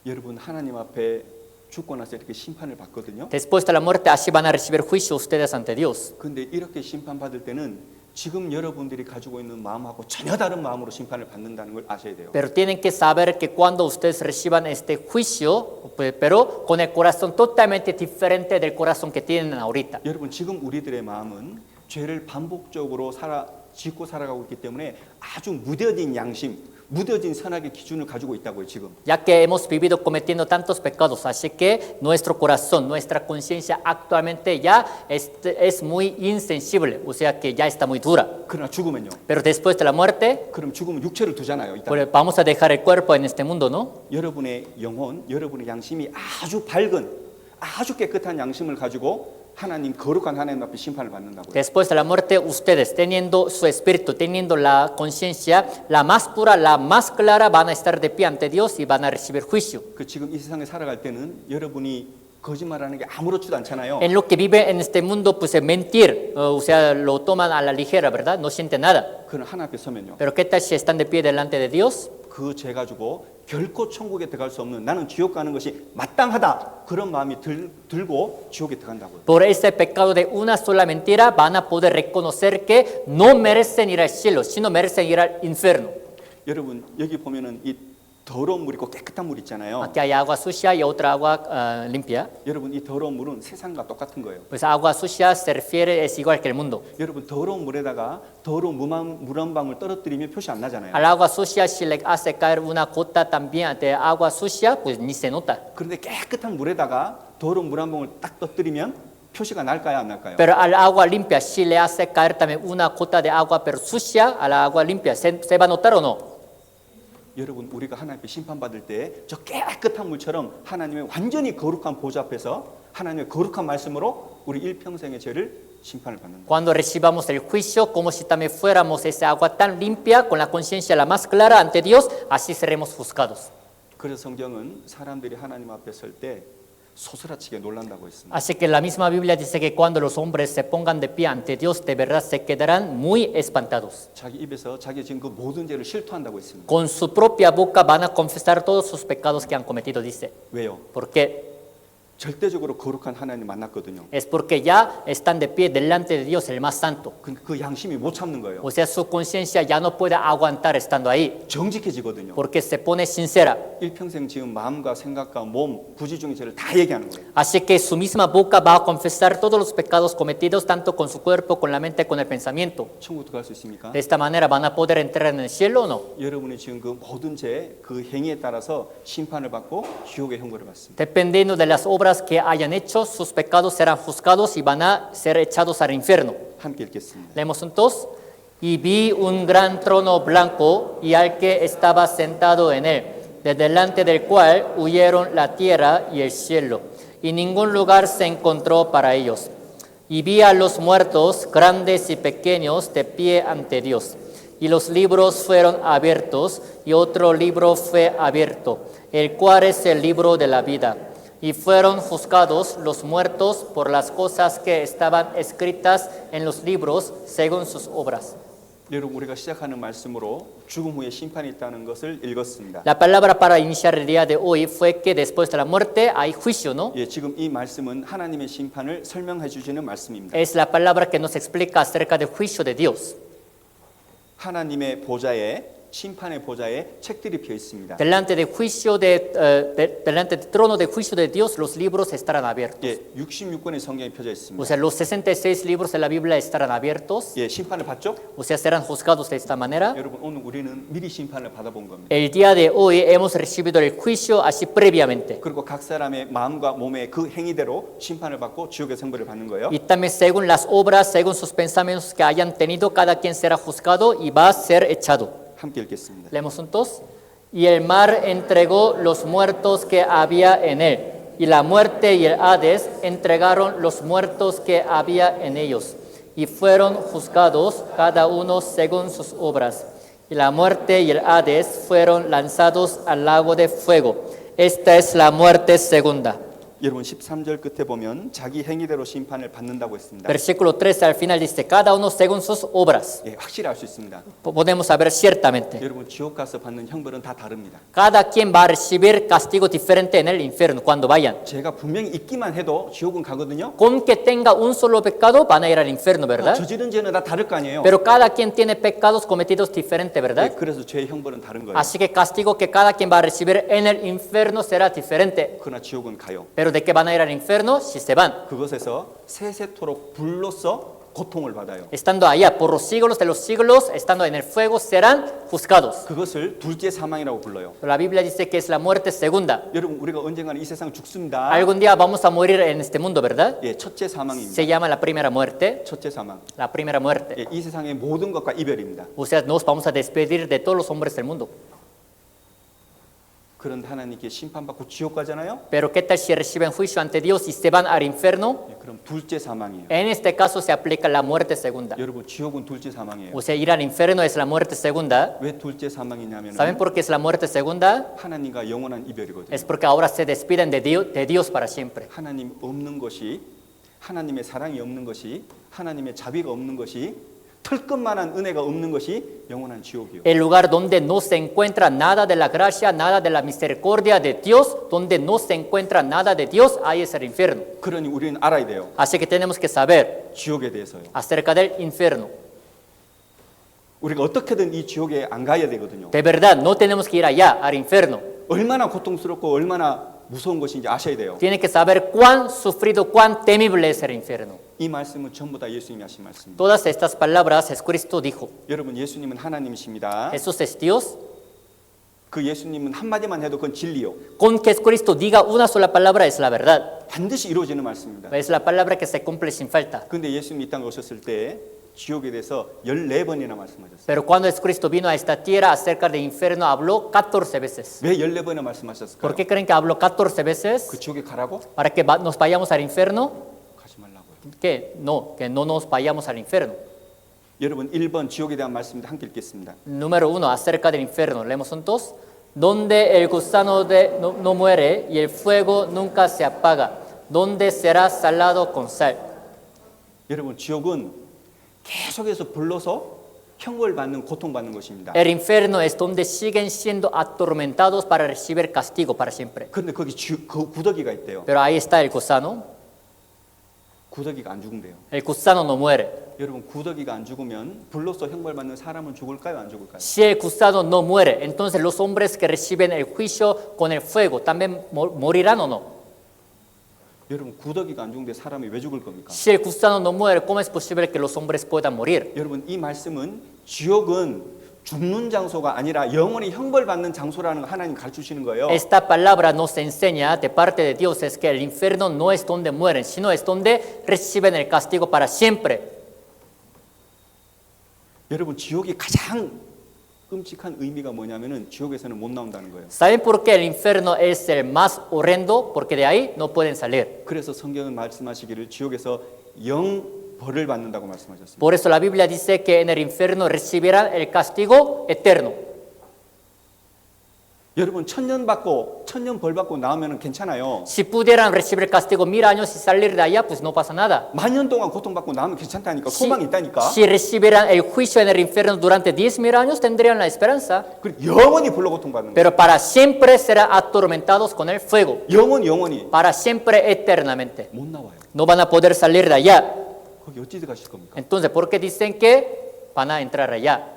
여러분 하나님 앞에 죽고 나서 이렇게 심판을 받거든요. después de la muerte, así van a recibir juicio ustedes ante Dios. 근데 이렇게 심판받을 때는 지금 여러분들이 가지고 있는 마음하고 전혀 다른 마음으로 심판을 받는다는 걸 아셔야 돼요. Pero tienen que saber que cuando ustedes reciban este juicio, pero con el corazón totalmente diferente del corazón que tienen ahorita. 여러분 지금 우리들의 마음은 죄를 반복적으로 짓고 살아가고 있기 때문에 아주 무뎌진 양심, 무뎌진 선악의 기준을 가지고 있다고요 지금. Ya que hemos vivido cometiendo tantos pecados, así que nuestro corazón, nuestra conciencia actualmente ya es muy insensible, o sea que ya está muy dura. 그러나 죽으면요. Pero después de la muerte, 그럼 죽으면 육체를 두잖아요. 일단. pues vamos a dejar el cuerpo en este mundo, ¿no? 여러분의 영혼, 여러분의 양심이 아주 밝은, 아주 깨끗한 양심을 가지고 하나님 거룩한 하나님 앞에 심판을 받는다고요. Después de la muerte, ustedes teniendo su espíritu, teniendo la conciencia, la más pura, la más clara, van a estar de pie ante Dios y van a recibir juicio. 그 지금 이 세상에 살아갈 때는 여러분이 거짓말하는 게 아무렇지도 않잖아요. En lo que vive en este mundo, pues mentir, o sea, lo toman a la ligera, ¿verdad? No siente nada. 그는 하나님 앞에 서면요. Pero ¿qué tal si están de pie delante de Dios? 그 죄 가지고 결코 천국에 들어갈 수 없는 나는 지옥 가는 것이 마땅하다 그런 마음이 들고 지옥에 들어간다고요. Por ese pecado de una sola mentira van a poder reconocer que no merecen ir al cielo, sino merecen ir al infierno. 여러분 여기 보면은 이 더러운 물 있고 깨끗한 물 있잖아요. Aquí hay agua sucia y otra agua limpia. 여러분 이 더러운 물은 세상과 똑같은 거예요. Pues agua sucia se refiere, es igual que el mundo. 여러분 더러운 물에다가 더러운 물 한 방울 떨어뜨리면 표시 안 나잖아요. Al agua sucia, si le hace caer una gota también de agua sucia, pues ni se nota. 그런데 깨끗한 물에다가 더러운 물 한 방울 딱 떨어뜨리면 표시가 날까요 안 날까요? Pero al agua limpia, si le hace caer también una gota de agua pero sucia a la agua limpia, ¿se va a notar o no? 여러분 우리가 하나님 앞에 심판받을 때 저 깨끗한 물처럼 하나님의 완전히 거룩한 보좌 앞에서 하나님의 거룩한 말씀으로 우리 일평생의 죄를 심판을 받는다. Cuando recibamos el juicio, como si también fuéramos esa agua tan limpia, con la conciencia la más clara ante Dios, así seremos juzgados. 그래서 성경은 사람들이 하나님 앞에 설 때 소스라치게 놀란다고 했습니다. Así que la misma Biblia dice que cuando los hombres se pongan de pie ante Dios, de verdad se quedarán muy espantados. 자기 입에서 자기 지은 그 모든 죄를 실토한다고 했습니다. Con su propia boca van a confesar todos sus pecados que han cometido, dice. 왜요? ¿Por qué? 절대적으로 거룩한 하나님 만났거든요. Es porque ya están de pie delante de Dios, el más santo. 그 양심이 못 참는 거예요. O sea, su conciencia ya no puede aguantar estando ahí, 정직해지거든요. porque se pone sincera. 일평생 지은 마음과 생각과 몸, 부지 중의 죄를 다 얘기하는 거예요. Así que su misma boca va a confesar todos los pecados cometidos, tanto con su cuerpo, con la mente, con el pensamiento. 천국 들어갈 수 있습니까? De esta manera van a poder entrar en el cielo o no. 여러분이 지은 그 모든 죄, 그 행위에 따라서 심판을 받고 지옥의 형벌을 받습니다. Dependiendo de las obras que hayan hecho, sus pecados serán juzgados y van a ser echados al infierno. 함께 읽겠습니다. Leemos juntos. Y vi un gran trono blanco y al que estaba sentado en él, de delante del cual huyeron la tierra y el cielo, y ningún lugar se encontró para ellos. Y vi a los muertos, grandes y pequeños, de pie ante Dios. Y los libros fueron abiertos, y otro libro fue abierto, el cual es el libro de la vida. Y fueron juzgados los muertos por las cosas que estaban escritas en los libros según sus obras. 여러분 우리가 시작하는 말씀으로 죽음 후에 심판이 있다는 것을 읽었습니다. La palabra para iniciar el día de hoy fue que después de la muerte hay juicio, ¿no? 예, 지금 이 말씀은 하나님의 심판을 설명해 주시는 말씀입니다. Es la palabra que nos explica acerca del juicio de Dios. 하나님의 보좌에 심판의 보좌에 책들이 펴 있습니다. Delante del delante del trono de juicio de Dios, los libros estarán abiertos. 예, 66권의 성경이 펴져 O 있습니다. sea, los 66 libros de la Biblia estarán abiertos. 예, 심판을 받죠? O sea, serán juzgados de esta manera. 여러분 오늘 우리는 미리 심판을 받아본 겁니다. El día de hoy hemos recibido el juicio así previamente. 그리고 각 사람의 마음과 몸의 그 행위대로 심판을 받고 지옥의 성벌을 받는 거예요. Y también según las obras, según sus pensamientos que hayan tenido, cada quien será juzgado y va a ser echado. 함께 읽겠습니다. Leemos juntos. Y el mar entregó los muertos que había en él, y la muerte y el Hades entregaron los muertos que había en ellos, y fueron juzgados cada uno según sus obras. Y la muerte y el Hades fueron lanzados al lago de fuego. Esta es la muerte segunda. 여러분 13절 끝에 보면 자기 행위대로 심판을 받는다고 했습니다. Versículo 13 al final dice, cada uno según sus obras. 예, 확실히 알 수 있습니다. Podemos saber ciertamente. 여러분 지옥 가서 받는 형벌은 다 다릅니다. Cada quien va a recibir castigo diferente en el infierno cuando vayan. 제가 분명히 있기만 해도 지옥은 가거든요. Con que tenga un solo pecado van a ir al infierno, ¿verdad? 저지른 죄는 다 다를 거 아니에요. Pero cada quien tiene pecados cometidos diferentes, 예, ¿verdad? 그래서 죄의 형벌은 다른 거예요. Así que castigo que cada quien va a recibir en el infierno será diferente. 그러나 지옥은 가요. Pero ¿de qué van a ir al infierno? Si se van. 그것에서 세세토록 불로써 고통을 받아요. Estando allá por los siglos de los siglos, estando en el fuego, serán juzgados. 그것을 둘째 사망이라고 불러요. La Biblia dice que es la muerte segunda. 여러분 우리가 언젠가는 이 세상 죽습니다. Algún día vamos a morir en este mundo, ¿verdad? 예, 첫째 사망입니다. Se llama la primera muerte. 첫째 사망. La primera muerte. 예, 이 세상의 모든 것과 이별입니다. O sea, nos vamos a despedir de todos los hombres del mundo. 그런데 하나님께 심판받고 지옥 가잖아요. Pero ¿qué tal si reciben juicio ante Dios y se van al infierno? 예, 그럼 둘째 사망이에요. En este caso se aplica la muerte segunda. 여러분 지옥은 둘째 사망이에요. O sea, ir al infierno es la muerte segunda. 왜 둘째 사망이냐면 ¿Saben por qué es la muerte segunda? 하나님과 영원한 이별이거든요. Es porque ahora se despiden de Dios para siempre. 하나님 없는 것이, 하나님의 사랑이 없는 것이, 하나님의 자비가 없는 것이, 털끝만한 은혜가 없는 것이 영원한 지옥이요. El lugar donde no se encuentra nada de la gracia, nada de la misericordia de Dios, donde no se encuentra nada de Dios, ahí es el infierno. 그러니 우리는 알아야 돼요. Así que tenemos que saber 지옥에 대해서요. acerca del infierno. 우리가 어떻게든 이 지옥에 안 가야 되거든요. De verdad, no tenemos que ir allá, al infierno. 얼마나 고통스럽고 얼마나 무서운 것인지 아셔야 돼요. Tiene que saber cuán sufrido, cuán temible es el infierno. 이 말씀은 전부 다 예수님이 하신 말씀입니다. Todas estas palabras Jesucristo dijo. 여러분 예수님은 하나님이십니다. Jesús es Dios. 그 예수님은 한마디만 해도 그건 진리요. Con que Jesucristo diga una sola palabra es la verdad. 반드시 이루어지는 말씀입니다. Es la palabra que se cumple sin falta. 그런데 예수님이 이 땅에 오셨을 때 지옥에 대해서 14번이나 말씀하셨어요. Pero cuando Jesucristo vino a esta tierra acerca del infierno habló 14 veces. 왜 14번이나 말씀하셨을까요? ¿Por qué creen que habló 14 veces? 그 지옥에 가라고? ¿Para que nos vayamos al infierno? 가지 말라고요. Que no nos vayamos al infierno. 여러분 1번 지옥에 대한 말씀인데 함께 읽겠습니다. Número 1, acerca del infierno. Leemos juntos. Donde el gusano no muere y el fuego nunca se apaga. Donde será salado con sal. 여러분 지옥은 계속해서 불러서 형벌받는 고통받는 것입니다. El infierno es donde siguen siendo atormentados para recibir castigo para siempre. 그런데 거기 그 구더기가 있대요. Pero ahí está el gusano. 구더기가 안 죽은대요. El gusano no muere. 여러분 구더기가 안 죽으면 불로서 형벌받는 사람은 죽을까요, 안 죽을까요? Si el gusano no muere, entonces los hombres que reciben el juicio con el fuego también morirán o no. 여러분 구더기가 안 죽는데 사람이 왜 죽을 겁니까? Si el gusano no muere, ¿cómo es posible que los hombres puedan morir? 여러분 이 말씀은 지옥은 죽는 장소가 아니라 영원히 형벌받는 장소라는 걸 하나님 가르치시는 거예요. Esta palabra nos enseña de parte de Dios es que el infierno no es donde mueren, sino es donde reciben el castigo para siempre. 여러분 지옥이 가장 끔찍한 의미가 뭐냐면은 지옥에서는 못 나온다는 거예요. ¿Saben por qué el infierno es el más horrendo? Porque de ahí no pueden salir. 그래서 성경은 말씀하시기를 지옥에서 영 벌을 받는다고 말씀하셨습니다. Por eso la Biblia dice que en el infierno recibirán el castigo eterno. 여러분 천년 벌 받고 나오면은 괜찮아요. Si pudieran recibir castigo 1000 años y salir de allá, pues no pasa nada. 만년 동안 고통받고 나오면 괜찮다니까. 소망이 있다니까. Si recibieran el juicio en el infierno durante 10,000 años, tendrían la esperanza. 그리고 영원히 불로 고통받는 거예요. Pero para siempre serán atormentados con el fuego. 영원히 Para siempre, eternamente. 못 나와요. No van a poder salir de allá. 거기 어찌 들어가실 겁니까? Entonces, ¿por qué dicen que van a entrar allá?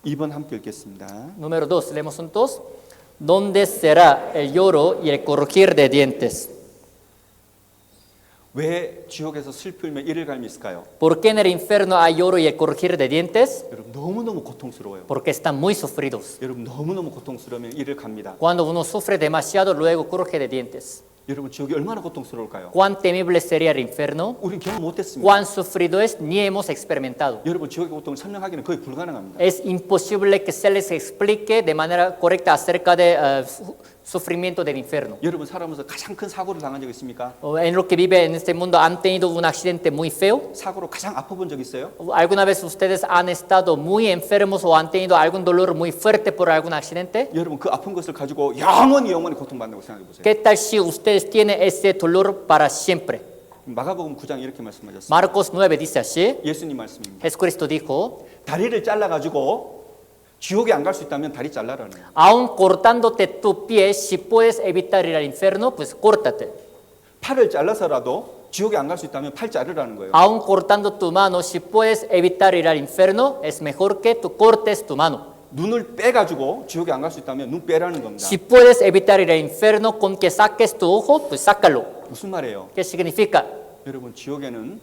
2번 함께 읽겠습니다. Número 2, leemos juntos. ¿Dónde será el lloro y el crujir de dientes? 왜 지옥에서 슬피 울며 이를 갈미 있을까요? ¿Por qué en el infierno hay lloro y el crujir de dientes? 여러분 너무너무 고통스러워요. Porque están muy sufridos. 여러분 너무너무 고통스러우면 이를 갑니다. Cuando uno sufre demasiado, luego cruje de dientes. 여러분 지옥이 얼마나 고통스러울까요? ¿Cuán temible sería el infierno? 우린 경험 못했습니다. ¿Cuán sufrido es? Ni hemos experimentado. 여러분 지옥의 고통을 설명하기는 거의 불가능합니다. Es imposible que se les explique de manera correcta acerca de sufrimiento del infierno. 여러분 살아오면서 가장 큰 사고를 당한 적 있습니까? En lo que vive en este mundo, ¿han tenido un accidente muy feo? 사고로 가장 아파본 적 있어요? ¿Alguna vez ustedes han estado muy enfermos o han tenido algún dolor muy fuerte por algún accidente? 여러분 그 아픈 것을 가지고 영원히 고통받는다고 생각해 보세요. ¿Qué tal si ustedes tienen ese dolor para siempre? 마가복음 9장 이렇게 말씀하셨어요. Marcos 9 dice así, 예수님 말씀입니다. Jesucristo dijo, 다리를 잘라 가지고 지옥에 안 갈 수 있다면 다리 잘라라는 거예요. aun cortándote tu pie, si puedes evitar ir al infierno, pues córtate. 팔을 잘라서라도 지옥에 안 갈 수 있다면 팔 자르라는 거예요. Aun cortando tu mano, si puedes evitar ir al infierno, es mejor que tú cortes tu mano. 눈을 빼 가지고 지옥에 안 갈 수 있다면 눈 빼라는 겁니다. Si puedes evitar ir al infierno con que saques tu ojo, pues sácalo. 무슨 말이에요? ¿Qué significa? 여러분 지옥에는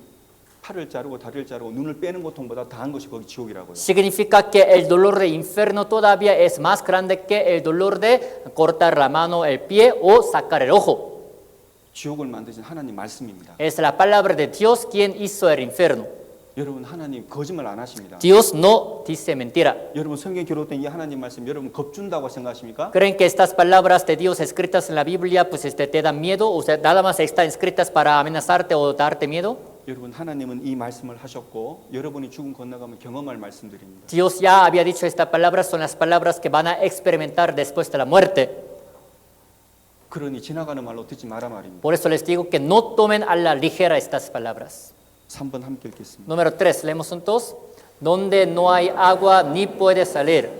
팔을 자르고 다리를 자르고 눈을 빼는 고통보다 더한 것이 거기 지옥이라고요. Significa que el dolor de infierno todavía es más grande que el dolor de cortar la mano, el pie o sacar el ojo. 지옥을 만드신 하나님 말씀입니다. Es la palabra de Dios quien hizo el infierno. 여러분 하나님 거짓말 안 하십니다. Dios no dice mentira. 여러분 성경에 기록된 이 하나님 말씀 여러분 겁준다고 생각하십니까? ¿Creen que estas palabras de Dios escritas en la Biblia pues te dan miedo? O sea, nada más están escritas para amenazarte o darte miedo. 여러분 하나님은 이 말씀을 하셨고 여러분이 죽음 건너가면 경험할 말씀들입니다. Dios ya había dicho estas palabras, son las palabras que van a experimentar después de la muerte. 그러니 지나가는 말로 듣지 마라 말입니다. Por eso les digo que no tomen a la ligera estas palabras. 3번 함께 읽겠습니다. Número 3, leemos juntos. Donde no hay agua ni puede salir.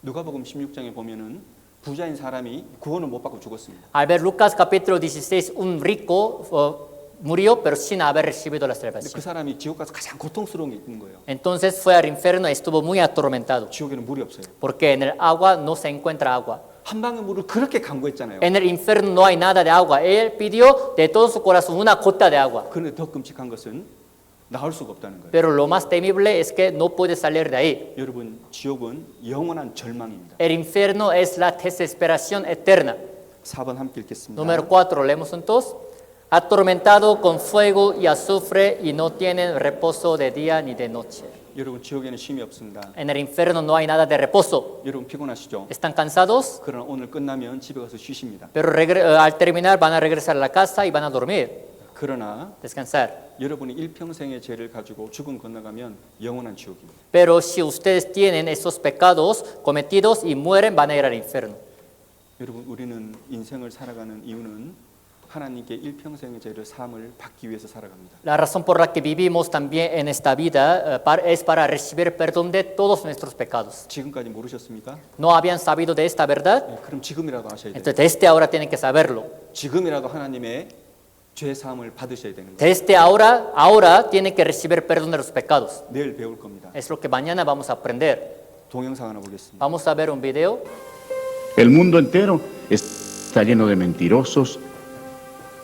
누가복음 16장에 보면은 부자인 사람이 구원을 못 받고 죽었습니다. Al ver Lucas capítulo 16, un rico murió pero sin haber recibido la 근데 그 salvación. 사람이 지옥 가서 가장 고통스러운 게 있는 거예요. Entonces fue al infierno y estuvo muy atormentado. 지옥에는 물이 없어요. Porque en el agua no se encuentra agua. 한 방의 물을 그렇게 간구했잖아요. En el infierno no hay nada de agua. Él pidió de todo su corazón una gota de agua. 그런데 더 끔찍한 것은 나올 수가 없다는 거예요. Pero lo más temible es que no puede salir de ahí. 여러분 지옥은 영원한 절망입니다. El infierno es la desesperación eterna. 4번 함께 읽겠습니다. Número 4, leemos juntos. Atormentado con fuego y azufre y no tienen reposo de día ni de noche. 여러분 지옥에는 쉼이 없습니다. En el infierno no hay nada de reposo. 여러분 피곤하시죠? ¿Están cansados? 그러나 오늘 끝나면 집에 가서 쉬십니다. Pero al terminar van a regresar a la casa y van a dormir, 그러나 descansar. 여러분이 일평생의 죄를 가지고 죽음 건너가면 영원한 지옥입니다. Pero si ustedes tienen esos pecados cometidos y mueren, van a ir al infierno. 여러분 우리는 인생을 살아가는 이유는 하나님께 일평생의 죄를 사함을 받기 위해서 살아갑니다. La razón por la que vivimos también en esta vida es para recibir perdón de todos nuestros pecados. 지금까지 모르셨습니까? ¿No habían sabido de esta verdad? 네, 그럼 지금이라도 하셔야 돼요. Entonces desde ahora tienen que saberlo. 지금이라도 하나님의 죄 사함을 받으셔야 되는 거예요. Desde ahora tienen que recibir perdón de los pecados. 내일 배울 겁니다. Es lo que mañana vamos a aprender. 동영상 하나 보겠습니다. Vamos a ver un video. El mundo entero está lleno de mentirosos,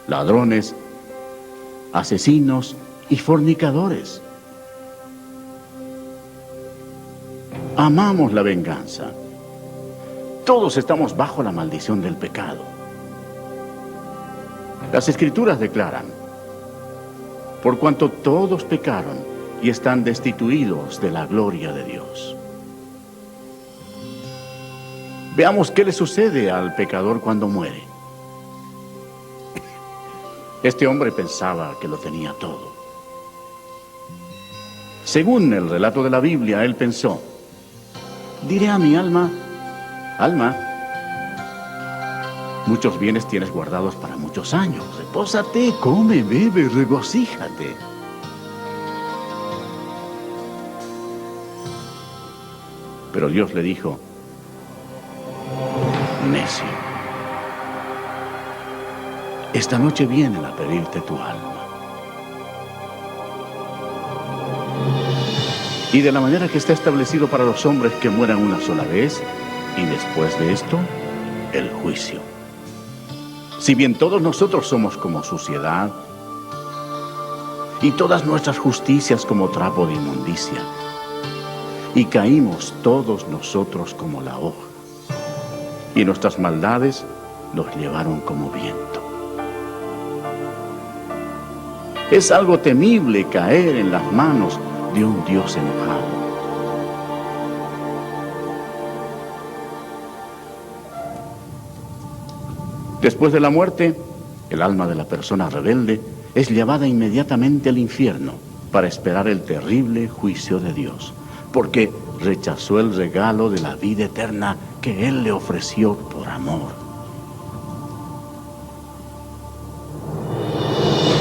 ladrones, asesinos y fornicadores. Amamos la venganza. Todos estamos bajo la maldición del pecado. Las Escrituras declaran, por cuanto todos pecaron y están destituidos de la gloria de Dios. Veamos qué le sucede al pecador cuando muere. Este hombre pensaba que lo tenía todo. Según el relato de la Biblia, él pensó, diré a mi alma, alma, muchos bienes tienes guardados para muchos años. Repósate, come, bebe, regocíjate. Pero Dios le dijo, necio, esta noche vienen a pedirte tu alma. Y de la manera que está establecido para los hombres que mueran una sola vez, y después de esto, el juicio. Si bien todos nosotros somos como suciedad, y todas nuestras justicias como trapo de inmundicia, y caímos todos nosotros como la hoja, y nuestras maldades nos llevaron como viento. Es algo temible caer en las manos de un Dios enojado. Después de la muerte, el alma de la persona rebelde es llevada inmediatamente al infierno para esperar el terrible juicio de Dios, porque rechazó el regalo de la vida eterna que Él le ofreció por amor.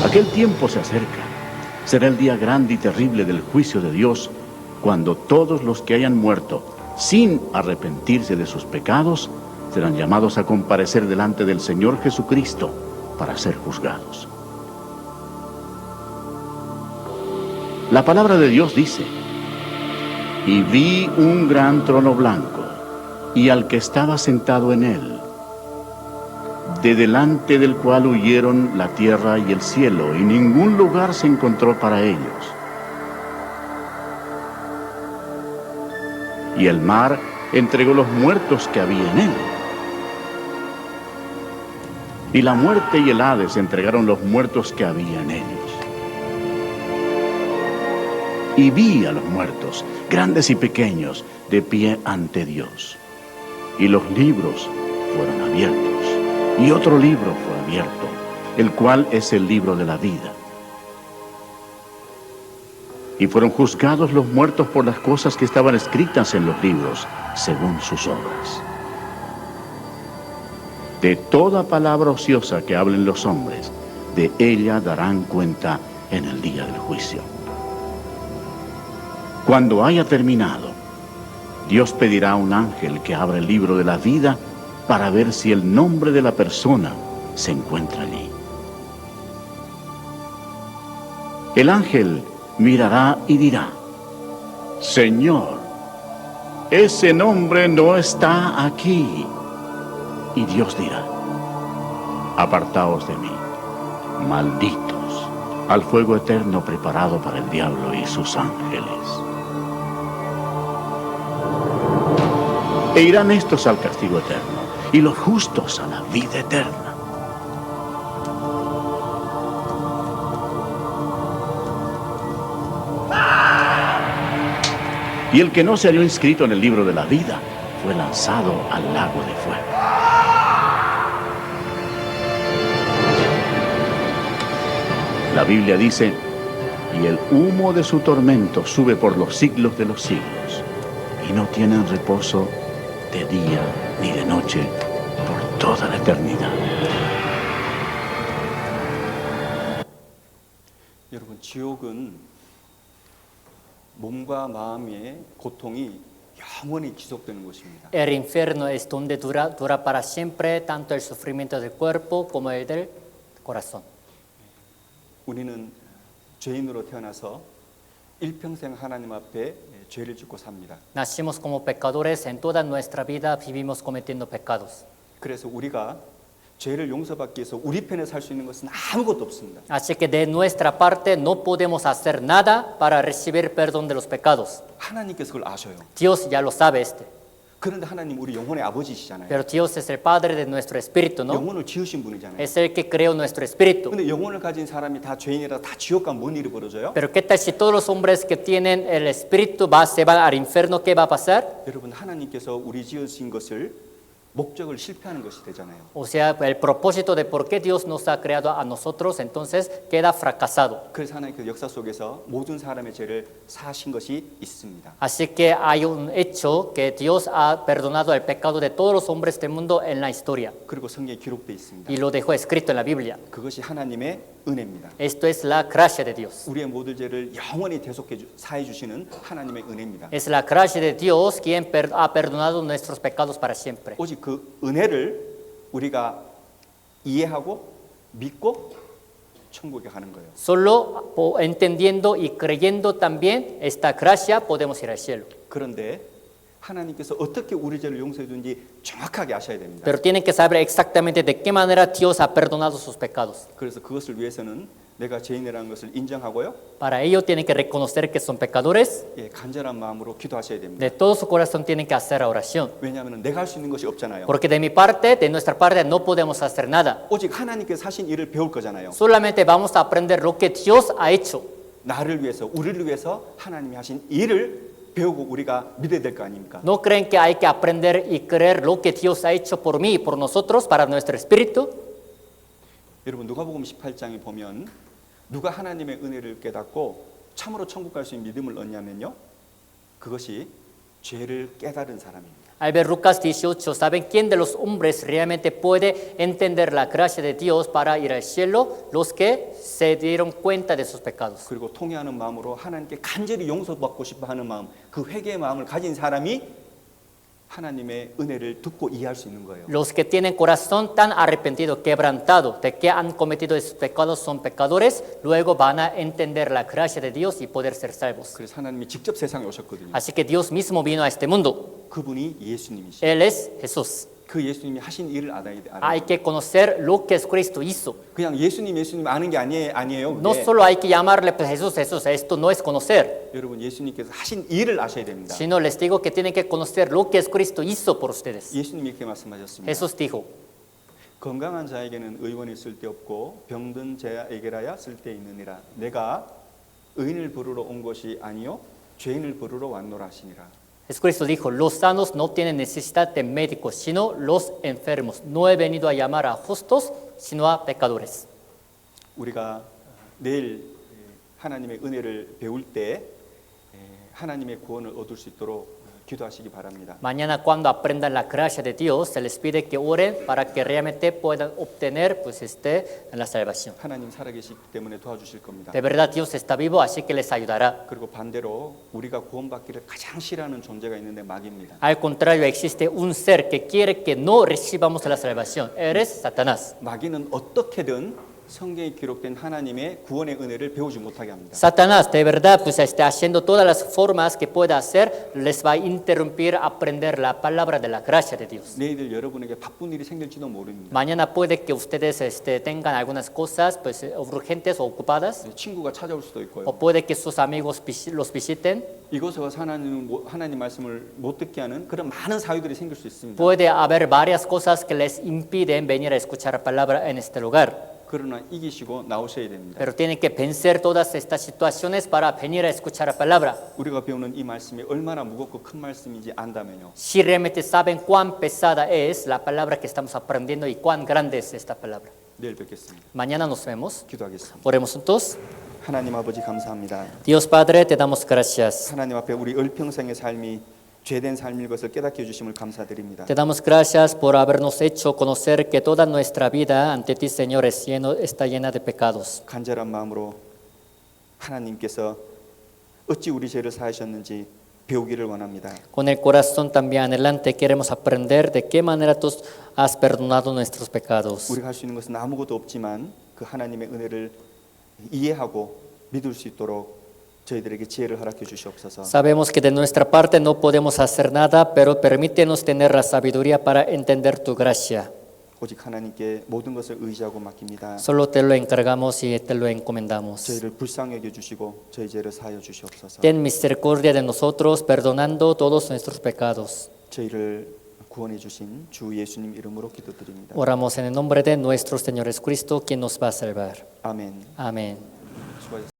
Aquel tiempo se acerca. Será el día grande y terrible del juicio de Dios, cuando todos los que hayan muerto sin arrepentirse de sus pecados serán llamados a comparecer delante del Señor Jesucristo para ser juzgados. La palabra de Dios dice: y vi un gran trono blanco, y al que estaba sentado en él, de delante del cual huyeron la tierra y el cielo, y ningún lugar se encontró para ellos. Y el mar entregó los muertos que había en él. Y la muerte y el Hades entregaron los muertos que había en ellos. Y vi a los muertos, grandes y pequeños, de pie ante Dios. Y los libros fueron abiertos. Y otro libro fue abierto, el cual es el libro de la vida. Y fueron juzgados los muertos por las cosas que estaban escritas en los libros, según sus obras. De toda palabra ociosa que hablen los hombres, de ella darán cuenta en el día del juicio. Cuando haya terminado, Dios pedirá a un ángel que abra el libro de la vida para ver si el nombre de la persona se encuentra allí. El ángel mirará y dirá: Señor, ese nombre no está aquí. Y Dios dirá: apartaos de mí, malditos, al fuego eterno preparado para el diablo y sus ángeles. E irán estos al castigo eterno, y los justos a la vida eterna. Y el que no se halló inscrito en el libro de la vida fue lanzado al lago de fuego. La Biblia dice: y el humo de su tormento sube por los siglos de los siglos, y no tienen reposo de día ni de noche por toda la eternidad. 여러분, 지옥은 몸과 마음의 고통이 영원히 지속되는 곳입니다. El infierno es donde dura para siempre tanto el sufrimiento del cuerpo como el del corazón. 우리는 죄인으로 태어나서 일평생 하나님 앞에 죄를 짓고 삽니다. Nacimos como pecadores, en toda nuestra vida vivimos cometiendo pecados. 그래서 우리가 죄를 용서받기 위해서 우리 편에 살 수 있는 것은 아무것도 없습니다. Así que de nuestra parte no podemos hacer nada para recibir perdón de los pecados. 하나님께서 그걸 아셔요. Dios ya lo sabe 그런데 하나님 우리 영혼의 아버지시잖아요. Pero Dios es el Padre de nuestro espíritu, ¿no? 영혼을 지으신 분이잖아요. Es el que creó nuestro espíritu. 근데 영혼을 가진 사람이 다 죄인이라 다 지옥 가면 뭔 일이 벌어져요? Pero ¿qué tal si todos los hombres que tienen el espíritu se van al infierno? ¿Qué va a pasar? 여러분, 하나님께서 우리 지으신 것을 목적을 실패하는 것이 되잖아요. O sea, el propósito de por qué Dios nos ha creado a nosotros, entonces queda fracasado. 그래서 하나님께서 역사 속에서 모든 사람의 죄를 사하신 것이 있습니다. Así que hay un hecho que Dios ha perdonado el pecado de todos los hombres del mundo en la historia. 그리고 성경에 기록되어 있습니다. Y lo dejó escrito en la Biblia. 그것이 하나님의 은혜입니다. Esto es la gracia de Dios. 우리의 모든 죄를 영원히 사해 주시는 하나님의 은혜입니다. Es la gracia de Dios quien ha perdonado nuestros pecados para siempre. 오직 그 은혜를 우리가 이해하고 믿고 천국에 가는 거예요. Solo entendiendo y creyendo también esta gracia podemos ir al cielo. 그런데 하나님께서 어떻게 우리 죄를 용서해 주는지 정확하게 아셔야 됩니다. Pero tienen que saber exactamente de qué manera Dios ha perdonado sus pecados. 그래서 그것을 위해서는 내가 죄인이라는 것을 인정하고요. Para ello tienen que reconocer que son pecadores. 예, 간절한 마음으로 기도하셔야 됩니다. De todo su corazón tienen que hacer oración. 왜냐하면 내가 할 수 있는 것이 없잖아요. Porque de mi parte, de nuestra parte, no podemos hacer nada. 오직 하나님께서 하신 일을 배울 거잖아요. Solamente vamos a aprender lo que Dios ha hecho. 나를 위해서, 우리를 위해서 하나님이 하신 일을 배우고 우리가 믿어야 될 거 아닙니까? ¿No creen que hay que aprender y creer lo que Dios ha hecho por mí y por nosotros, para nuestro espíritu? 여러분 누가복음 18장에 보면 누가 하나님의 은혜를 깨닫고 참으로 천국 갈 수 있는 믿음을 얻냐면요. 그것이 죄를 깨달은 사람입니다. Al ver Lucas 18, ¿saben quién de los hombres realmente puede entender la gracia de Dios para ir al cielo? Los que se dieron cuenta de sus pecados. 그리고 통회하는 마음으로 하나님께 간절히 용서받고 싶어 하는 마음, 그 회개의 마음을 가진 사람이 하나님의 은혜를 듣고 이해할 수 있는 거예요. Los que tienen corazón tan arrepentido, quebrantado, de que han cometido esos pecados son pecadores, luego van a entender la gracia de Dios y poder ser salvos. 그래서 하나님이 직접 세상에 오셨거든요. Así que Dios mismo vino a este mundo. 그분이 예수님이시죠. Él es Jesús. 그 예수님이 하신 일을 알아야 Hay que conocer lo que Cristo hizo. 그냥 예수님 아는 게 아니에요. No 그게. solo hay que llamarle pues, Jesús, Jesús, esto no es conocer, 여러분 예수님께서 하신 일을 아셔야 됩니다. sino les digo que tienen que conocer lo que Cristo hizo por ustedes. 예수님이 이렇게 말씀하셨습니다. Jesús dijo, 건강한 자에게는 의원이 쓸데없고 병든 자에게라야 쓸데있느니라. 내가 의인을 부르러 온 것이 아니요 죄인을 부르러 왔노라 하시니라. Jesucristo dijo, los sanos no tienen necesidad de médicos, sino los enfermos. No he venido a llamar a justos, sino a pecadores. 우리가 내일 하나님의 은혜를 배울 때 하나님의 구원을 얻을 수 있도록 기도하시기 바랍니다. Mañana cuando aprendan la gracia de Dios, se les pide que oren para que realmente puedan obtener pues, la salvación. 하나님 살아계시기 때문에 도와주실 겁니다. De verdad Dios está vivo, así que les ayudará. 그리고 반대로 우리가 구원받기를 가장 싫어하는 존재가 있는데 마귀입니다. Al contrario, existe un ser que quiere que no recibamos la salvación. Eres Satanás. 마귀는 어떻게든 성경에 기록된 하나님의 구원의 은혜를 배우지 못하게 합니다. Satanás, de verdad, pues haciendo todas las formas que pueda hacer, les va a interrumpir aprender la palabra de la gracia de Dios. 내일 여러분에게 바쁜 일이 생길지도 모릅니다. Mañana puede que ustedes tengan algunas cosas pues, urgentes o ocupadas, 친구가 찾아올 수도 o 있고요. puede que sus amigos los visiten. 이곳에 와서 하나님 말씀을 못 듣게 하는 그런 많은 사유들이 생길 수 있습니다. Puede haber varias cosas que les impiden venir a escuchar la palabra en este lugar. 그러나 이기시고 나오셔야 됩니다. Pero tienen que vencer todas estas situaciones para venir a escuchar la palabra. 우리가 배우는 이 말씀이 얼마나 무겁고 큰 말씀인지 안다면요. Si realmente saben cuán pesada es la palabra que estamos aprendiendo y cuán grande es esta palabra. 내일 뵙겠습니다. Mañana nos vemos. 기도하겠습니다. Oremos juntos. 하나님 아버지 감사합니다. Dios Padre, te damos gracias. 하나님 앞에 우리 일평생의 삶이 죄된 삶일 것을 깨닫게 해주심을 감사드립니다. Te damos gracias por habernos hecho conocer que toda nuestra vida ante ti, Señor, está llena de pecados. 간절한 마음으로 하나님께서 어찌 우리 죄를 사하셨는지 배우기를 원합니다. Con el corazón también anhelante queremos aprender de qué manera tú has perdonado nuestros pecados. 우리가 할 수 있는 것은 아무것도 없지만 그 하나님의 은혜를 이해하고 믿을 수 있도록 저희들에게 지혜를 허락해 주시옵소서. Sabemos que de nuestra parte no podemos hacer nada, pero permítenos tener la sabiduría para entender tu gracia. 오직 하나님께 모든 것을 의지하고 맡깁니다. Solo te lo encargamos y te lo encomendamos. 저희를 불쌍히 여겨 주시고 저희 죄를 사하여 주시옵소서. Ten misericordia de nosotros, perdonando todos nuestros pecados. 저희를 구원해 주신 주 예수님 이름으로 기도드립니다. Oramos en el nombre de nuestro Señor Jesucristo, quien nos va a salvar. 아멘. Amén. 수고하셨습니다.